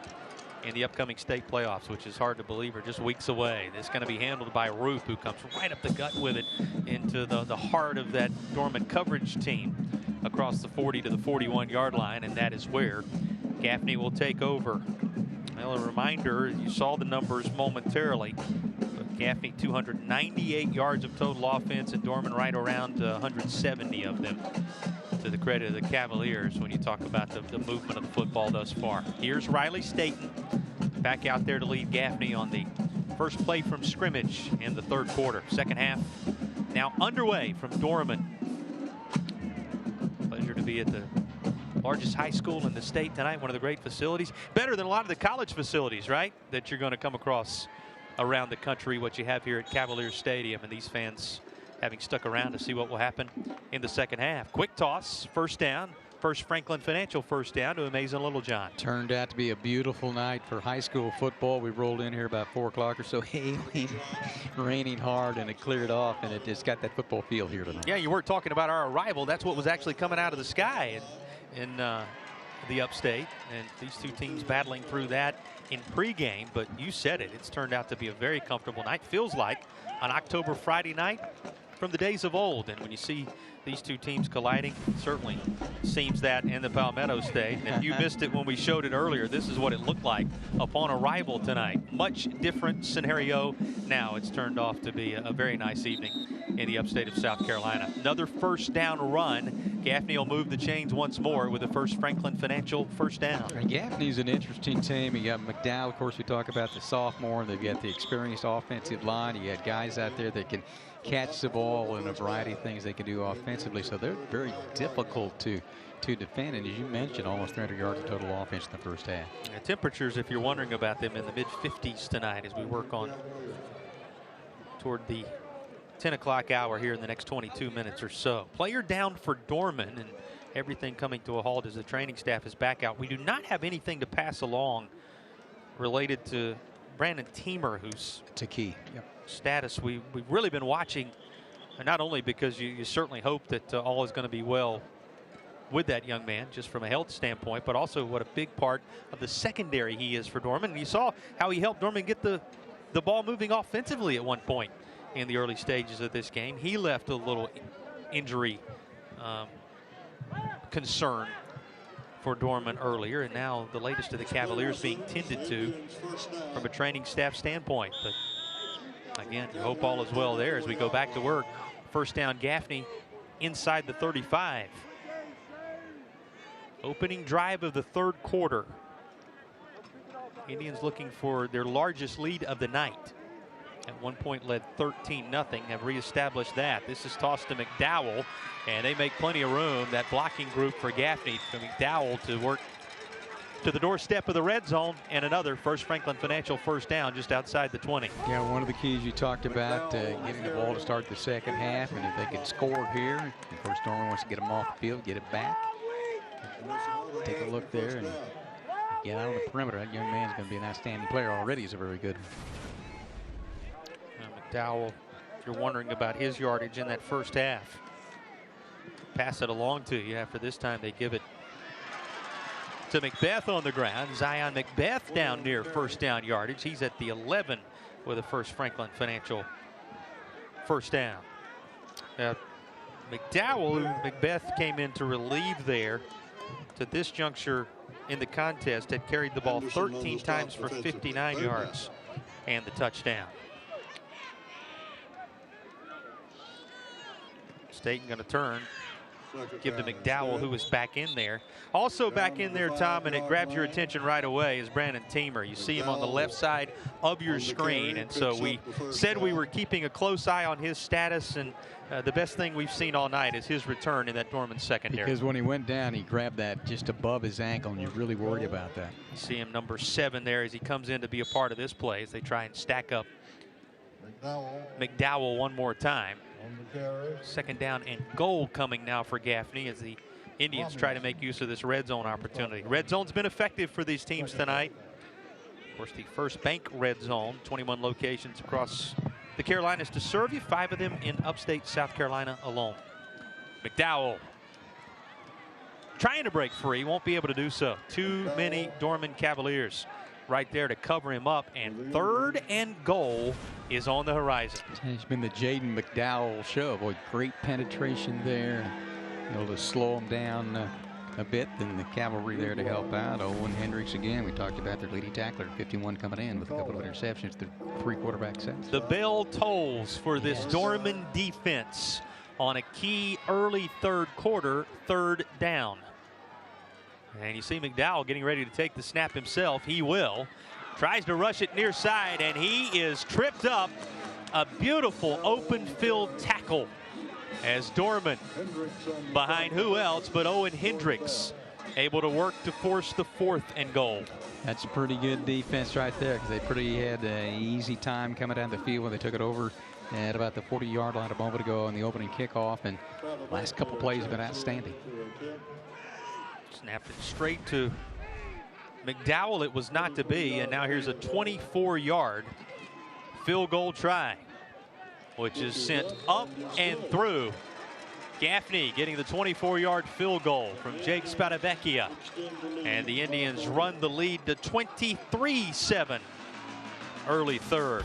in the upcoming state playoffs, which is hard to believe are just weeks away. It's going to be handled by Ruth, who comes right up the gut with it into the heart of that Dorman coverage team across the 40 to the 41-yard line, and that is where Gaffney will take over. Well, a reminder, you saw the numbers momentarily. But Gaffney 298 yards of total offense, and Dorman right around 170 of them, to the credit of the Cavaliers when you talk about the movement of the football thus far. Here's Riley Staten back out there to lead Gaffney on the first play from scrimmage in the third quarter. Second half now underway from Dorman. Pleasure to be at the largest high school in the state tonight, one of the great facilities. Better than a lot of the college facilities, right, that you're going to come across around the country, what you have here at Cavaliers Stadium, and these fans having stuck around to see what will happen in the second half. Quick toss, first down. First Franklin Financial first down to Amazing Littlejohn. Turned out to be a beautiful night for high school football. We rolled in here about 4 o'clock or so, hailing, raining hard, and it cleared off, and it just got that football feel here tonight. Yeah, you weren't talking about our arrival. That's what was actually coming out of the sky in the Upstate, and these two teams battling through that in pregame. But you said it, it's turned out to be a very comfortable night. Feels like an October Friday night from the days of old, and when you see these two teams colliding, it certainly seems that in the Palmetto State. And if you missed it when we showed it earlier, this is what it looked like upon arrival tonight. Much different scenario. Now it's turned off to be a very nice evening in the upstate of South Carolina. Another first down run. Gaffney will move the chains once more with the first Franklin Financial first down. And Gaffney's an interesting team. You got McDowell, of course, we talk about the sophomore. They've got the experienced offensive line. You got guys out there that can catch the ball and a variety of things they can do offensively. So they're very difficult to defend. And as you mentioned, almost 300 yards of total offense in the first half. The temperatures, if you're wondering about them, in the mid-50s tonight as we work on toward the 10 o'clock hour here in the next 22 minutes or so. Player down for Dorman, and everything coming to a halt as the training staff is back out. We do not have anything to pass along related to Brandon Teamer, who's a key. Yep. Status we've really been watching, not only because you certainly hope that all is going to be well with that young man just from a health standpoint, but also what a big part of the secondary he is for Dorman. And you saw how he helped Dorman get the ball moving offensively at one point in the early stages of this game. He left a little injury concern for Dorman earlier, and now the latest of the Cavaliers being tended to from a training staff standpoint. But again, you hope all is well there as we go back to work. First down, Gaffney inside the 35. Opening drive of the third quarter. Indians looking for their largest lead of the night. At one point led 13-0, have reestablished that. This is tossed to McDowell, and they make plenty of room. That blocking group for Gaffney, for McDowell to work to the doorstep of the red zone, and another First Franklin Financial first down just outside the 20. Yeah, one of the keys you talked about, getting the ball to start the second half, and if they can score here, of course Dorman wants to get them off the field, get it back. Take a look there and get out on the perimeter. That young man's going to be an outstanding player already. He's a very good one. McDowell, if you're wondering about his yardage in that first half, pass it along to you. After this time, they give it to McBeth on the ground. Zion McBeth down near first down yardage. He's at the 11 with a First Franklin Financial first down. McDowell, who McBeth came in to relieve there, to this juncture in the contest had carried the ball 13 times for 59 yards and the touchdown. Staten going to turn give to McDowell, who was back in there. Also back in there, Tom, and it grabs your attention right away, is Brandon Teamer. You see him on the left side of your screen, and so we said we were keeping a close eye on his status, and the best thing we've seen all night is his return in that Dorman secondary. Because when he went down, he grabbed that just above his ankle, and you're really worried about that. See him number 7 there as he comes in to be a part of this play as they try and stack up McDowell one more time. Second down and goal coming now for Gaffney as the Indians try to make use of this red zone opportunity. Red zone's been effective for these teams tonight. Of course, the first bank red zone, 21 locations across the Carolinas to serve you, 5 of them in upstate South Carolina alone. McDowell trying to break free, won't be able to do so. Too many Dorman Cavaliers right there to cover him up, and 3rd and goal is on the horizon. It's been the Jaden McDowell show. Boy, great penetration there. Able to slow him down a bit, then the Cavalry there to help out. Owen Hendricks again. We talked about their leading tackler, 51 coming in with a couple of interceptions. Their 3 quarterback sets. The bell tolls for this Dorman defense on a key early 3rd quarter, 3rd down. And you see McDowell getting ready to take the snap himself. He will. Tries to rush it near side, and he is tripped up. A beautiful open field tackle as Dorman, behind who else but Owen Hendricks, able to work to force the 4th and goal. That's a pretty good defense right there, because they had an easy time coming down the field when they took it over at about the 40-yard line a moment ago on the opening kickoff, and last couple plays have been outstanding. Snapped it straight to McDowell. It was not to be, and now here's a 24-yard field goal try, which is sent up and through. Gaffney getting the 24-yard field goal from Jake Spadavecchia, and the Indians run the lead to 23-7 early 3rd.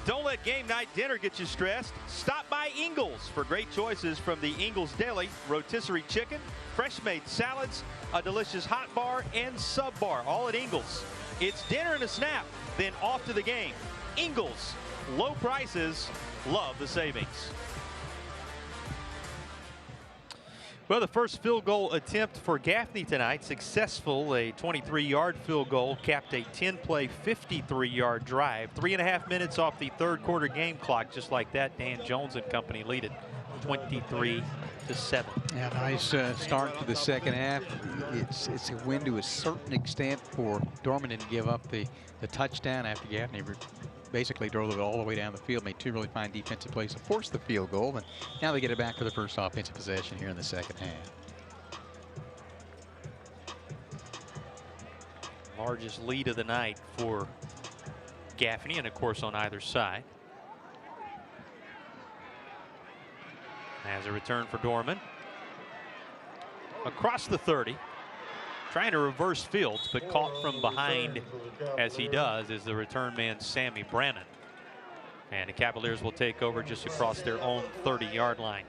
Don't let game night dinner get you stressed. Stop by Ingles for great choices from the Ingles Deli. Rotisserie chicken, fresh made salads, a delicious hot bar, and sub bar, all at Ingles. It's dinner and a snap, then off to the game. Ingles, low prices, love the savings. Well, the first field goal attempt for Gaffney tonight, successful. A 23-yard field goal capped a 10-play, 53-yard drive. 3.5 minutes off the 3rd quarter game clock. Just like that, Dan Jones and company lead it 23-7. Yeah, nice start to the second half. It's a win to a certain extent for Dorman to give up the touchdown after Gaffney basically drove it all the way down the field, made 2 really fine defensive plays to force the field goal, and now they get it back for the first offensive possession here in the second half. Largest lead of the night for Gaffney, and of course on either side. As a return for Dorman. Across the 30. Trying to reverse fields, but caught from behind as he does is the return man, Sammy Brannon. And the Cavaliers will take over just across their own 30-yard line.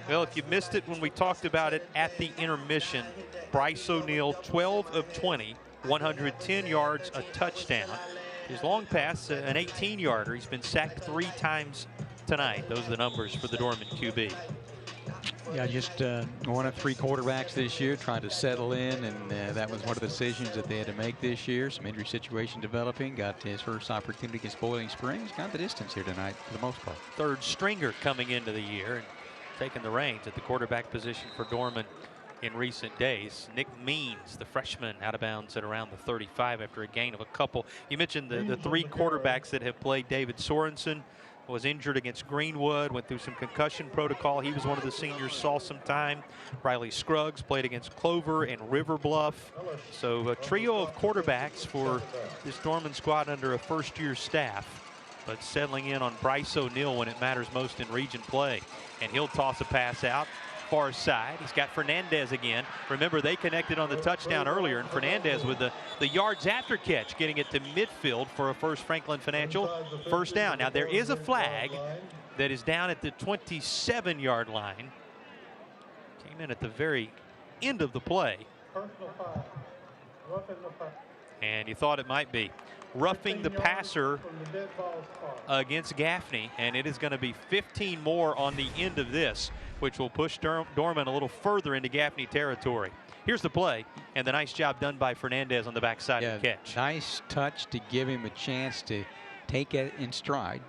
Well, if you missed it when we talked about it at the intermission, Bryce O'Neal, 12 of 20, 110 yards, a touchdown. His long pass, an 18-yarder. He's been sacked 3 times tonight. Those are the numbers for the Dorman QB. Yeah, just one of 3 quarterbacks this year trying to settle in, and that was one of the decisions that they had to make this year. Some injury situation developing. Got his first opportunity against Boiling Springs. Got the distance here tonight for the most part. Third stringer coming into the year and taking the reins at the quarterback position for Dorman in recent days. Nick Means, the freshman, out of bounds at around the 35 after a gain of a couple. You mentioned the 3 quarterbacks that have played. David Sorensen was injured against Greenwood, went through some concussion protocol. He was one of the seniors, saw some time. Riley Scruggs played against Clover and River Bluff. So a trio of quarterbacks for this Dorman squad under a first-year staff, but settling in on Bryce O'Neill when it matters most in region play. And he'll toss a pass out far side. He's got Fernandez again. Remember, they connected on the touchdown earlier, and Fernandez with the yards after catch, getting it to midfield for a First Franklin Financial first down. Now, there is a flag that is down at the 27-yard line. Came in at the very end of the play. And you thought it might be roughing the passer against Gaffney, and it is going to be 15 more on the end of this, which will push Dorman a little further into Gaffney territory. Here's the play, and the nice job done by Fernandez on the backside of the catch. Nice touch to give him a chance to take it in stride.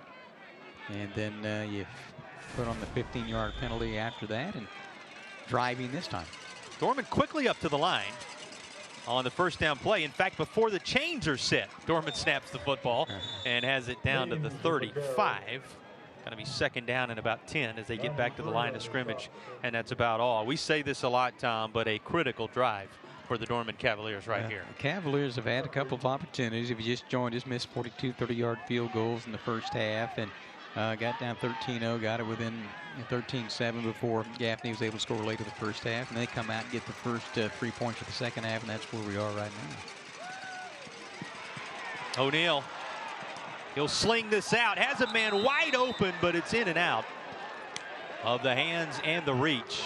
And then you put on the 15-yard penalty after that and driving this time. Dorman quickly up to the line on the first down play. In fact, before the chains are set, Dorman snaps the football and has it down to the 35. Going to be second down and about 10 as they get back to the line of scrimmage, and that's about all. We say this a lot, Tom, but a critical drive for the Dorman Cavaliers right here. The Cavaliers have had a couple of opportunities. If you just joined us, missed 42 30-yard field goals in the first half, and got down 13-0, got it within 13-7 before Gaffney was able to score late in the first half, and they come out and get the first 3 points of the second half, and that's where we are right now. O'Neill, he'll sling this out, has a man wide open, but it's in and out of the hands and the reach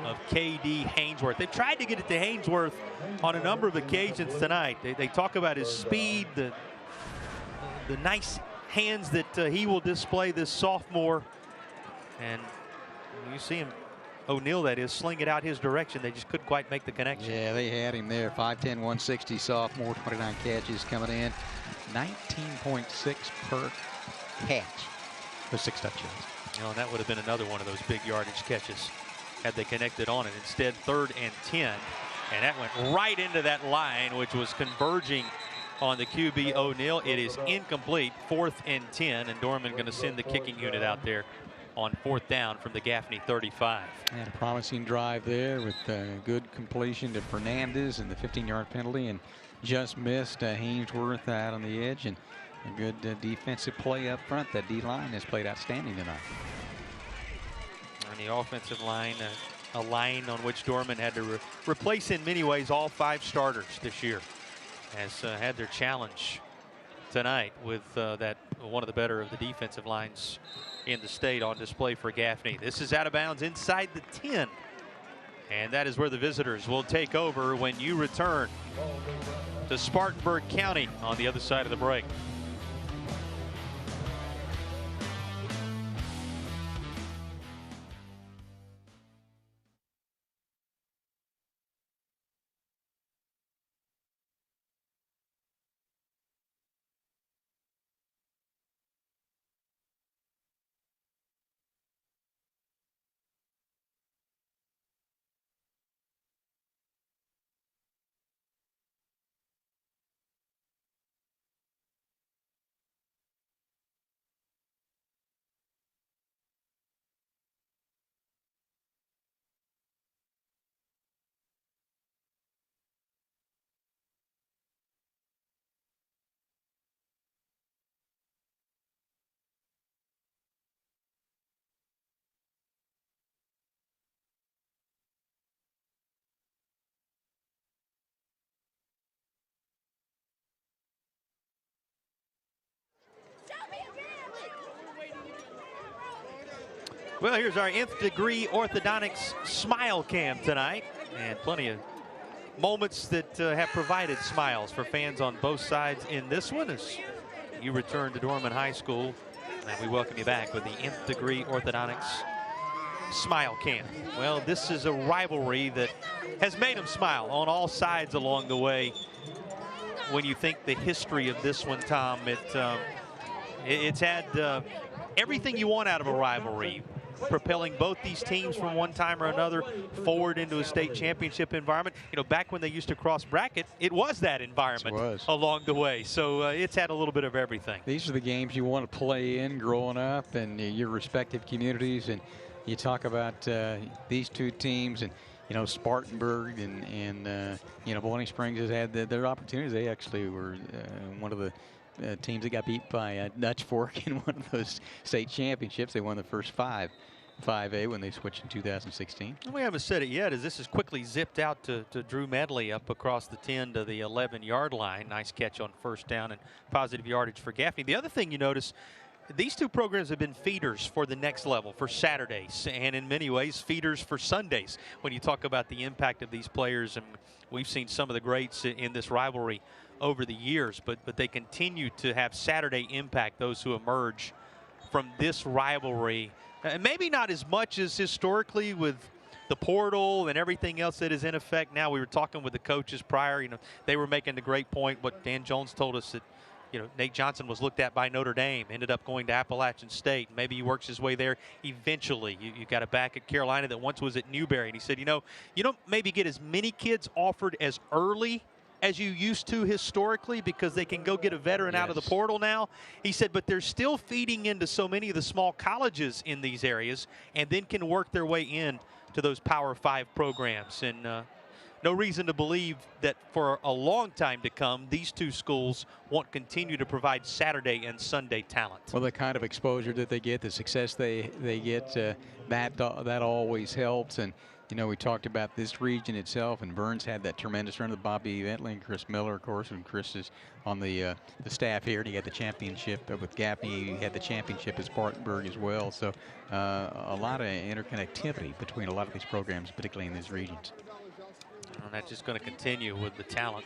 of K.D. Hainsworth. They've tried to get it to Hainsworth on a number of occasions tonight. They talk about his speed, the nice hands that he will display, this sophomore, and you see him, O'Neill that is, sling it out his direction. They just couldn't quite make the connection. Yeah, they had him there. 5'10", 160 sophomore, 29 catches coming in, 19.6 per catch with 6 touchdowns. You know, and that would have been another one of those big yardage catches had they connected on it. Instead, 3rd and 10, and that went right into that line, which was converging on the QB O'Neill. It is incomplete. 4th and 10, and Dorman going to send the kicking unit out there on 4th down from the Gaffney 35. Had a promising drive there with good completion to Fernandez and the 15-yard penalty, and just missed Hainsworth out on the edge, and a good defensive play up front. That D-line has played outstanding tonight. On the offensive line, a line on which Dorman had to replace in many ways all 5 starters this year, has had their challenge tonight with that one of the better of the defensive lines in the state on display for Gaffney. This is out of bounds inside the 10, and that is where the visitors will take over when you return to Spartanburg County on the other side of the break. Well, here's our nth degree orthodontics smile cam tonight, and plenty of moments that have provided smiles for fans on both sides in this one as you return to Dorman High School, and we welcome you back with the nth degree orthodontics smile can. Well, this is a rivalry that has made them smile on all sides along the way. When you think the history of this one, Tom, it's had everything you want out of a rivalry, propelling both these teams from one time or another forward into a state championship environment. You know, back when they used to cross bracket, it was that environment along the way. So it's had a little bit of everything. These are the games you want to play in growing up and your respective communities. And you talk about these two teams, and you know, Spartanburg and you know, Bowling Springs has had their opportunities. They actually were one of the teams that got beat by Dutch Fork in one of those state championships. They won the first 5A when they switched in 2016. We haven't said it yet, as this is quickly zipped out to Drew Medley up across the 10 to the 11-yard line. Nice catch on first down and positive yardage for Gaffney. The other thing you notice, these two programs have been feeders for the next level, for Saturdays, and in many ways feeders for Sundays when you talk about the impact of these players. And we've seen some of the greats in this rivalry over the years, but they continue to have Saturday impact, those who emerge from this rivalry. Maybe not as much as historically with the portal and everything else that is in effect now. We were talking with the coaches prior, you know, they were making the great point, what Dan Jones told us, that, you know, Nate Johnson was looked at by Notre Dame, ended up going to Appalachian State. Maybe he works his way there eventually. You got a back at Carolina that once was at Newberry, and he said, you know, you don't maybe get as many kids offered as early as you used to historically, because they can go get a veteran out of the portal now. He said, but they're still feeding into so many of the small colleges in these areas, and then can work their way in to those Power 5 programs. And no reason to believe that for a long time to come, these two schools won't continue to provide Saturday and Sunday talent. Well, the kind of exposure that they get, the success they get, that always helps. And you know, we talked about this region itself, and Burns had that tremendous run with Bobby Bentley and Chris Miller, of course, and Chris is on the staff here, and he got the championship with Gaffney. He had the championship at Spartanburg as well. So a lot of interconnectivity between a lot of these programs, particularly in these regions. And that's just going to continue with the talent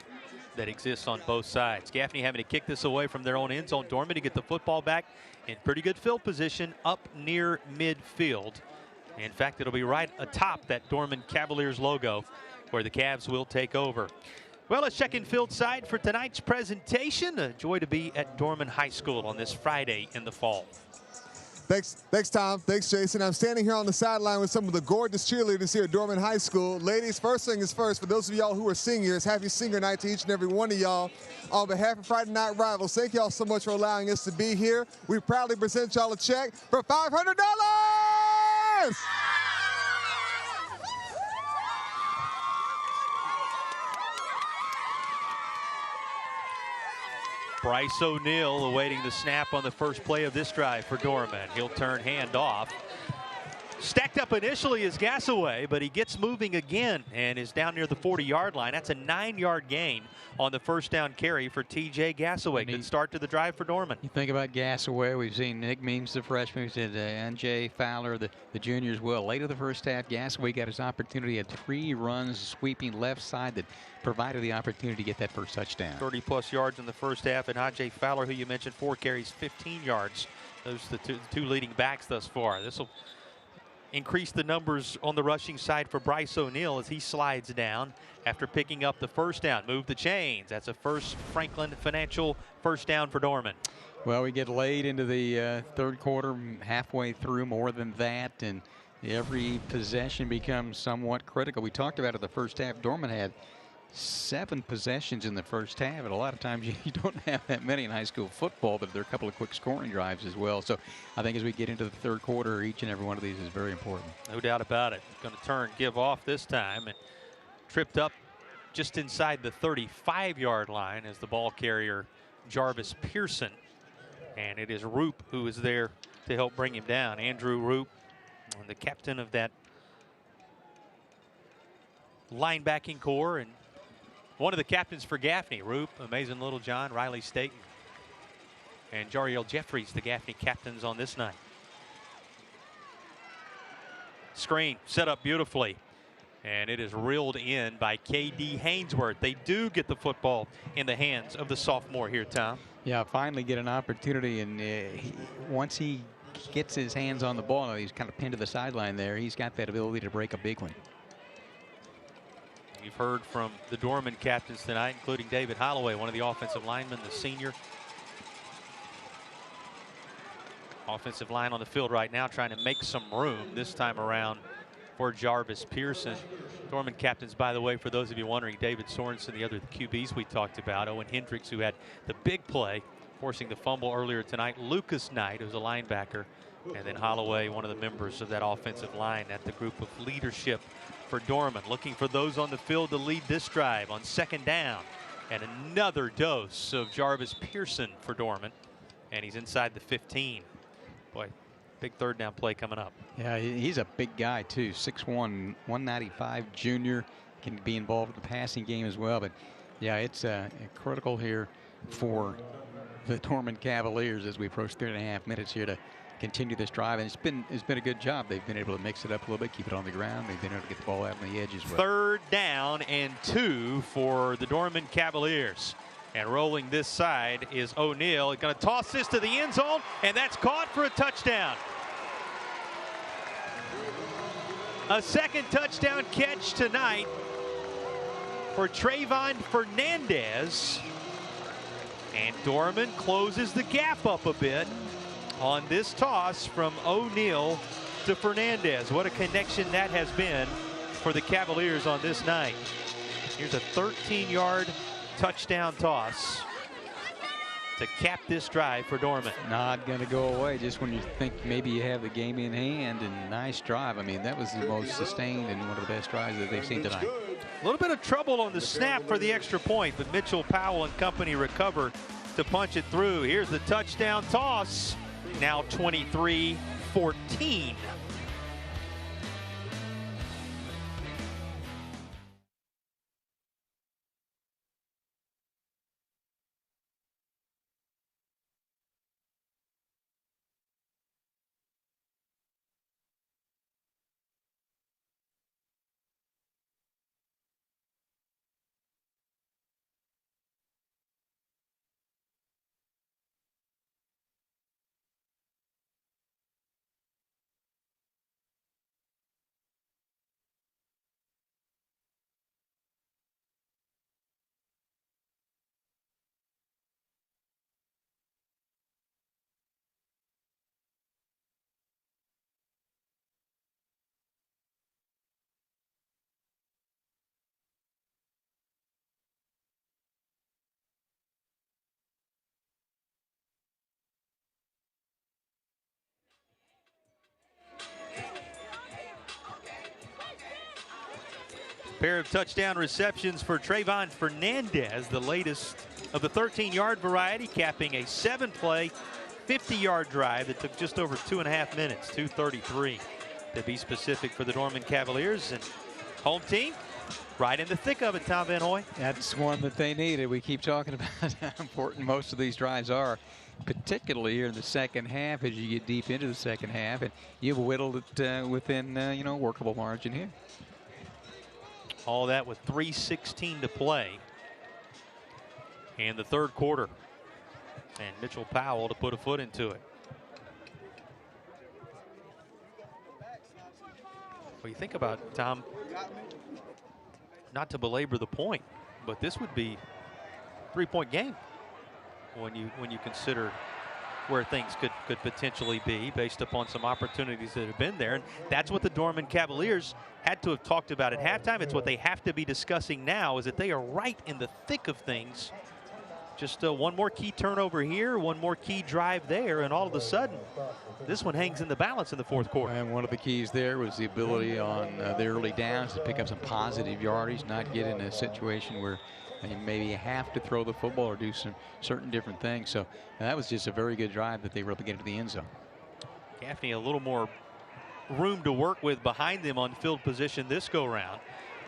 that exists on both sides. Gaffney having to kick this away from their own end zone. Dorman to get the football back in pretty good field position up near midfield. In fact, it'll be right atop that Dorman Cavaliers logo where the Cavs will take over. Well, let's check in field side for tonight's presentation. A joy to be at Dorman High School on this Friday in the fall. Thanks, Tom. Thanks, Jason. I'm standing here on the sideline with some of the gorgeous cheerleaders here at Dorman High School. Ladies, first thing is first, for those of y'all who are seniors, happy senior night to each and every one of y'all. On behalf of Friday Night Rivals, thank y'all so much for allowing us to be here. We proudly present y'all a check for $500. Bryce O'Neill awaiting the snap on the first play of this drive for Dorman. He'll turn hand off. Stacked up initially is Gassaway, but he gets moving again and is down near the 40-yard line. That's a 9-yard gain on the first down carry for TJ Gassaway. Good start to the drive for Dorman. You think about Gassaway, we've seen Nick Means, the freshman, we've seen NJ Fowler, the juniors. Well, late in the first half, Gassaway got his opportunity at 3 runs sweeping left side that provided the opportunity to get that first touchdown. 30-plus yards in the first half, and NJ Fowler, who you mentioned, 4 carries, 15 yards. Those are the two leading backs thus far. This will increase the numbers on the rushing side for Bryce O'Neill as he slides down after picking up the first down. Move the chains. That's a First Franklin Financial first down for Dorman. Well, we get late into the third quarter, halfway through, more than that, and every possession becomes somewhat critical. We talked about it the first half. Dorman had 7 possessions in the first half, and a lot of times you don't have that many in high school football, but there are a couple of quick scoring drives as well. So I think as we get into the third quarter, each and every one of these is very important. No doubt about it. Going to turn, give off this time, and tripped up just inside the 35-yard line as the ball carrier Jarvis Pearson, and it is Roop who is there to help bring him down. Andrew Roop, the captain of that linebacking core, and one of the captains for Gaffney. Roop, Amazing Little John, Riley Staten, and Jariel Jeffries, the Gaffney captains on this night. Screen set up beautifully, and it is reeled in by K.D. Hainsworth. They do get the football in the hands of the sophomore here, Tom. Yeah, finally get an opportunity, and once he gets his hands on the ball, now he's kind of pinned to the sideline there. He's got that ability to break a big one. You've heard from the Dorman captains tonight, including David Holloway, one of the offensive linemen, the senior. Offensive line on the field right now trying to make some room this time around for Jarvis Pearson. Dorman captains, by the way, for those of you wondering, David Sorensen, the other QBs we talked about, Owen Hendricks, who had the big play, forcing the fumble earlier tonight, Lucas Knight, who's a linebacker, and then Holloway, one of the members of that offensive line at the group of leadership for Dorman. Looking for those on the field to lead this drive on second down. And another dose of Jarvis Pearson for Dorman. And he's inside the 15. Boy, big third down play coming up. Yeah, he's a big guy too. 6'1", 195 junior, can be involved in the passing game as well. But yeah, it's critical here for the Dorman Cavaliers as we approach 3.5 minutes here to continue this drive. And it's been a good job. They've been able to mix it up a little bit, keep it on the ground. They've been able to get the ball out on the edge as well. Third down and 2 for the Dorman Cavaliers. And rolling this side is O'Neal. He's going to toss this to the end zone, and that's caught for a touchdown. A second touchdown catch tonight for Trayvon Fernandez. And Dorman closes the gap up a bit on this toss from O'Neal to Fernandez. What a connection that has been for the Cavaliers on this night. Here's a 13-yard touchdown toss to cap this drive for Dorman. Not going to go away just when you think maybe you have the game in hand. And nice drive. I mean, that was the most sustained and one of the best drives that they've seen tonight. A little bit of trouble on the snap for the extra point, but Mitchell Powell and company recover to punch it through. Here's the touchdown toss. Now 23-14. Pair of touchdown receptions for Trayvon Fernandez, the latest of the 13-yard variety, capping a 7-play, 50-yard drive that took just over 2.5 minutes, 2:33 to be specific for the Dorman Cavaliers. And home team right in the thick of it, Tom Van Hoy. That's one that they needed. We keep talking about how important most of these drives are, particularly here in the second half as you get deep into the second half, and you've whittled it within workable margin here. All that with 3:16 to play in the third quarter. And Mitchell Powell to put a foot into it. Well, you think about, Tom, not to belabor the point, but this would be a 3-point game when you consider where things could potentially be based upon some opportunities that have been there. And that's what the Dorman Cavaliers had to have talked about at halftime. It's what they have to be discussing now, is that they are right in the thick of things. Just one more key turnover here, one more key drive there, and all of a sudden, this one hangs in the balance in the fourth quarter. And one of the keys there was the ability on the early downs to pick up some positive yardage, not get in a situation where you maybe have to throw the football or do some certain different things. So that was just a very good drive that they were able to get into the end zone. Gaffney a little more room to work with behind them on field position this go round,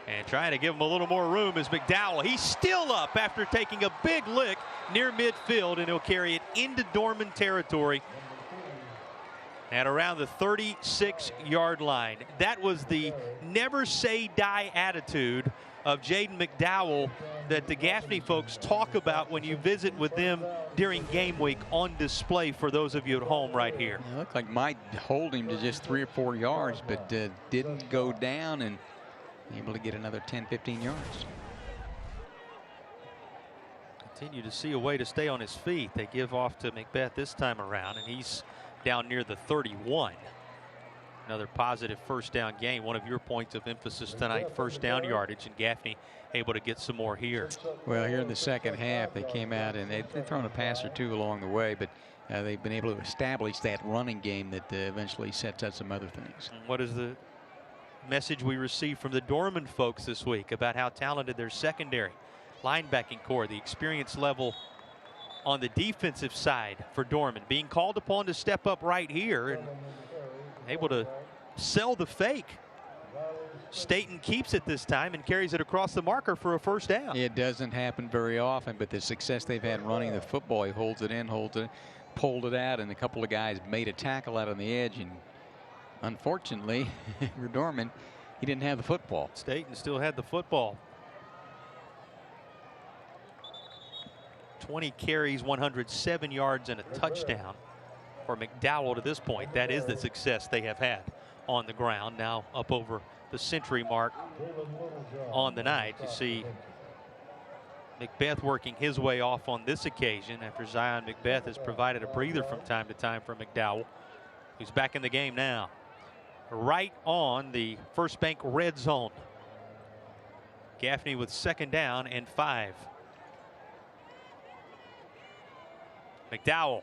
and trying to give him a little more room is McDowell. He's still up after taking a big lick near midfield, and he'll carry it into Dorman territory at around the 36-yard line. That was the never say die attitude of Jaden McDowell that the Gaffney folks talk about when you visit with them during game week on display for those of you at home right here? It looked like might hold him to just 3 or 4 yards, but didn't go down and able to get another 10, 15 yards. Continue to see a way to stay on his feet. They give off to Macbeth this time around, and he's down near the 31. Another positive first down game. One of your points of emphasis tonight, first down yardage, and Gaffney able to get some more here. Well, here in the second half, they came out and they've thrown a pass or two along the way, but they've been able to establish that running game that eventually sets up some other things. And what is the message we received from the Dorman folks this week about how talented their secondary, linebacking core, the experience level on the defensive side for Dorman, being called upon to step up right here and able to sell the fake. Staten keeps it this time and carries it across the marker for a first down. It doesn't happen very often, but the success they've had running the football, he holds it in, holds it, pulled it out, and a couple of guys made a tackle out on the edge. And unfortunately, for Dorman, he didn't have the football. Staten still had the football. 20 carries, 107 yards, and a touchdown for McDowell to this point. That is the success they have had on the ground. Now up over the century mark on the night. You see Macbeth working his way off on this occasion after Zion Macbeth has provided a breather from time to time for McDowell, who's back in the game now. Right on the First Bank red zone. Gaffney with second down and 5. McDowell,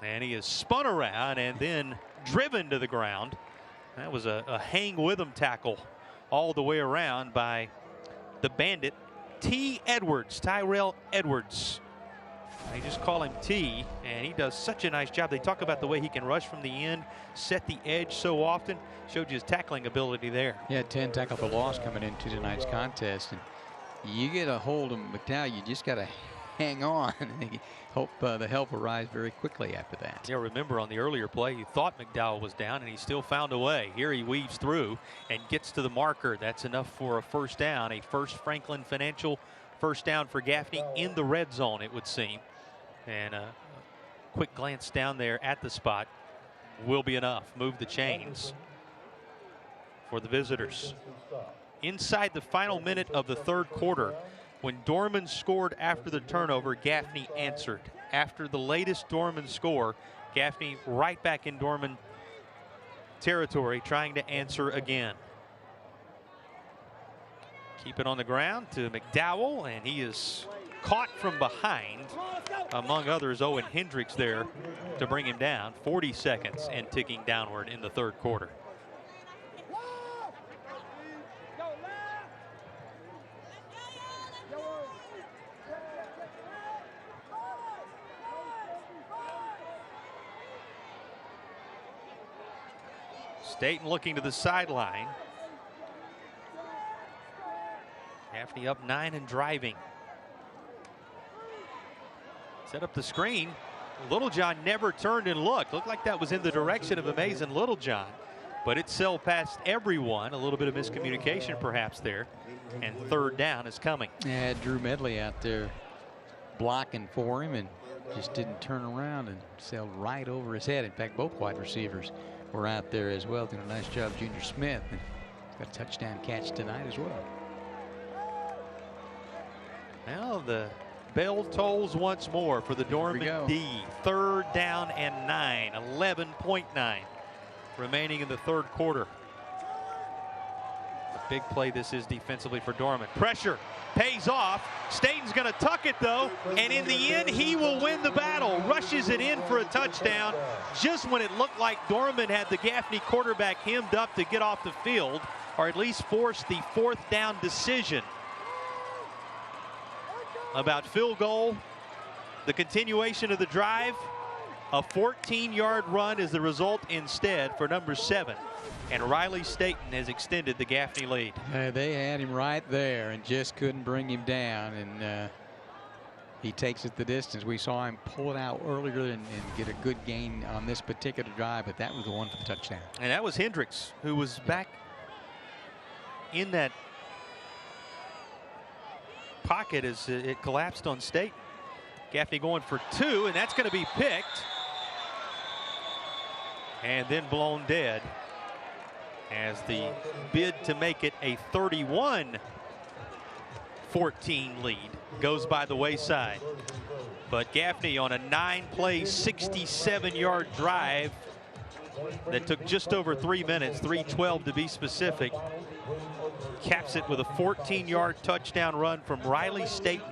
and he is spun around and then driven to the ground. That was a hang with him tackle all the way around by the bandit T. Edwards, Tyrell Edwards. They just call him T, and he does such a nice job. They talk about the way he can rush from the end, set the edge so often. Showed you his tackling ability there. Yeah, 10 tackle for loss coming into tonight's contest, and you get a hold of McDowell, you just got to hang on and hope the help will rise very quickly after that. Yeah, remember on the earlier play, you thought McDowell was down, and he still found a way. Here he weaves through and gets to the marker. That's enough for a first down, a First Franklin Financial first down for Gaffney in the red zone, it would seem. And a quick glance down there at the spot will be enough. Move the chains for the visitors. Inside the final minute of the third quarter, when Dorman scored after the turnover, Gaffney answered. After the latest Dorman score, Gaffney right back in Dorman territory, trying to answer again. Keep it on the ground to McDowell, and he is caught from behind, among others Owen Hendricks there to bring him down. 40 seconds and ticking downward in the third quarter. Staten looking to the sideline. Gaffney up 9 and driving. Set up the screen. Littlejohn never turned and looked. Looked like that was in the direction of Amazing Littlejohn, but it sailed past everyone. A little bit of miscommunication perhaps there, and third down is coming. Yeah, Drew Medley out there blocking for him and just didn't turn around and sailed right over his head. In fact, both wide receivers were out there as well, doing a nice job. Junior Smith, and he's got a touchdown catch tonight as well. Now the bell tolls once more for the Dorman D. Third down and 9, 11.9 remaining in the third quarter. A big play this is defensively for Dorman. Pressure pays off. Staten's going to tuck it though, and in the end he will win the battle. Rushes it in for a touchdown just when it looked like Dorman had the Gaffney quarterback hemmed up to get off the field, or at least force the fourth down decision. About field goal, the continuation of the drive, a 14-yard run is the result instead for number 7. And Riley Staten has extended the Gaffney lead. They had him right there and just couldn't bring him down, and he takes it the distance. We saw him pull it out earlier and get a good gain on this particular drive, but that was the one for the touchdown. And that was Hendricks, who was back in that pocket as it collapsed on State. Gaffney going for 2, and that's going to be picked. And then blown dead as the bid to make it a 31-14 lead goes by the wayside. But Gaffney on a 9-play, 67-yard drive that took just over 3 minutes, 3:12 to be specific, caps it with a 14-yard touchdown run from Riley Staten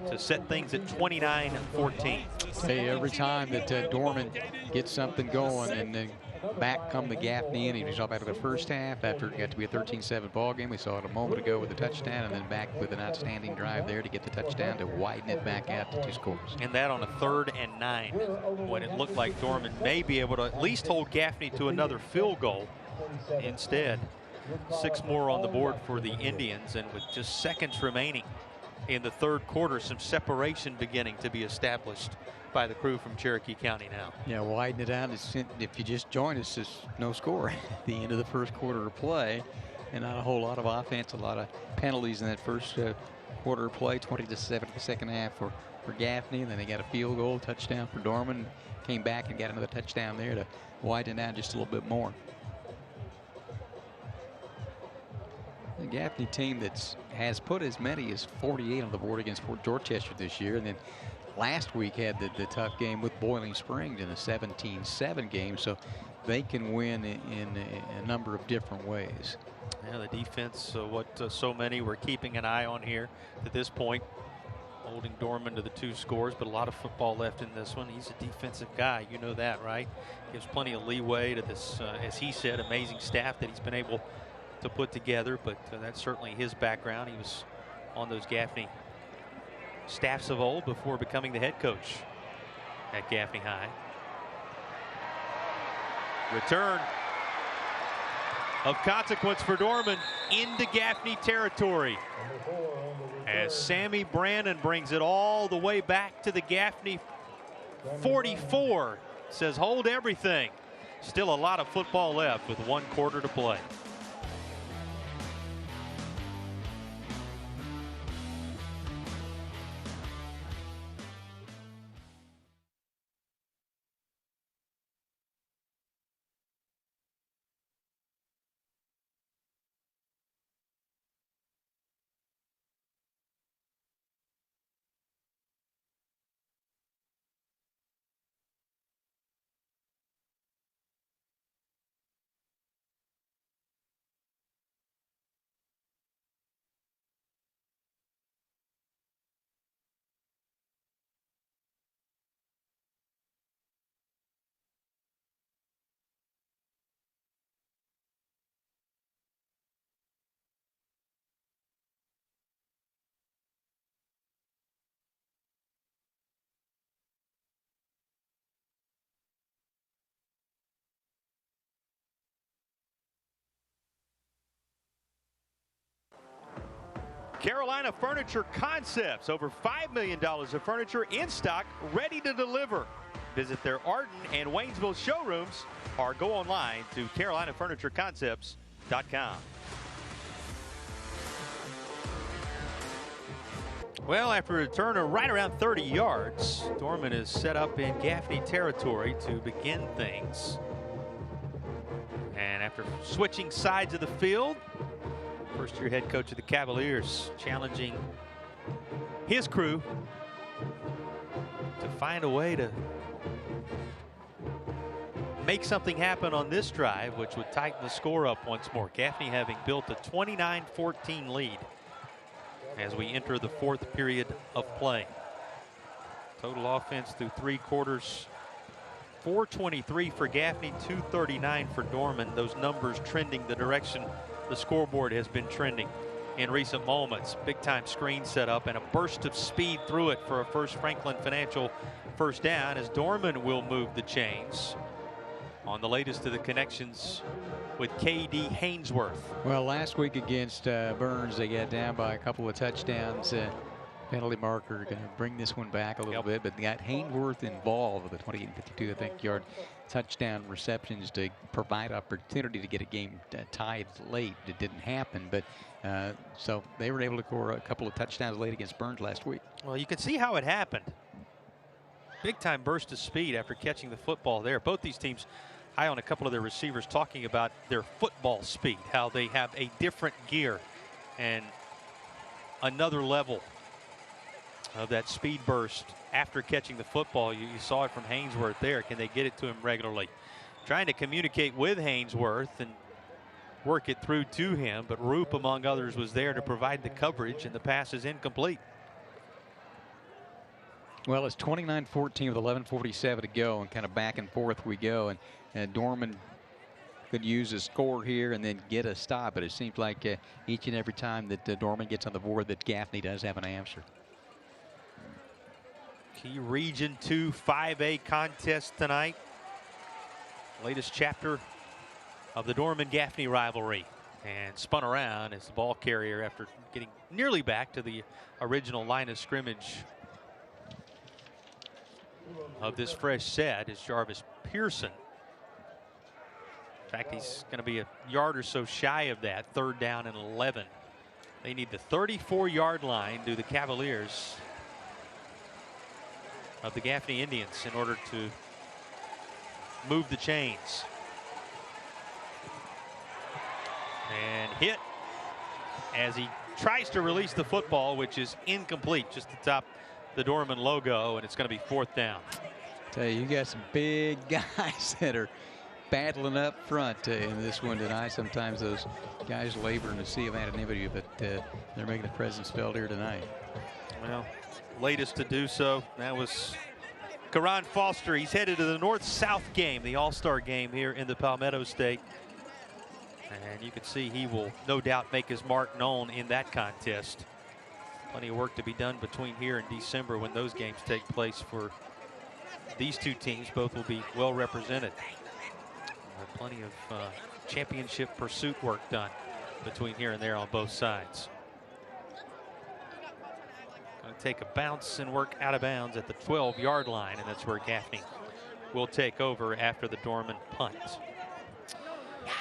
to set things at 29-14. Hey, every time that Dorman gets something going, and then back come the Gaffney innings. We saw back in the first half after it got to be a 13-7 ball game. We saw it a moment ago with the touchdown, and then back with an outstanding drive there to get the touchdown to widen it back out to 2 scores. And that on a 3rd and 9 when it looked like Dorman may be able to at least hold Gaffney to another field goal. Instead, 6 more on the board for the Indians, and with just seconds remaining in the 3rd quarter, some separation beginning to be established by the crew from Cherokee County now. Yeah, widen it out. If you just join us, it's no score at the end of the 1st quarter of play, and not a whole lot of offense, a lot of penalties in that first quarter of play. 20-7 the second half for Gaffney, and then they got a field goal, touchdown for Dorman. Came back and got another touchdown there to widen it out just a little bit more. The Gaffney team that has put as many as 48 on the board against Fort Dorchester this year, and then last week had the tough game with Boiling Springs in a 17-7 game, so they can win in a number of different ways. Yeah, the defense, so many we're keeping an eye on here at this point, holding Dorman to the 2 scores, but a lot of football left in this one. He's a defensive guy, you know that, right? Gives plenty of leeway to this, as he said, amazing staff that he's been able to put together, but that's certainly his background. He was on those Gaffney staffs of old before becoming the head coach at Gaffney High. Return of consequence for Dorman into Gaffney territory as Sammy Brandon brings it all the way back to the Gaffney 44. Says hold everything. Still a lot of football left with 1 quarter to play. Carolina Furniture Concepts, over $5 million of furniture in stock, ready to deliver. Visit their Arden and Waynesville showrooms or go online to carolinafurnitureconcepts.com. Well, after a return of right around 30 yards, Dorman is set up in Gaffney territory to begin things. And after switching sides of the field, first-year head coach of the Cavaliers challenging his crew to find a way to make something happen on this drive, which would tighten the score up once more. Gaffney having built a 29-14 lead as we enter the 4th period of play. Total offense through 3 quarters, 423 for Gaffney, 239 for Dorman. Those numbers trending the direction the scoreboard has been trending in recent moments. Big time screen set up and a burst of speed through it for a First Franklin Financial first down as Dorman will move the chains on the latest of the connections with K.D. Hainsworth. Well, last week against Burns, they got down by a couple of touchdowns Penalty marker going to bring this one back a little bit, but they got Haynesworth involved with the 28 and 52, I think, yard touchdown receptions to provide opportunity to get a game tied late. It didn't happen, but so they were able to score a couple of touchdowns late against Burns last week. Well, you can see how it happened. Big time burst of speed after catching the football there. Both these teams high on a couple of their receivers talking about their football speed, how they have a different gear and another level of that speed burst after catching the football. You saw it from Haynesworth there. Can they get it to him regularly? Trying to communicate with Haynesworth and work it through to him, but Roop, among others, was there to provide the coverage, and the pass is incomplete. Well, it's 29-14 with 11:47 to go, and kind of back and forth we go. And Dorman could use a score here and then get a stop, but it seems like each and every time that Dorman gets on the board that Gaffney does have an answer. Key Region 2 5A contest tonight. Latest chapter of the Dorman-Gaffney rivalry. And spun around as the ball carrier after getting nearly back to the original line of scrimmage of this fresh set is Jarvis Pearson. In fact, he's going to be a yard or so shy of that. 3rd down and 11. They need the 34-yard line, do the Cavaliers of the Gaffney Indians, in order to move the chains. And hit as he tries to release the football, which is incomplete, just atop the Dorman logo, and it's going to be 4th down. Tell you got some big guys that are battling up front in this one tonight. Sometimes those guys labor in a sea of anonymity, but they're making a presence felt here tonight. Well, latest to do so, that was Karan Foster. He's headed to the North-South game, the All-Star game here in the Palmetto State. And you can see he will no doubt make his mark known in that contest. Plenty of work to be done between here and December when those games take place for these two teams. Both will be well represented. Plenty of championship pursuit work done between here and there on both sides. Going to take a bounce and work out of bounds at the 12-yard line, and that's where Gaffney will take over after the Dorman punt.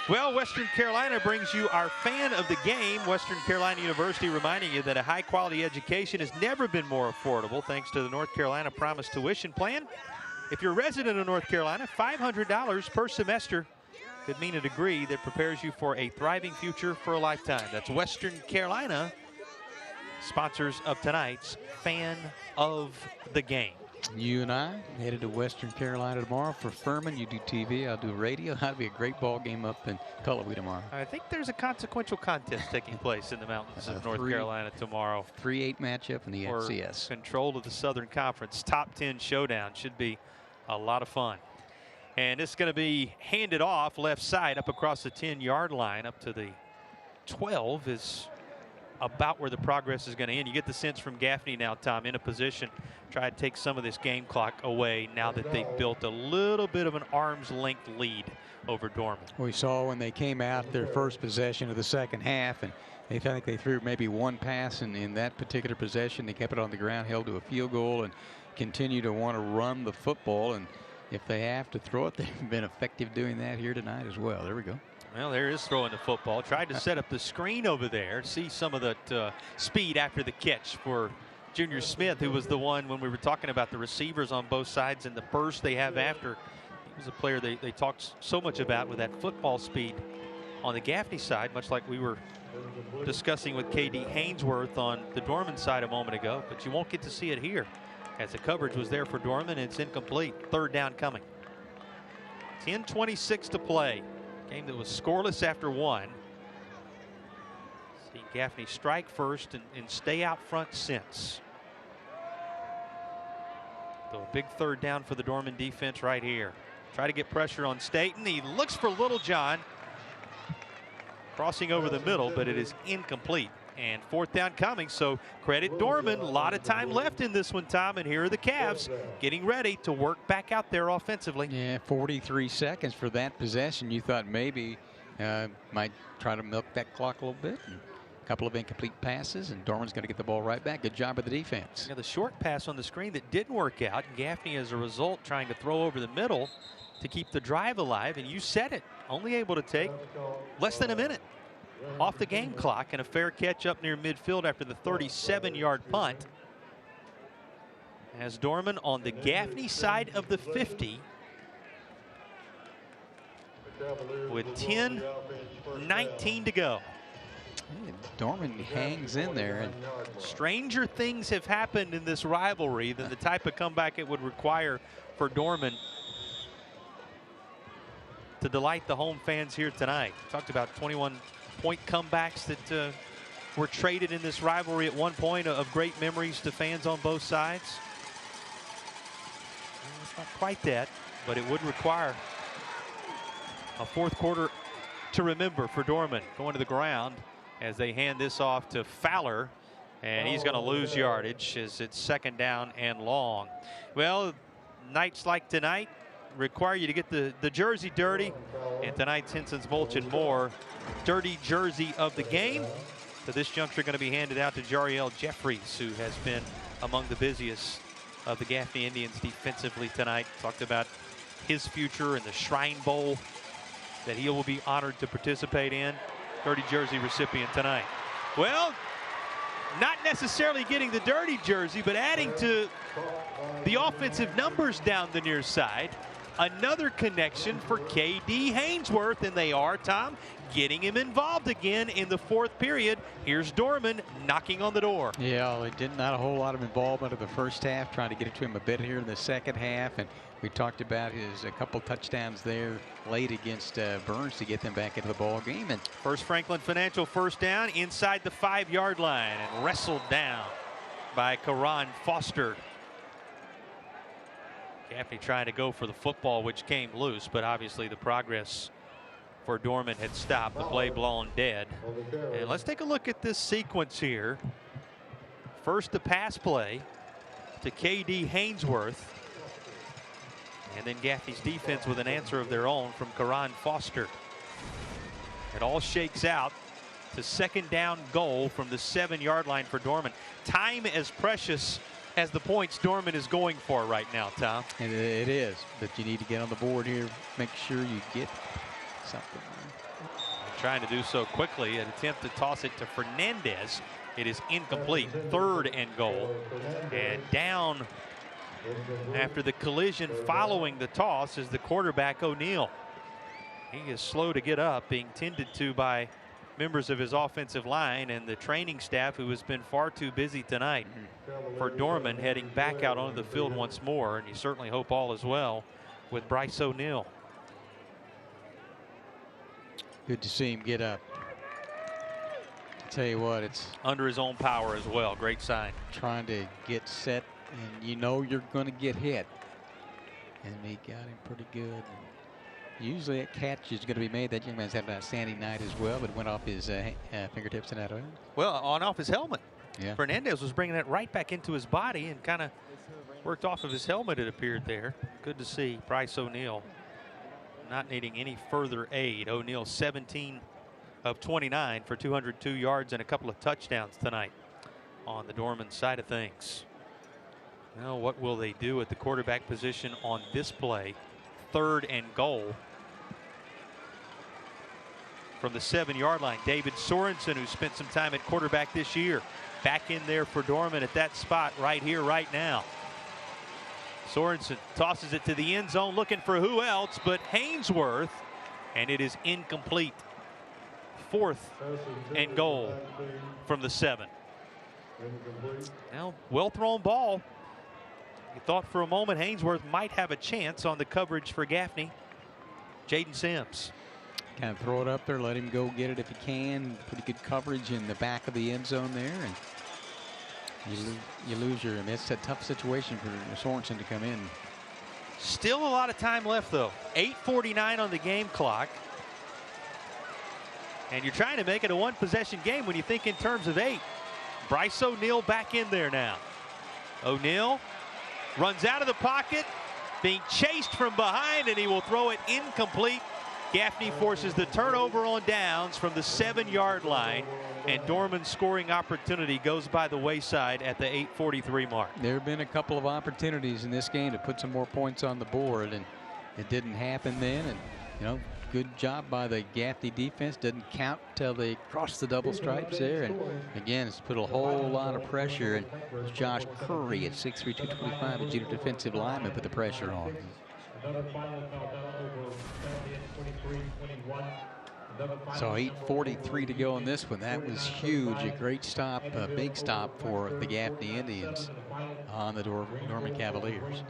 Well, Western Carolina brings you our fan of the game. Western Carolina University reminding you that a high-quality education has never been more affordable thanks to the North Carolina Promise Tuition Plan. If you're a resident of North Carolina, $500 per semester could mean a degree that prepares you for a thriving future for a lifetime. That's Western Carolina, sponsors of tonight's Fan of the Game. You and I headed to Western Carolina tomorrow for Furman. You do TV, I'll do radio. That'll be a great ball game up in Cullowhee tomorrow. I think there's a consequential contest taking place in the mountains of North Carolina tomorrow. 3-8 matchup in the FCS. Control of the Southern Conference. Top 10 showdown. Should be a lot of fun. And it's going to be handed off left side up across the 10-yard line up to the 12 is about where the progress is going to end. You get the sense from Gaffney now, Tom, in a position try to take some of this game clock away now that they've built a little bit of an arm's length lead over Dorman. We saw when they came out their first possession of the second half, and I think they threw maybe one pass in that particular possession. They kept it on the ground, held to a field goal, and continue to want to run the football. And if they have to throw it, they've been effective doing that here tonight as well. There we go. Well, there is throwing the football. Tried to set up the screen over there. See some of that speed after the catch for Junior Smith, who was the one when we were talking about the receivers on both sides and the burst they have after. He was a player they talked so much about with that football speed on the Gaffney side, much like we were discussing with KD Haynesworth on the Dorman side a moment ago. But you won't get to see it here as the coverage was there for Dorman. It's incomplete. 3rd down coming. 10:26 to play. Game that was scoreless after 1. See Gaffney strike first and stay out front since. So a big 3rd down for the Dorman defense right here. Try to get pressure on Staten. He looks for Little John. Crossing over the middle, but it is incomplete. And 4th down coming, so credit Dorman. A lot of time left in this one, Tom, and here are the Cavs getting ready to work back out there offensively. Yeah, 43 seconds for that possession. You thought maybe might try to milk that clock a little bit and couple of incomplete passes, and Dorman's going to get the ball right back. Good job of the defense. Yeah, the short pass on the screen that didn't work out. Gaffney, as a result, trying to throw over the middle to keep the drive alive. And you said it, only able to take less than a minute off the game clock, and a fair catch up near midfield after the 37-yard punt. As Dorman on the Gaffney side of the 50 with 10:19 to go. Dorman hangs in there. And stranger things have happened in this rivalry than the type of comeback it would require for Dorman to delight the home fans here tonight. Talked about 21-point comebacks that were traded in this rivalry at one point, of great memories to fans on both sides. It's not quite that, but it would require a fourth quarter to remember for Dorman. Going to the ground as they hand this off to Fowler, and he's going to lose yardage as it's 2nd down and long. Well, nights like tonight require you to get the jersey dirty, and tonight's Henson's Mulch and More dirty jersey of the game. So this juncture going to be handed out to Jariel Jeffries, who has been among the busiest of the Gaffney Indians defensively tonight. Talked about his future in the Shrine Bowl that he will be honored to participate in. Dirty jersey recipient tonight. Well, not necessarily getting the dirty jersey, but adding to the offensive numbers down the near side. Another connection for K.D. Hainsworth, and they are, Tom, getting him involved again in the 4th period. Here's Dorman knocking on the door. Yeah, they did not a whole lot of involvement in the first half, trying to get it to him a bit here in the second half. And we talked about a couple touchdowns there late against Burns to get them back into the ball game. And First Franklin Financial first down inside the 5-yard line, and wrestled down by Karan Foster. Gaffney trying to go for the football, which came loose, but obviously the progress for Dorman had stopped. The play blown dead. And let's take a look at this sequence here. First, the pass play to K.D. Hainsworth, and then Gaffney's defense with an answer of their own from Karan Foster. It all shakes out to 2nd down goal from the 7-yard line for Dorman. Time as precious as the points Dorman is going for right now, Tom. It is, but you need to get on the board here. Make sure you get something. Trying to do so quickly. An attempt to toss it to Fernandez. It is incomplete. 3rd and goal. And down after the collision following the toss is the quarterback, O'Neal. He is slow to get up, being tended to by members of his offensive line and the training staff, who has been far too busy tonight for Dorman, heading back out onto the field once more. And you certainly hope all is well with Bryce O'Neal. Good to see him get up. Tell you what, it's under his own power as well. Great sign. Trying to get set, and you know you're going to get hit. And he got him pretty good. Usually a catch is going to be made. That young man's had an outstanding night as well, but went off his fingertips and out of it. Well, on off his helmet. Yeah. Fernandez was bringing it right back into his body and kind of worked off of his helmet, it appeared there. Good to see Bryce O'Neal not needing any further aid. O'Neal 17 of 29 for 202 yards and a couple of touchdowns tonight on the Dorman side of things. Now, what will they do at the quarterback position on this play? 3rd and goal from the 7-yard line. David Sorensen, who spent some time at quarterback this year, back in there for Dorman at that spot right here, right now. Sorensen tosses it to the end zone, looking for who else but Hainsworth, and it is incomplete. 4th and goal from the 7. Now, well thrown ball. You thought for a moment Hainsworth might have a chance on the coverage for Gaffney. Jaden Sims. Kind of throw it up there, let him go get it if he can. Pretty good coverage in the back of the end zone there. And you lose your, I mean, it's a tough situation for Sorensen to come in. Still a lot of time left, though. 8:49 on the game clock. And you're trying to make it a 1-possession game when you think in terms of 8. Bryce O'Neal back in there now. O'Neal runs out of the pocket, being chased from behind, and he will throw it incomplete Gaffney forces the turnover on downs from the 7-yard line, and Dorman's scoring opportunity goes by the wayside at the 8:43 mark. There have been a couple of opportunities in this game to put some more points on the board, and it didn't happen then. And, you know, good job by the Gaffney defense. Didn't count till they crossed the double stripes there. And again, it's put a whole lot of pressure. And Josh Curry at 6'3", 225, a junior defensive lineman, put the pressure on. So 8:43 to go in this one. That was huge. A great stop, a big stop for the Gaffney Indians on the Dorman Cavaliers.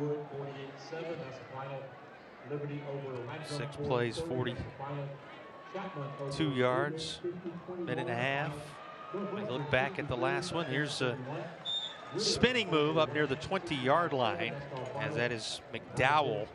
6 plays, 42 yards, minute and a half. Look back at the last one. Here's a spinning move up near the 20-yard line, as that is McDowell.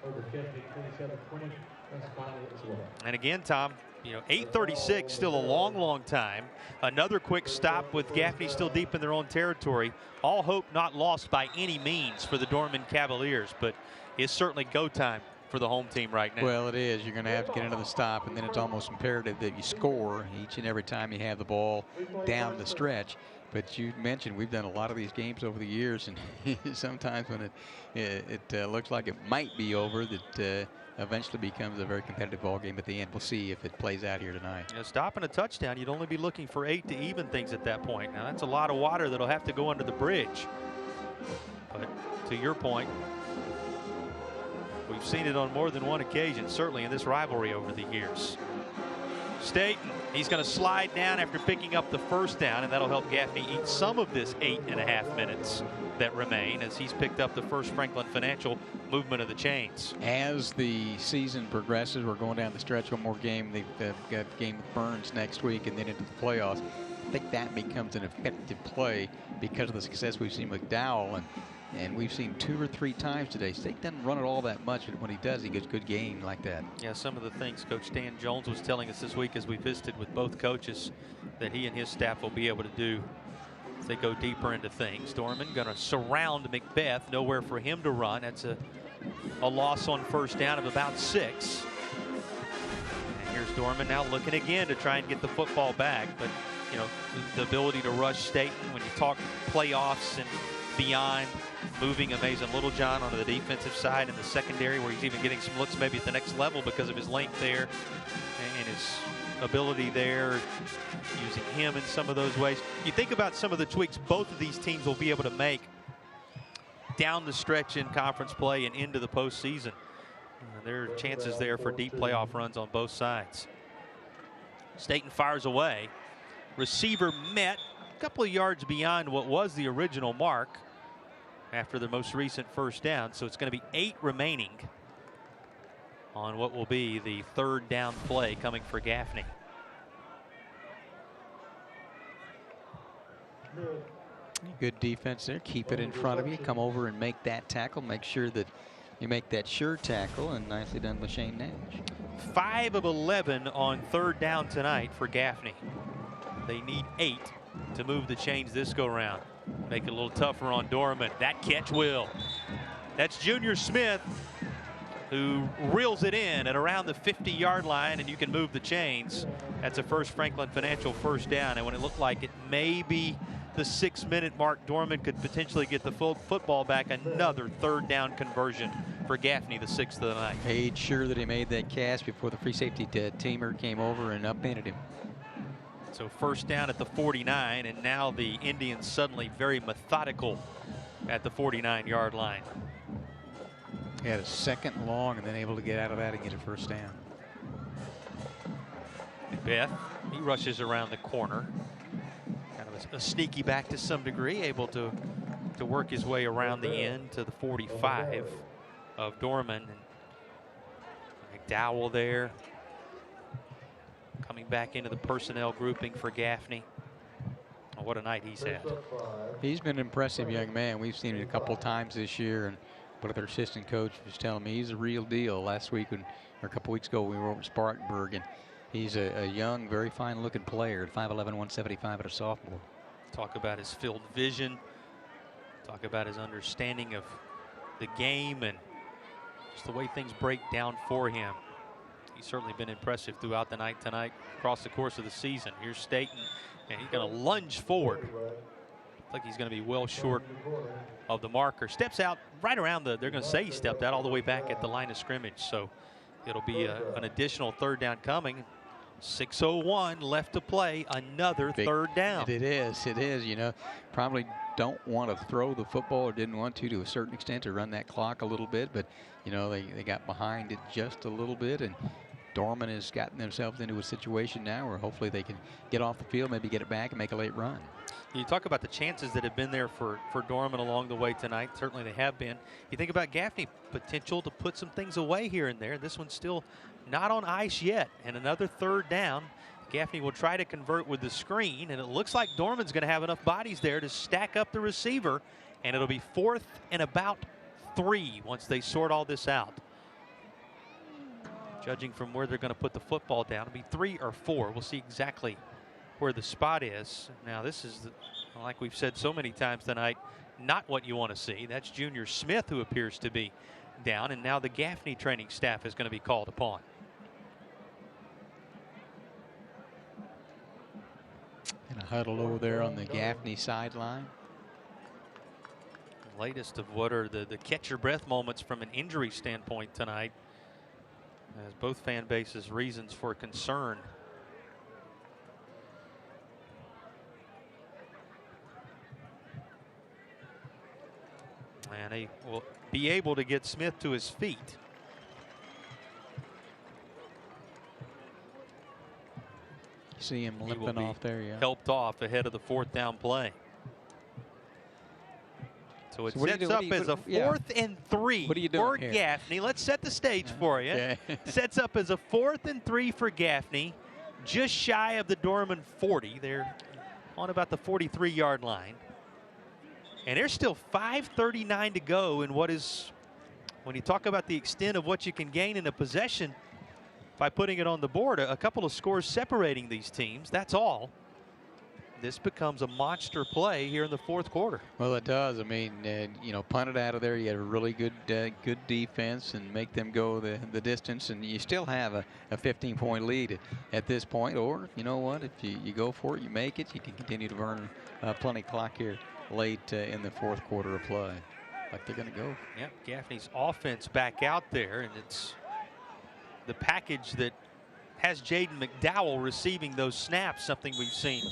And again, Tom, you know, 8:36, still a long time. Another quick stop with Gaffney still deep in their own territory. All hope not lost by any means for the Dorman Cavaliers, but it's certainly go time for the home team right now. Well, it is. You're going to have to get into the stop, and then it's almost imperative that you score each and every time you have the ball down the stretch. But you mentioned we've done a lot of these games over the years, and sometimes when it looks like it might be over, that eventually becomes a very competitive ball game at the end. We'll see if it plays out here tonight. You know, stopping a touchdown, you'd only be looking for 8 to even things at that point. Now, that's a lot of water that'll have to go under the bridge. But to your point, we've seen it on more than one occasion, certainly in this rivalry over the years. Staten, he's going to slide down after picking up the first down, and that'll help Gaffney eat some of this 8.5 minutes that remain as he's picked up the first Franklin Financial movement of the chains. As the season progresses, we're going down the stretch. One more game. They've got a game with Burns next week and then into the playoffs. I think that becomes an effective play because of the success we've seen with Dowell. And we've seen 2 or 3 times today. State doesn't run it all that much, but when he does, he gets good gain like that. Yeah, some of the things Coach Dan Jones was telling us this week as we visited with both coaches that he and his staff will be able to do as they go deeper into things. Dorman going to surround Macbeth, nowhere for him to run. That's a loss on first down of about 6. And here's Dorman now looking again to try and get the football back. But, you know, the ability to rush Staten when you talk playoffs and beyond, moving Amazing Littlejohn onto the defensive side in the secondary, where he's even getting some looks maybe at the next level because of his length there and his ability there, using him in some of those ways. You think about some of the tweaks both of these teams will be able to make down the stretch in conference play and into the postseason. There are chances there for deep playoff runs on both sides. Staten fires away. Receiver met a couple of yards beyond what was the original mark after the most recent first down. So it's going to be 8 remaining on what will be the 3rd down play coming for Gaffney. Good defense there. Keep it in front of you. Come over and make that tackle. Make sure that you make that sure tackle, and nicely done by Shane Nash. 5 of 11 on 3rd down tonight for Gaffney. They need 8 to move the chains this go round. Make it a little tougher on Dorman. That catch will. That's Junior Smith, who reels it in at around the 50-yard line, and you can move the chains. That's a first Franklin Financial first down. And when it looked like it may be the 6-minute mark, Dorman could potentially get the full football back. Another 3rd down conversion for Gaffney, the 6th of the night. Made sure that he made that catch before the free safety teamer came over and upended him. So first down at the 49, and now the Indians suddenly very methodical at the 49-yard line. He had a 2nd long and then able to get out of that and get a first down. Beth, he rushes around the corner. Kind of a sneaky back to some degree, able to work his way around the end to the 45 of Dorman. And McDowell there, coming back into the personnel grouping for Gaffney. Oh, what a night he's had. He's been an impressive young man. We've seen it a couple of times this year, and what their assistant coach was telling me, he's a real deal. Last week, or a couple weeks ago, we were over at Spartanburg, and he's a young, very fine-looking player, 5'11", 175 at a sophomore. Talk about his field vision. Talk about his understanding of the game and just the way things break down for him. he's certainly been impressive throughout the night tonight, across the course of the season. Here's Staten, and he's going to lunge forward. Looks like he's going to be well short of the marker. Steps out right around they're going to say he stepped out all the way back at the line of scrimmage. So it'll be an additional third down coming. 6:01 left to play, another third down. It is, you know, probably don't want to throw the football, or didn't want to a certain extent, to run that clock a little bit, but you know, they got behind it just a little bit, and Dorman has gotten themselves into a situation now where hopefully they can get off the field, maybe get it back and make a late run. You talk about the chances that have been there for Dorman along the way tonight. Certainly they have been. You think about Gaffney potential to put some things away here and there. This one's still not on ice yet, and another third down. Gaffney will try to convert with the screen, and it looks like Dorman's going to have enough bodies there to stack up the receiver, and it'll be 4th and about 3 once they sort all this out. Judging from where they're going to put the football down, it'll be 3 or 4. We'll see exactly where the spot is. Now this is, like we've said so many times tonight, not what you want to see. That's Junior Smith who appears to be down, and now the Gaffney training staff is going to be called upon. And a huddle over there on the Gaffney sideline. Latest of what are the catch your breath moments from an injury standpoint tonight, as both fan bases reasons for concern. And they will be able to get Smith to his feet. See him limping off there, yeah. Helped off ahead of the 4th down play. So it sets up as a 4th and 3 for Gaffney. Let's set the stage for you. Yeah. Sets up as a 4th and 3 for Gaffney, just shy of the Dorman 40. They're on about the 43-yard line. And there's still 5:39 to go in what is, when you talk about the extent of what you can gain in a possession by putting it on the board, a couple of scores separating these teams, that's all. This becomes a monster play here in the 4th quarter. Well, it does. I mean, you know, punt it out of there. You have a really good defense and make them go the distance, and you still have a 15-point lead at this point. Or, you know what, if you go for it, you make it, you can continue to burn plenty of clock here late in the 4th quarter of play. Like they're going to go. Yep, Gaffney's offense back out there, and it's the package that has Jaden McDowell receiving those snaps, something we've seen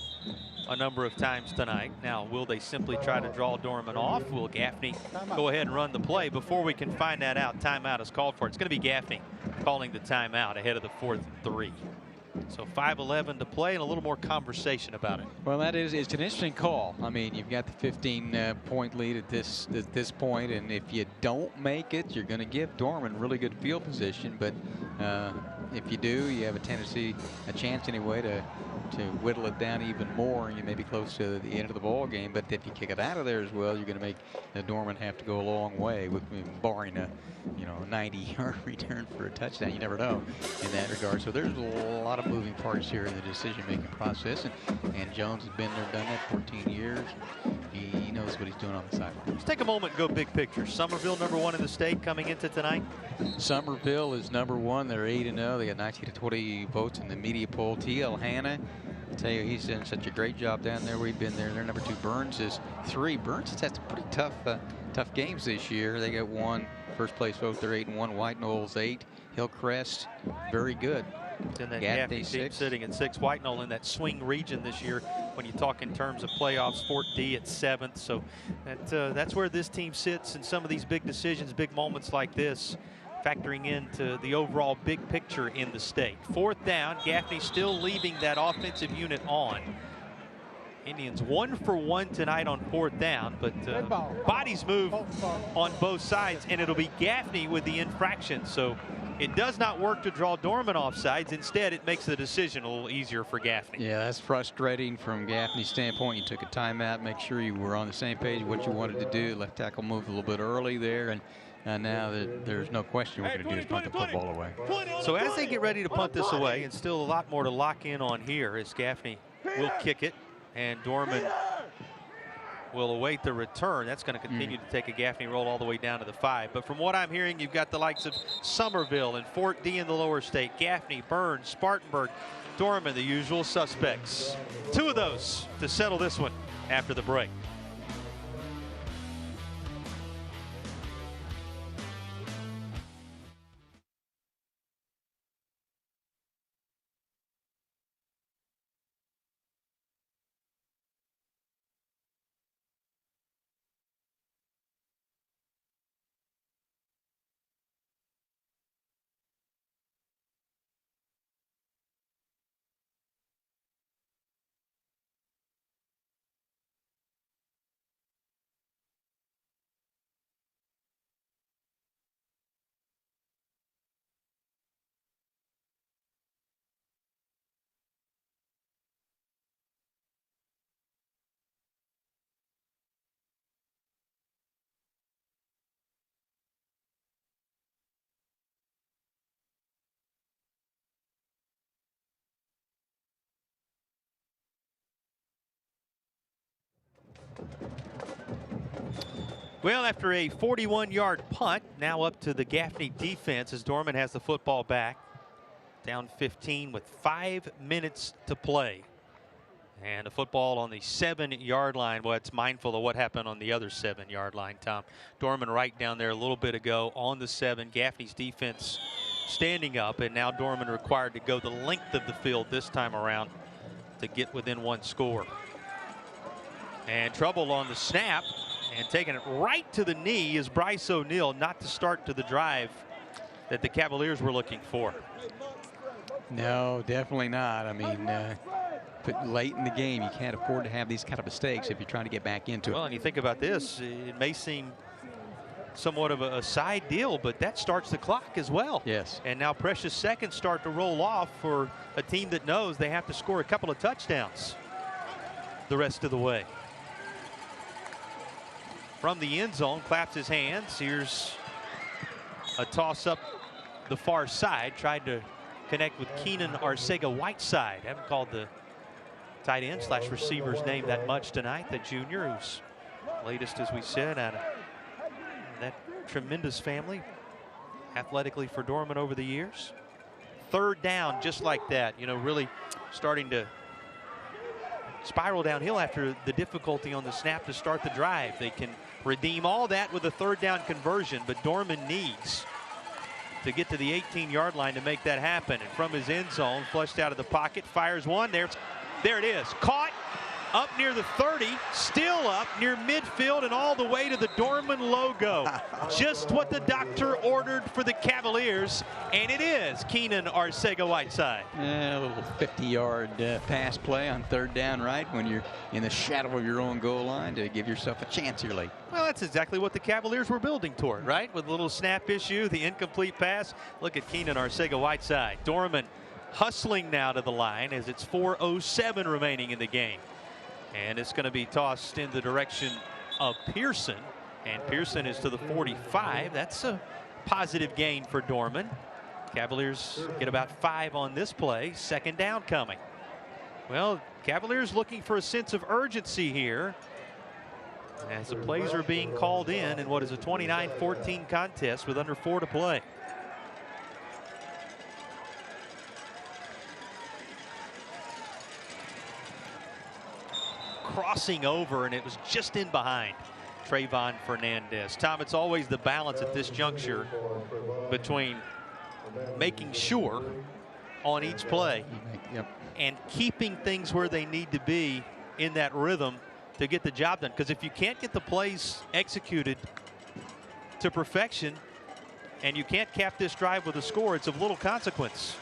a number of times tonight. Now, will they simply try to draw Dorman off? Will Gaffney go ahead and run the play? Before we can find that out, timeout is called for. It's going to be Gaffney calling the timeout ahead of the 4th and 3. So 5:11 to play and a little more conversation about it. Well, it's an interesting call. I mean, you've got the 15-point lead at this point, and if you don't make it, you're going to give Dorman really good field position. But if you do, you have a chance anyway to whittle it down even more, and you may be close to the end of the ball game. But if you kick it out of there as well, you're going to make Dorman have to go a long way, with barring a 90-yard return for a touchdown. You never know in that regard. So there's a lot of moving parts here in the decision-making process, and Jones has been there, done that 14 years. He knows what he's doing on the sideline. Let's take a moment and go big picture. Somerville #1 in the state coming into tonight. Somerville is #1. They're 8-0. They got 19 to 20 votes in the media poll. T.L. Hanna, I tell you, he's done such a great job down there. We've been there. They're #2. Burns is 3. Burns has had some pretty tough games this year. They got 1 first place vote. They're 8-1. White Knolls 8. Hillcrest, very good. And that Gaffney team sitting at 6. White Knoll in that swing region this year when you talk in terms of playoffs. Fort D at 7th. So that's where this team sits in some of these big decisions, big moments like this, factoring into the overall big picture in the state. 4th down. Gaffney still leaving that offensive unit on. Indians 1 for 1 tonight on 4th down, but bodies move on both sides, and it'll be Gaffney with the infraction. So it does not work to draw Dorman off sides. Instead, it makes the decision a little easier for Gaffney. Yeah, that's frustrating from Gaffney's standpoint. You took a timeout, make sure you were on the same page, what you wanted to do. Left tackle moved a little bit early there, and now there's no question we're going to do is punt the football away. So as they get ready to punt this away, and still a lot more to lock in on here, as Gaffney will kick it, and Dorman will await the return. That's going to continue to take a Gaffney roll all the way down to the 5. But from what I'm hearing, you've got the likes of Somerville and Fort D in the lower state, Gaffney, Burns, Spartanburg, Dorman, the usual suspects. 2 of those to settle this one after the break. Well, after a 41-yard punt, now up to the Gaffney defense as Dorman has the football back. Down 15 with 5 minutes to play. And a football on the 7-yard line. Well, it's mindful of what happened on the other 7-yard line, Tom. Dorman right down there a little bit ago on the 7. Gaffney's defense standing up, and now Dorman required to go the length of the field this time around to get within 1 score. And trouble on the snap. And taking it right to the knee is Bryce O'Neill, not to start to the drive that the Cavaliers were looking for. No, definitely not. I mean, late in the game, you can't afford to have these kind of mistakes if you're trying to get back into it. Well, and you think about this, it may seem somewhat of a side deal, but that starts the clock as well. Yes. And now precious seconds start to roll off for a team that knows they have to score a couple of touchdowns the rest of the way. From the end zone, claps his hands. Here's a toss up the far side. Tried to connect with Keenan Arcega-Whiteside. Haven't called the tight end / receiver's name that much tonight. The junior, who's latest, as we said, out of that tremendous family athletically for Dorman over the years. 3rd down, just like that. You know, really starting to spiral downhill after the difficulty on the snap to start the drive. They can redeem all that with a 3rd down conversion, but Dorman needs to get to the 18-yard line to make that happen. And from his end zone, flushed out of the pocket, fires one. There it is. Caught up near the 30, still up near midfield and all the way to the Dorman logo. Just what the doctor ordered for the Cavaliers, and it is Keenan Arcega-Whiteside. A little 50-yard pass play on 3rd down, right, when you're in the shadow of your own goal line to give yourself a chance here late. Well, that's exactly what the Cavaliers were building toward, right? With a little snap issue, the incomplete pass. Look at Keenan Arcega-Whiteside. Dorman hustling now to the line as it's 4:07 remaining in the game. And it's going to be tossed in the direction of Pearson. And Pearson is to the 45. That's a positive gain for Dorman. Cavaliers get about 5 on this play. 2nd down coming. Well, Cavaliers looking for a sense of urgency here as the plays are being called in what is a 29-14 contest with under 4 to play. Crossing over, and it was just in behind Trayvon Fernandez. Tom, it's always the balance at this juncture between making sure on each play and keeping things where they need to be in that rhythm to get the job done. Because if you can't get the plays executed to perfection and you can't cap this drive with a score, it's of little consequence.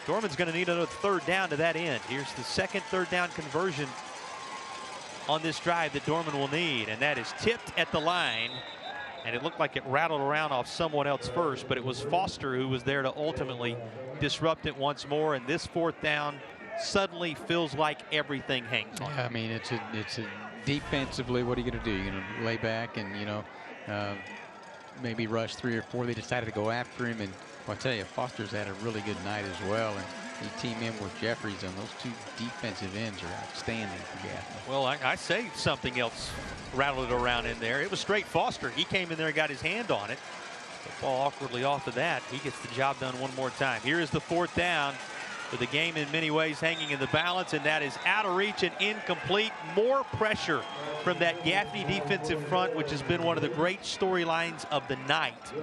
Dorman's going to need another 3rd down to that end. Here's the 2nd 3rd down conversion on this drive that Dorman will need, and that is tipped at the line, and it looked like it rattled around off someone else first, but it was Foster who was there to ultimately disrupt it once more, and this 4th down suddenly feels like everything hangs on. Yeah, I mean, it's a defensively, what are you going to do? You're going to lay back and, you know, maybe rush 3 or 4. They decided to go after him, and I'll tell you, Foster's had a really good night as well, and You team in with Jeffries, and those two defensive ends are outstanding for Gaffney. Well, I say something else rattled around in there. It was straight Foster. He came in there and got his hand on it. The ball awkwardly off of that. He gets the job done one more time. Here is the 4th down, with the game in many ways hanging in the balance, and that is out of reach and incomplete. More pressure from that Gaffney defensive front, which has been one of the great storylines of the night.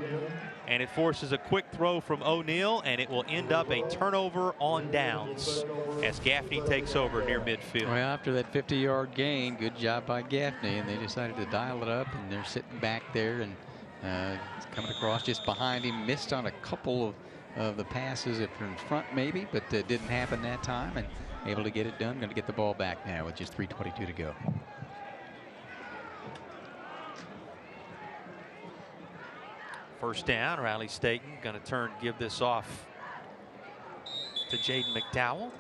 And it forces a quick throw from O'Neal, and it will end up a turnover on downs as Gaffney takes over near midfield. Well, after that 50-yard gain, good job by Gaffney, and they decided to dial it up, and they're sitting back there and coming across just behind him. Missed on a couple of the passes if they're in front maybe, but didn't happen that time, and able to get it done. Going to get the ball back now with just 3:22 to go. First down, Riley Staten going to give this off to Jaden McDowell.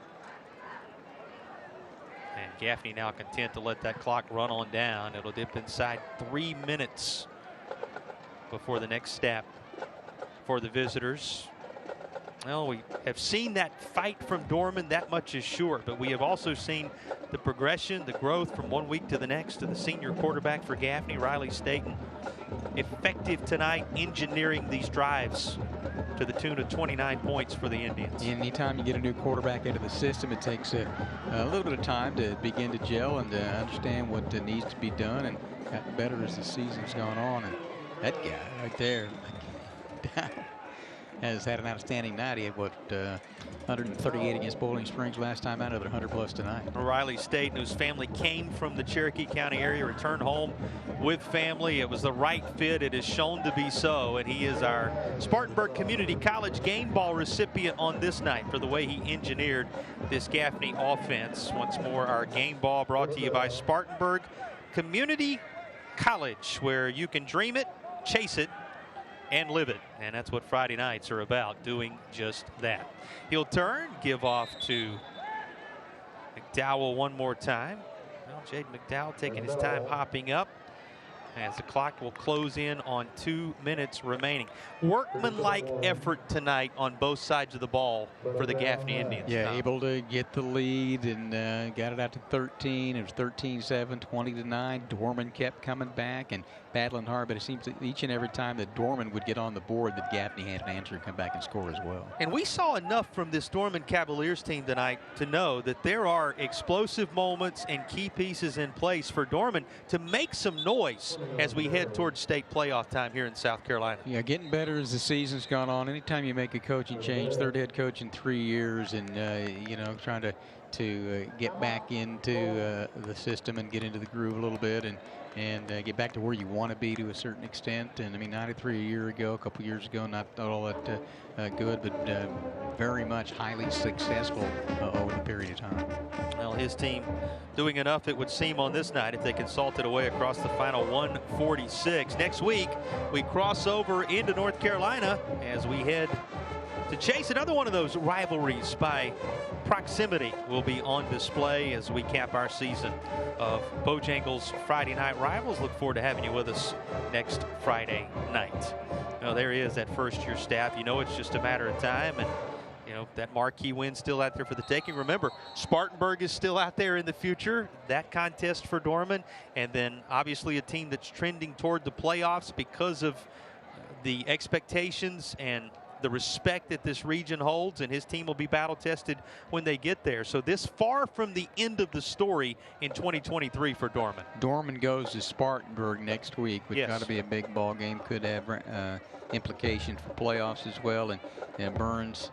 And Gaffney now content to let that clock run on down. It'll dip inside 3 minutes before the next step for the visitors. Well, we have seen that fight from Dorman, that much is sure, but we have also seen the progression, the growth from one week to the next to the senior quarterback for Gaffney, Riley Staten. Effective tonight, engineering these drives to the tune of 29 points for the Indians. Anytime you get a new quarterback into the system, it takes a little bit of time to begin to gel and to understand what needs to be done, and gotten better as the season's gone on. And that guy right there has had an outstanding night. He had, what, 138 against Bowling Springs last time out, another 100+ tonight. Riley Staten, whose family came from the Cherokee County area, returned home with family. It was the right fit. It is shown to be so, and he is our Spartanburg Community College game ball recipient on this night for the way he engineered this Gaffney offense. Once more, our game ball brought to you by Spartanburg Community College, where you can dream it, chase it, and live it. And that's what Friday nights are about, doing just that. He'll turn, give off to McDowell one more time. Well, Jaden McDowell taking his time hopping up as the clock will close in on 2 minutes remaining. Workmanlike effort tonight on both sides of the ball for the Gaffney Indians. Yeah, able to get the lead and got it out to 13. It was 13-7, 20-9. Dorman kept coming back and battling hard, but it seems that each and every time that Dorman would get on the board, that Gaffney had an answer to come back and score as well. And we saw enough from this Dorman Cavaliers team tonight to know that there are explosive moments and key pieces in place for Dorman to make some noise as we head towards state playoff time here in South Carolina. Yeah, getting better as the season's gone on. Anytime you make a coaching change, third head coach in 3 years, and you know, trying to get back into the system and get into the groove a little bit, and get back to where you want to be to a certain extent. And I mean, 93 a year ago, a couple years ago, not all that good, but very much highly successful over the period of time. Well, his team doing enough, it would seem, on this night if they can salt it away across the final 146. Next week, we cross over into North Carolina as we head to chase another one of those rivalries by proximity. Will be on display as we cap our season of Bojangles Friday Night Rivals. Look forward to having you with us next Friday night. Now, there is that first-year staff. You know, it's just a matter of time, and you know that marquee win still out there for the taking. Remember, Spartanburg is still out there in the future. That contest for Dorman, and then obviously a team that's trending toward the playoffs because of the expectations and the respect that this region holds, and his team will be battle tested when they get there. So this far from the end of the story in 2023 for Dorman. Dorman goes to Spartanburg next week, which got to be a big ball game. Could have implications for playoffs as well. And Burns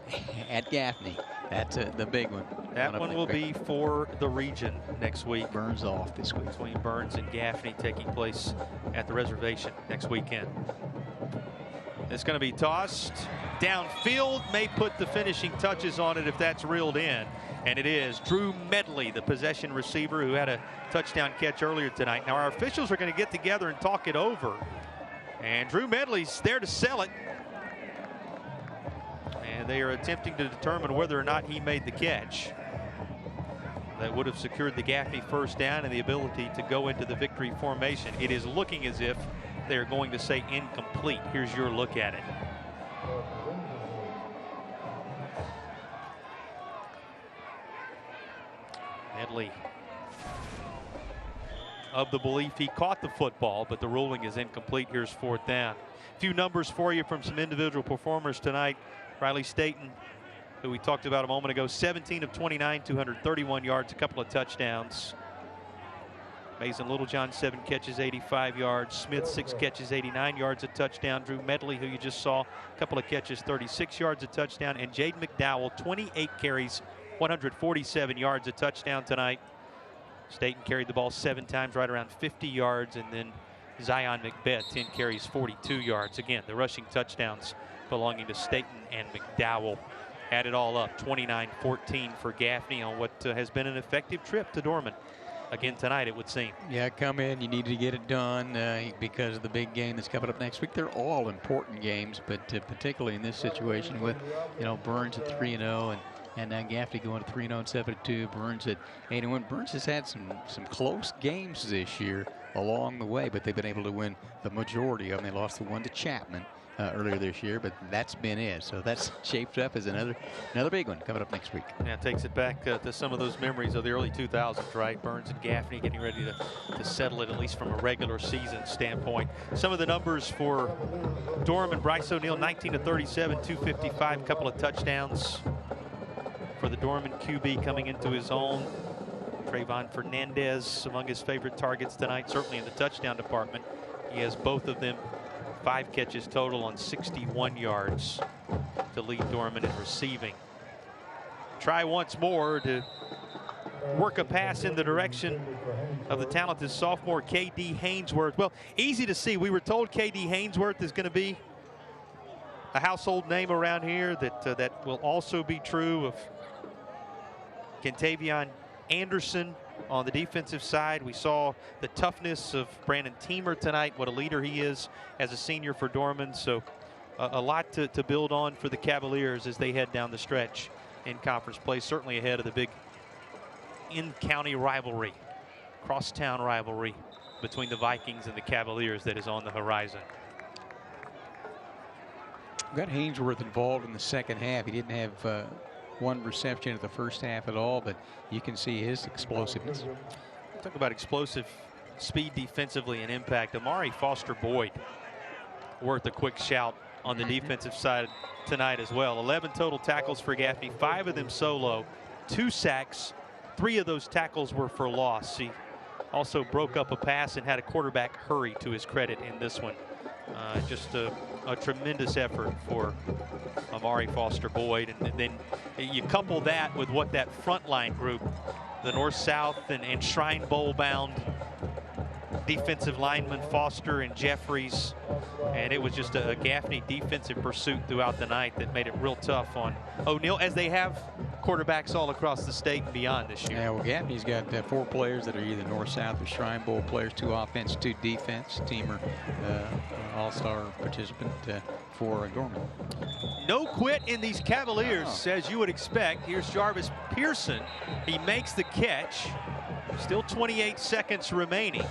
at Gaffney. That's the big one. That one will be for the region next week. Burns off this week. Between Burns and Gaffney, taking place at the reservation next weekend. It's going to be tossed downfield, may put the finishing touches on it if that's reeled in. And it is Drew Medley, the possession receiver who had a touchdown catch earlier tonight. Now, our officials are going to get together and talk it over. And Drew Medley's there to sell it. And they are attempting to determine whether or not he made the catch. That would have secured the Gaffney first down and the ability to go into the victory formation. It is looking as if they're going to say incomplete. Here's your look at it. apparently of the belief he caught the football, but the ruling is incomplete. Here's 4th down. A few numbers for you from some individual performers tonight. Riley Staten, who we talked about a moment ago, 17 of 29, 231 yards, a couple of touchdowns. Mason Littlejohn, 7 catches, 85 yards. Smith, 6 catches, 89 yards, a touchdown. Drew Medley, who you just saw, a couple of catches, 36 yards, a touchdown. And Jaden McDowell, 28 carries, 147 yards, a touchdown tonight. Staten carried the ball 7 times, right around 50 yards. And then Zion McBeth, 10 carries, 42 yards. Again, the rushing touchdowns belonging to Staten and McDowell. Add it all up, 29-14 for Gaffney on what has been an effective trip to Dorman. Again tonight, it would seem. Yeah, come in. You need to get it done because of the big game that's coming up next week. They're all important games, but particularly in this situation with, Burns at 3-0 and now Gaffney going to 3-0 and 7-2. Burns at 8-1. Burns has had some close games this year along the way, but they've been able to win the majority of them. They lost the one to Chapman earlier this year, but that's been it. So that's shaped up as another big one coming up next week. Yeah, it takes it back to some of those memories of the early 2000s, right? Burns and Gaffney getting ready to settle it, at least from a regular season standpoint. Some of the numbers for Dorman: Bryce O'Neal, 19 of 37, 255, couple of touchdowns for the Dorman QB coming into his own. Trayvon Fernandez among his favorite targets tonight, certainly in the touchdown department. He has both of them. 5 catches total on 61 yards to lead Dorman in receiving. Try once more to work a pass in the direction of the talented sophomore K.D. Hainsworth. Well, easy to see. We were told K.D. Hainsworth is going to be a household name around here. That will also be true of Kentavion Anderson on the defensive side. We saw the toughness of Brandon Teamer tonight, what a leader he is as a senior for Dorman. So a lot to build on for the Cavaliers as they head down the stretch in conference play, certainly ahead of the big in-county rivalry, crosstown rivalry between the Vikings and the Cavaliers that is on the horizon. Got Hainsworth involved in the second half. He didn't have one reception at the first half at all, but you can see his explosiveness. Talk about explosive speed defensively and impact. Amari Foster Boyd worth a quick shout on the defensive side tonight as well. 11 total tackles for Gaffney, 5 of them solo, 2 sacks. 3 of those tackles were for loss. He also broke up a pass and had a quarterback hurry to his credit in this one. Just a tremendous effort for Amari Foster Boyd. And then you couple that with what that front line group, the North-South and Shrine Bowl bound defensive linemen, Foster and Jeffries. And it was just a Gaffney defensive pursuit throughout the night that made it real tough on O'Neal, as they have quarterbacks all across the state and beyond this year. Yeah, well, Gaffney's got 4 players that are either North-South or Shrine Bowl players, 2 offense, 2 defense. Teamer, all-star participant for Dorman. No quit in these Cavaliers, as you would expect. Here's Jarvis Pearson. He makes the catch. Still 28 seconds remaining.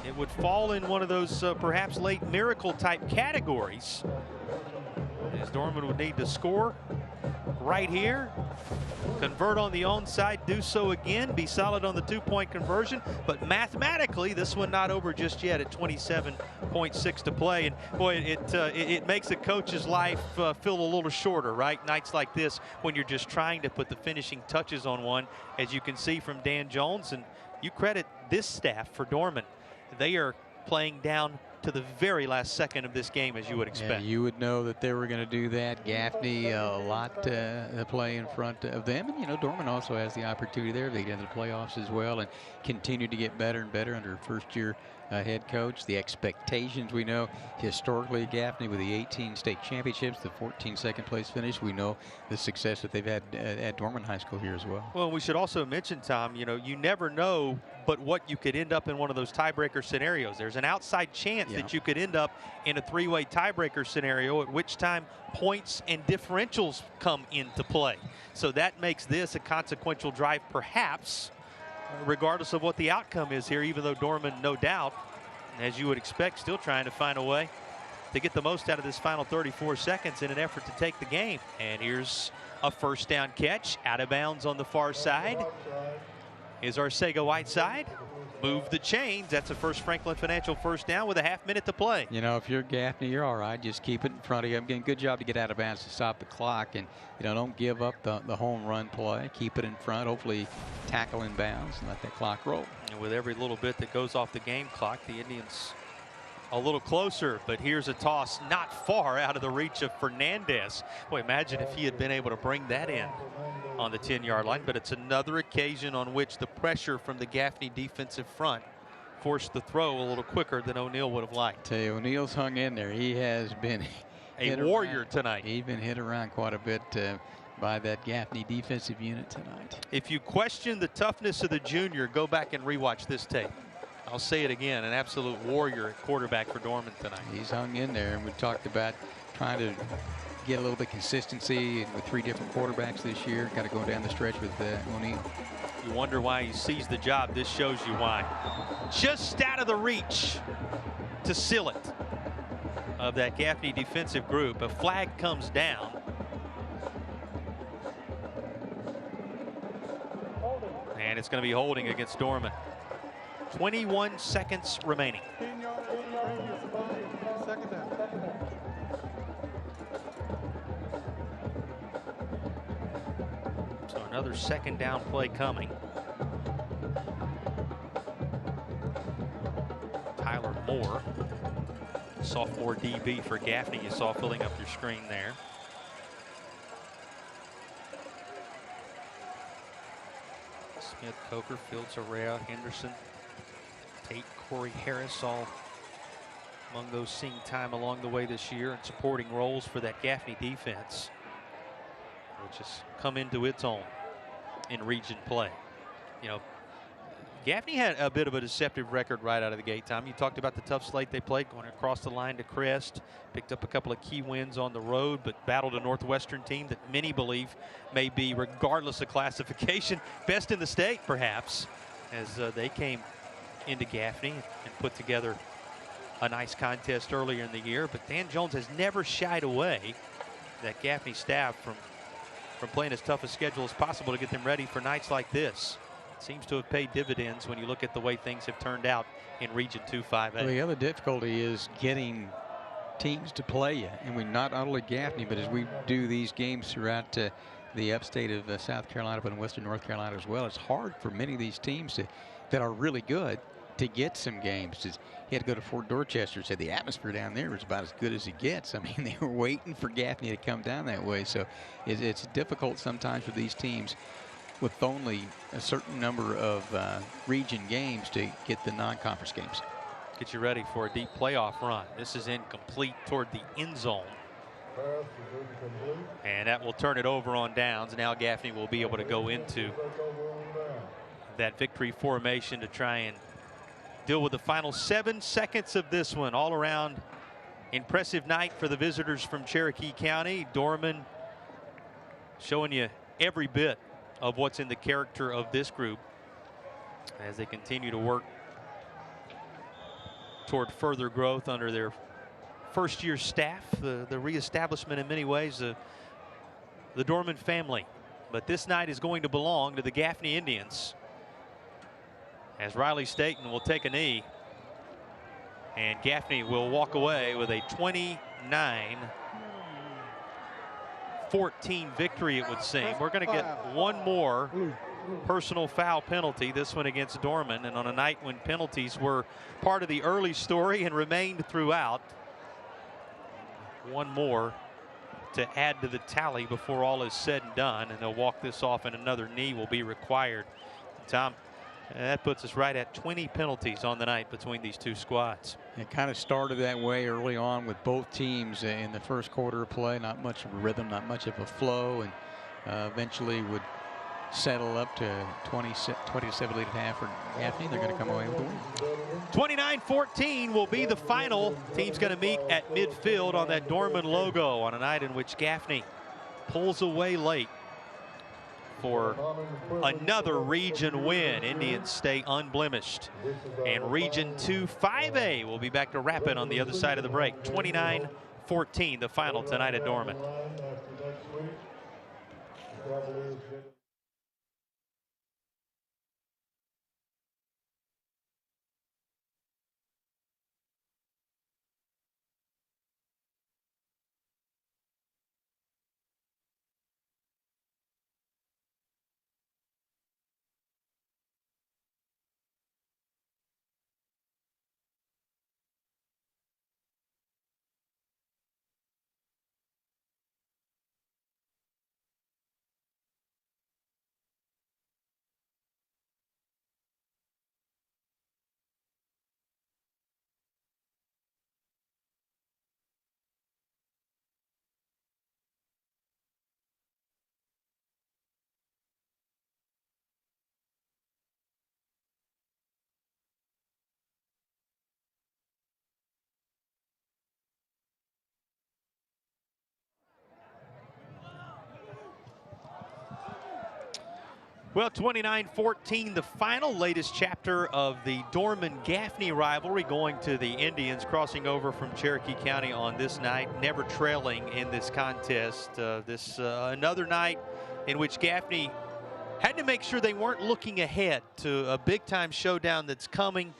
It would fall in one of those perhaps late miracle type categories, as Dorman would need to score right here, convert on the onside, do so again, be solid on the 2-point conversion. But mathematically, this one not over just yet at 27.6 to play. And boy, it makes a coach's life feel a little shorter, right? Nights like this when you're just trying to put the finishing touches on one, as you can see from Dan Jones. And you credit this staff for Dorman. They are playing down to the very last second of this game, as you would expect. Yeah, you would know that they were going to do that. Gaffney, a lot to play in front of them. And, Dorman also has the opportunity there. They get into the playoffs as well and continue to get better and better under first-year head coach. The expectations, we know historically Gaffney with the 18 state championships, the 14 second place finish. We know the success that they've had at Dorman High School here as well. Well, we should also mention, Tom, you never know but what you could end up in one of those tiebreaker scenarios. There's an outside chance that you could end up in a 3-way tiebreaker scenario, at which time points and differentials come into play. So that makes this a consequential drive, perhaps, regardless of what the outcome is here, even though Dorman, no doubt, as you would expect, still trying to find a way to get the most out of this final 34 seconds in an effort to take the game. And here's a first down catch out of bounds on the far side. Is Arcega Whiteside. Move the chains. That's a First Franklin Financial first down with a half-minute to play. You know, if you're Gaffney, you're all right. Just keep it in front of you. I'm getting good job to get out of bounds to stop the clock, and don't give up the home run play. Keep it in front. Hopefully, tackle in bounds and let that clock roll. And with every little bit that goes off the game clock, the Indians a little closer. But here's a toss not far out of the reach of Fernandez. Boy, imagine if he had been able to bring that in on the 10-yard line. But it's another occasion on which the pressure from the Gaffney defensive front forced the throw a little quicker than O'Neal would have liked. Tell you, O'Neal's hung in there. He has been a warrior tonight. He's been hit around quite a bit by that Gaffney defensive unit tonight. If you question the toughness of the junior, go back and rewatch this tape. I'll say it again, an absolute warrior at quarterback for Dorman tonight. He's hung in there, and we talked about trying to get a little bit of consistency with 3 different quarterbacks this year. Got to go down the stretch with O'Neal. You wonder why he sees the job. This shows you why. Just out of the reach to seal it of that Gaffney defensive group. A flag comes down. And it's going to be holding against Dorman. 21 seconds remaining. So another second down play coming. Tyler Moore, sophomore DB for Gaffney, you saw filling up your screen there. Smith, Coker, Fields, Arrea, Henderson, Tate, Corey Harris, all among those seeing time along the way this year and supporting roles for that Gaffney defense, which has come into its own in region play. You know, Gaffney had a bit of a deceptive record right out of the gate, Tom. You talked about the tough slate they played, going across the line to Crest, picked up a couple of key wins on the road, but battled a Northwestern team that many believe may be, regardless of classification, best in the state, perhaps, as they came into Gaffney and put together a nice contest earlier in the year. But Dan Jones has never shied away, that Gaffney staff, from playing as tough a schedule as possible to get them ready for nights like this. It seems to have paid dividends when you look at the way things have turned out in Region 2-5A. Well, the other difficulty is getting teams to play you. And we not only Gaffney, but as we do these games throughout the upstate of South Carolina, but in western North Carolina as well, it's hard for many of these teams that are really good to get some games. He had to go to Fort Dorchester, said the atmosphere down there was about as good as it gets. I mean, they were waiting for Gaffney to come down that way. So it's difficult sometimes for these teams with only a certain number of region games to get the non-conference games. Get you ready for a deep playoff run. This is incomplete toward the end zone. And that will turn it over on downs. Now Gaffney will be able to go into that victory formation to try and deal with the final 7 seconds of this one. All around impressive night for the visitors from Cherokee County. Dorman showing you every bit of what's in the character of this group as they continue to work toward further growth under their first-year staff, the reestablishment in many ways, the Dorman family. But this night is going to belong to the Gaffney Indians, as Riley Staten will take a knee, and Gaffney will walk away with a 29-14 victory, it would seem. We're going to get one more personal foul penalty, this one against Dorman, and on a night when penalties were part of the early story and remained throughout, one more to add to the tally before all is said and done, and they'll walk this off, and another knee will be required. Tom, that puts us right at 20 penalties on the night between these two squads. It kind of started that way early on with both teams in the first quarter of play. Not much of a rhythm, not much of a flow, and eventually would settle up to 27 lead at half for Gaffney. They're going to come away with the win. 29-14 will be the final. Team's going to meet at midfield on that Dorman logo on a night in which Gaffney pulls away late for another region win. Indians stay unblemished. And Region 2-5A will be back to wrap it on the other side of the break. 29-14 the final tonight at Dorman. Cavaliers. Well, 29-14, the final latest chapter of the Dorman-Gaffney rivalry, going to the Indians, crossing over from Cherokee County on this night, never trailing in this contest. Another night in which Gaffney had to make sure they weren't looking ahead to a big-time showdown that's coming.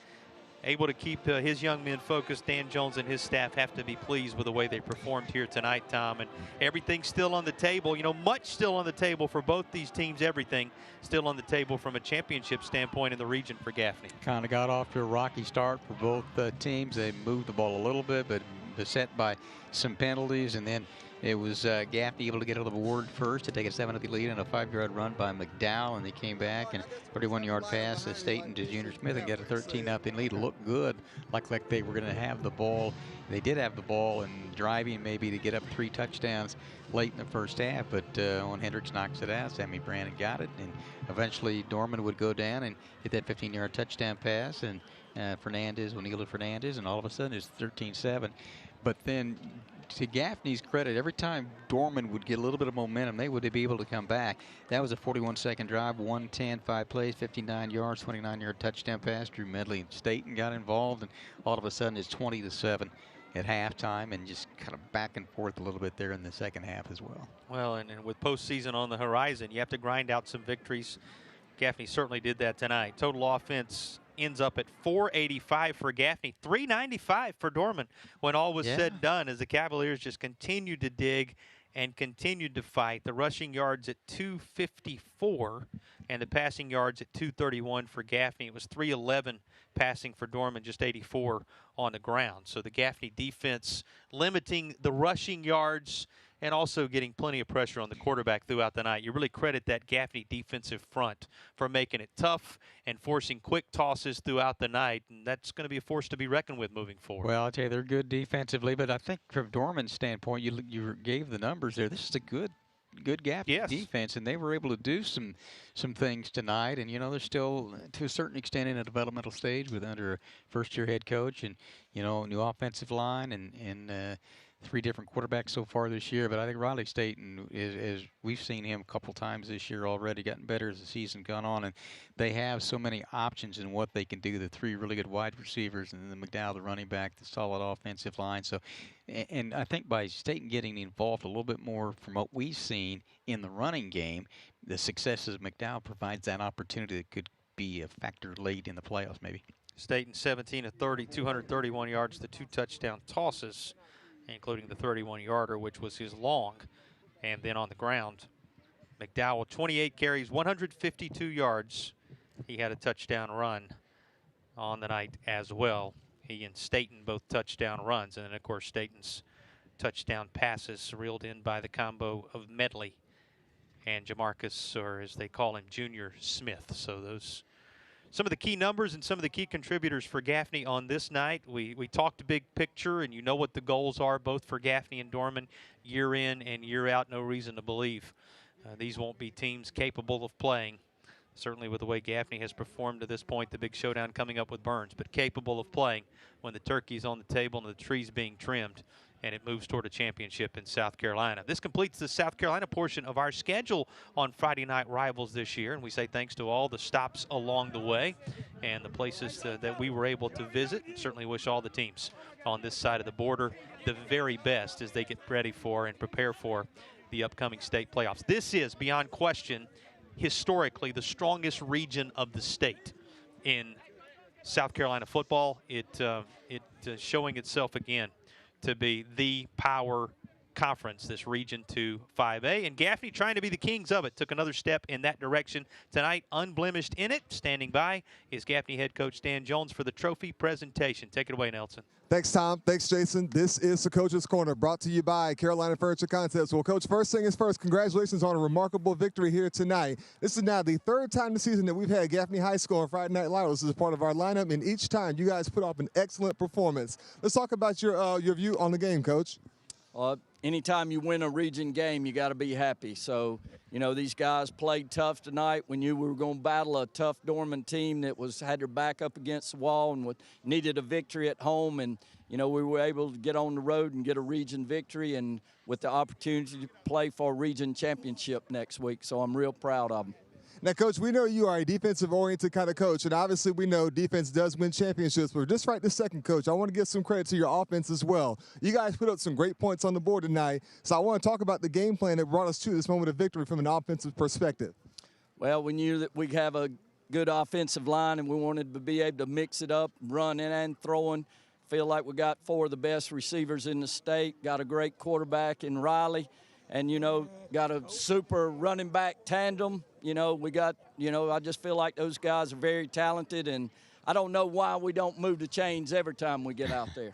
Able to keep his young men focused. Dan Jones and his staff have to be pleased with the way they performed here tonight, Tom. And everything's still on the table. You know, much still on the table for both these teams. Everything still on the table from a championship standpoint in the region for Gaffney. Kind of got off to a rocky start for both teams. They moved the ball a little bit, but beset by some penalties. And then it was Gaffney able to get out of the ward first to take a 7-0 lead and a 5-yard run by McDowell, and they came back and 31-yard pass to Staten to Junior Smith and get a 13-0 lead. Looked good, like they were going to have the ball. They did have the ball and driving maybe to get up 3 touchdowns late in the first half, but when Hendricks knocks it out, Sammy Brandon got it, and eventually Dorman would go down and hit that 15-yard touchdown pass, and O'Neal to Fernandez, and all of a sudden it's 13-7. But then, to Gaffney's credit, every time Dorman would get a little bit of momentum, they would be able to come back. That was a 41-second drive, 110, 5 plays, 59 yards, 29-yard touchdown pass. Drew Medley and Staten got involved, and all of a sudden it's 20-7 at halftime, and just kind of back and forth a little bit there in the second half as well. Well, and with postseason on the horizon, you have to grind out some victories. Gaffney certainly did that tonight. Total offense ends up at 485 for Gaffney, 395 for Dorman when all was said and done, as the Cavaliers just continued to dig and continued to fight. The rushing yards at 254 and the passing yards at 231 for Gaffney. It was 311 passing for Dorman, just 84 on the ground. So the Gaffney defense limiting the rushing yards and also getting plenty of pressure on the quarterback throughout the night. You really credit that Gaffney defensive front for making it tough and forcing quick tosses throughout the night, and that's going to be a force to be reckoned with moving forward. Well, I'll tell you, they're good defensively, but I think from Dorman's standpoint, you gave the numbers there. This is a good Gaffney defense, and they were able to do some things tonight. And, you know, they're still, to a certain extent, in a developmental stage under a first-year head coach and, you know, new offensive line and 3 different quarterbacks so far this year. But I think Riley Staten is we've seen him a couple times this year already, gotten better as the season gone on, and they have so many options in what they can do. The 3 really good wide receivers, and then McDowell, the running back, the solid offensive line. So, and I think by Staten getting involved a little bit more from what we've seen in the running game, the successes of McDowell provides that opportunity that could be a factor late in the playoffs maybe. Staten 17 of 30, 231 yards, the 2 touchdown tosses, including the 31-yarder, which was his long. And then on the ground, McDowell, 28 carries, 152 yards. He had a touchdown run on the night as well. He and Staten both touchdown runs. And then, of course, Staten's touchdown passes reeled in by the combo of Medley and Jamarcus, or as they call him, Junior Smith. So those some of the key numbers and some of the key contributors for Gaffney on this night. We talked big picture, and you know what the goals are, both for Gaffney and Dorman, year in and year out. No reason to believe these won't be teams capable of playing, certainly with the way Gaffney has performed to this point, the big showdown coming up with Burns, but capable of playing when the turkey's on the table and the tree's being trimmed, and it moves toward a championship in South Carolina. This completes the South Carolina portion of our schedule on Friday Night Rivals this year, and we say thanks to all the stops along the way and the places that we were able to visit, and certainly wish all the teams on this side of the border the very best as they get ready for and prepare for the upcoming state playoffs. This is, beyond question, historically the strongest region of the state in South Carolina football. It showing itself again to be the power conference, this Region 2 5A, and Gaffney trying to be the kings of it. Took another step in that direction tonight, unblemished in it. Standing by is Gaffney head coach Dan Jones for the trophy presentation. Take it away, Nelson. Thanks, Tom. Thanks, Jason. This is the Coach's Corner, brought to you by Carolina Furniture Concepts. Well, Coach, first thing is first, congratulations on a remarkable victory here tonight. This is now the third time this season that we've had Gaffney High School on Friday Night Rivals as part of our lineup, and each time you guys put off an excellent performance. Let's talk about your view on the game, Coach. Anytime you win a region game, you got to be happy. So, you know, these guys played tough tonight. We knew we were going to battle a tough Dorman team that had their back up against the wall and needed a victory at home. And, you know, we were able to get on the road and get a region victory, and with the opportunity to play for a region championship next week. So I'm real proud of them. Now, Coach, we know you are a defensive-oriented kind of coach, and obviously we know defense does win championships. But just right this second, Coach, I want to give some credit to your offense as well. You guys put up some great points on the board tonight, so I want to talk about the game plan that brought us to this moment of victory from an offensive perspective. Well, we knew that we have a good offensive line, and we wanted to be able to mix it up, running and throwing. Feel like we got 4 of the best receivers in the state, got a great quarterback in Riley, and, you know, got a super running back tandem. You know, we got, you know, I just feel like those guys are very talented, and I don't know why we don't move the chains every time we get out there.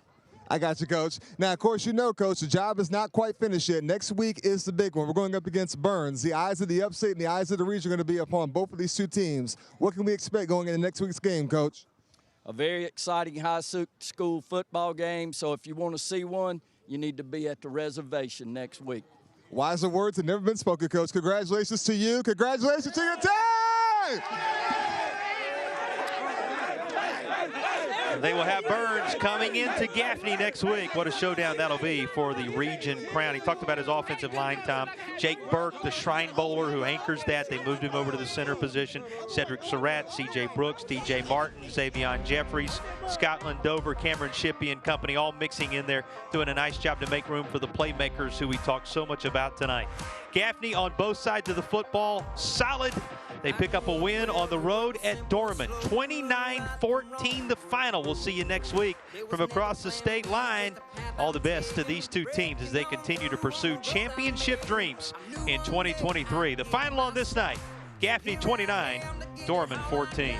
I got you, Coach. Now, of course, you know, Coach, the job is not quite finished yet. Next week is the big one. We're going up against Burns. The eyes of the Upstate and the eyes of the region are going to be upon both of these two teams. What can we expect going into next week's game, Coach? A very exciting high school football game, so if you want to see one, you need to be at the reservation next week. Wiser words have never been spoken, Coach. Congratulations to you. Congratulations to your team! They will have Burns coming into Gaffney next week. What a showdown that'll be for the region crown. He talked about his offensive line, Tom. Jake Burke, the Shrine Bowler who anchors that. They moved him over to the center position. Cedric Surratt, C.J. Brooks, D.J. Martin, Xavion Jeffries, Scotland Dover, Cameron Shippey and company, all mixing in there, doing a nice job to make room for the playmakers who we talked so much about tonight. Gaffney on both sides of the football, solid. They pick up a win on the road at Dorman. 29-14 the final. We'll see you next week from across the state line. All the best to these two teams as they continue to pursue championship dreams in 2023. The final on this night, Gaffney 29, Dorman 14.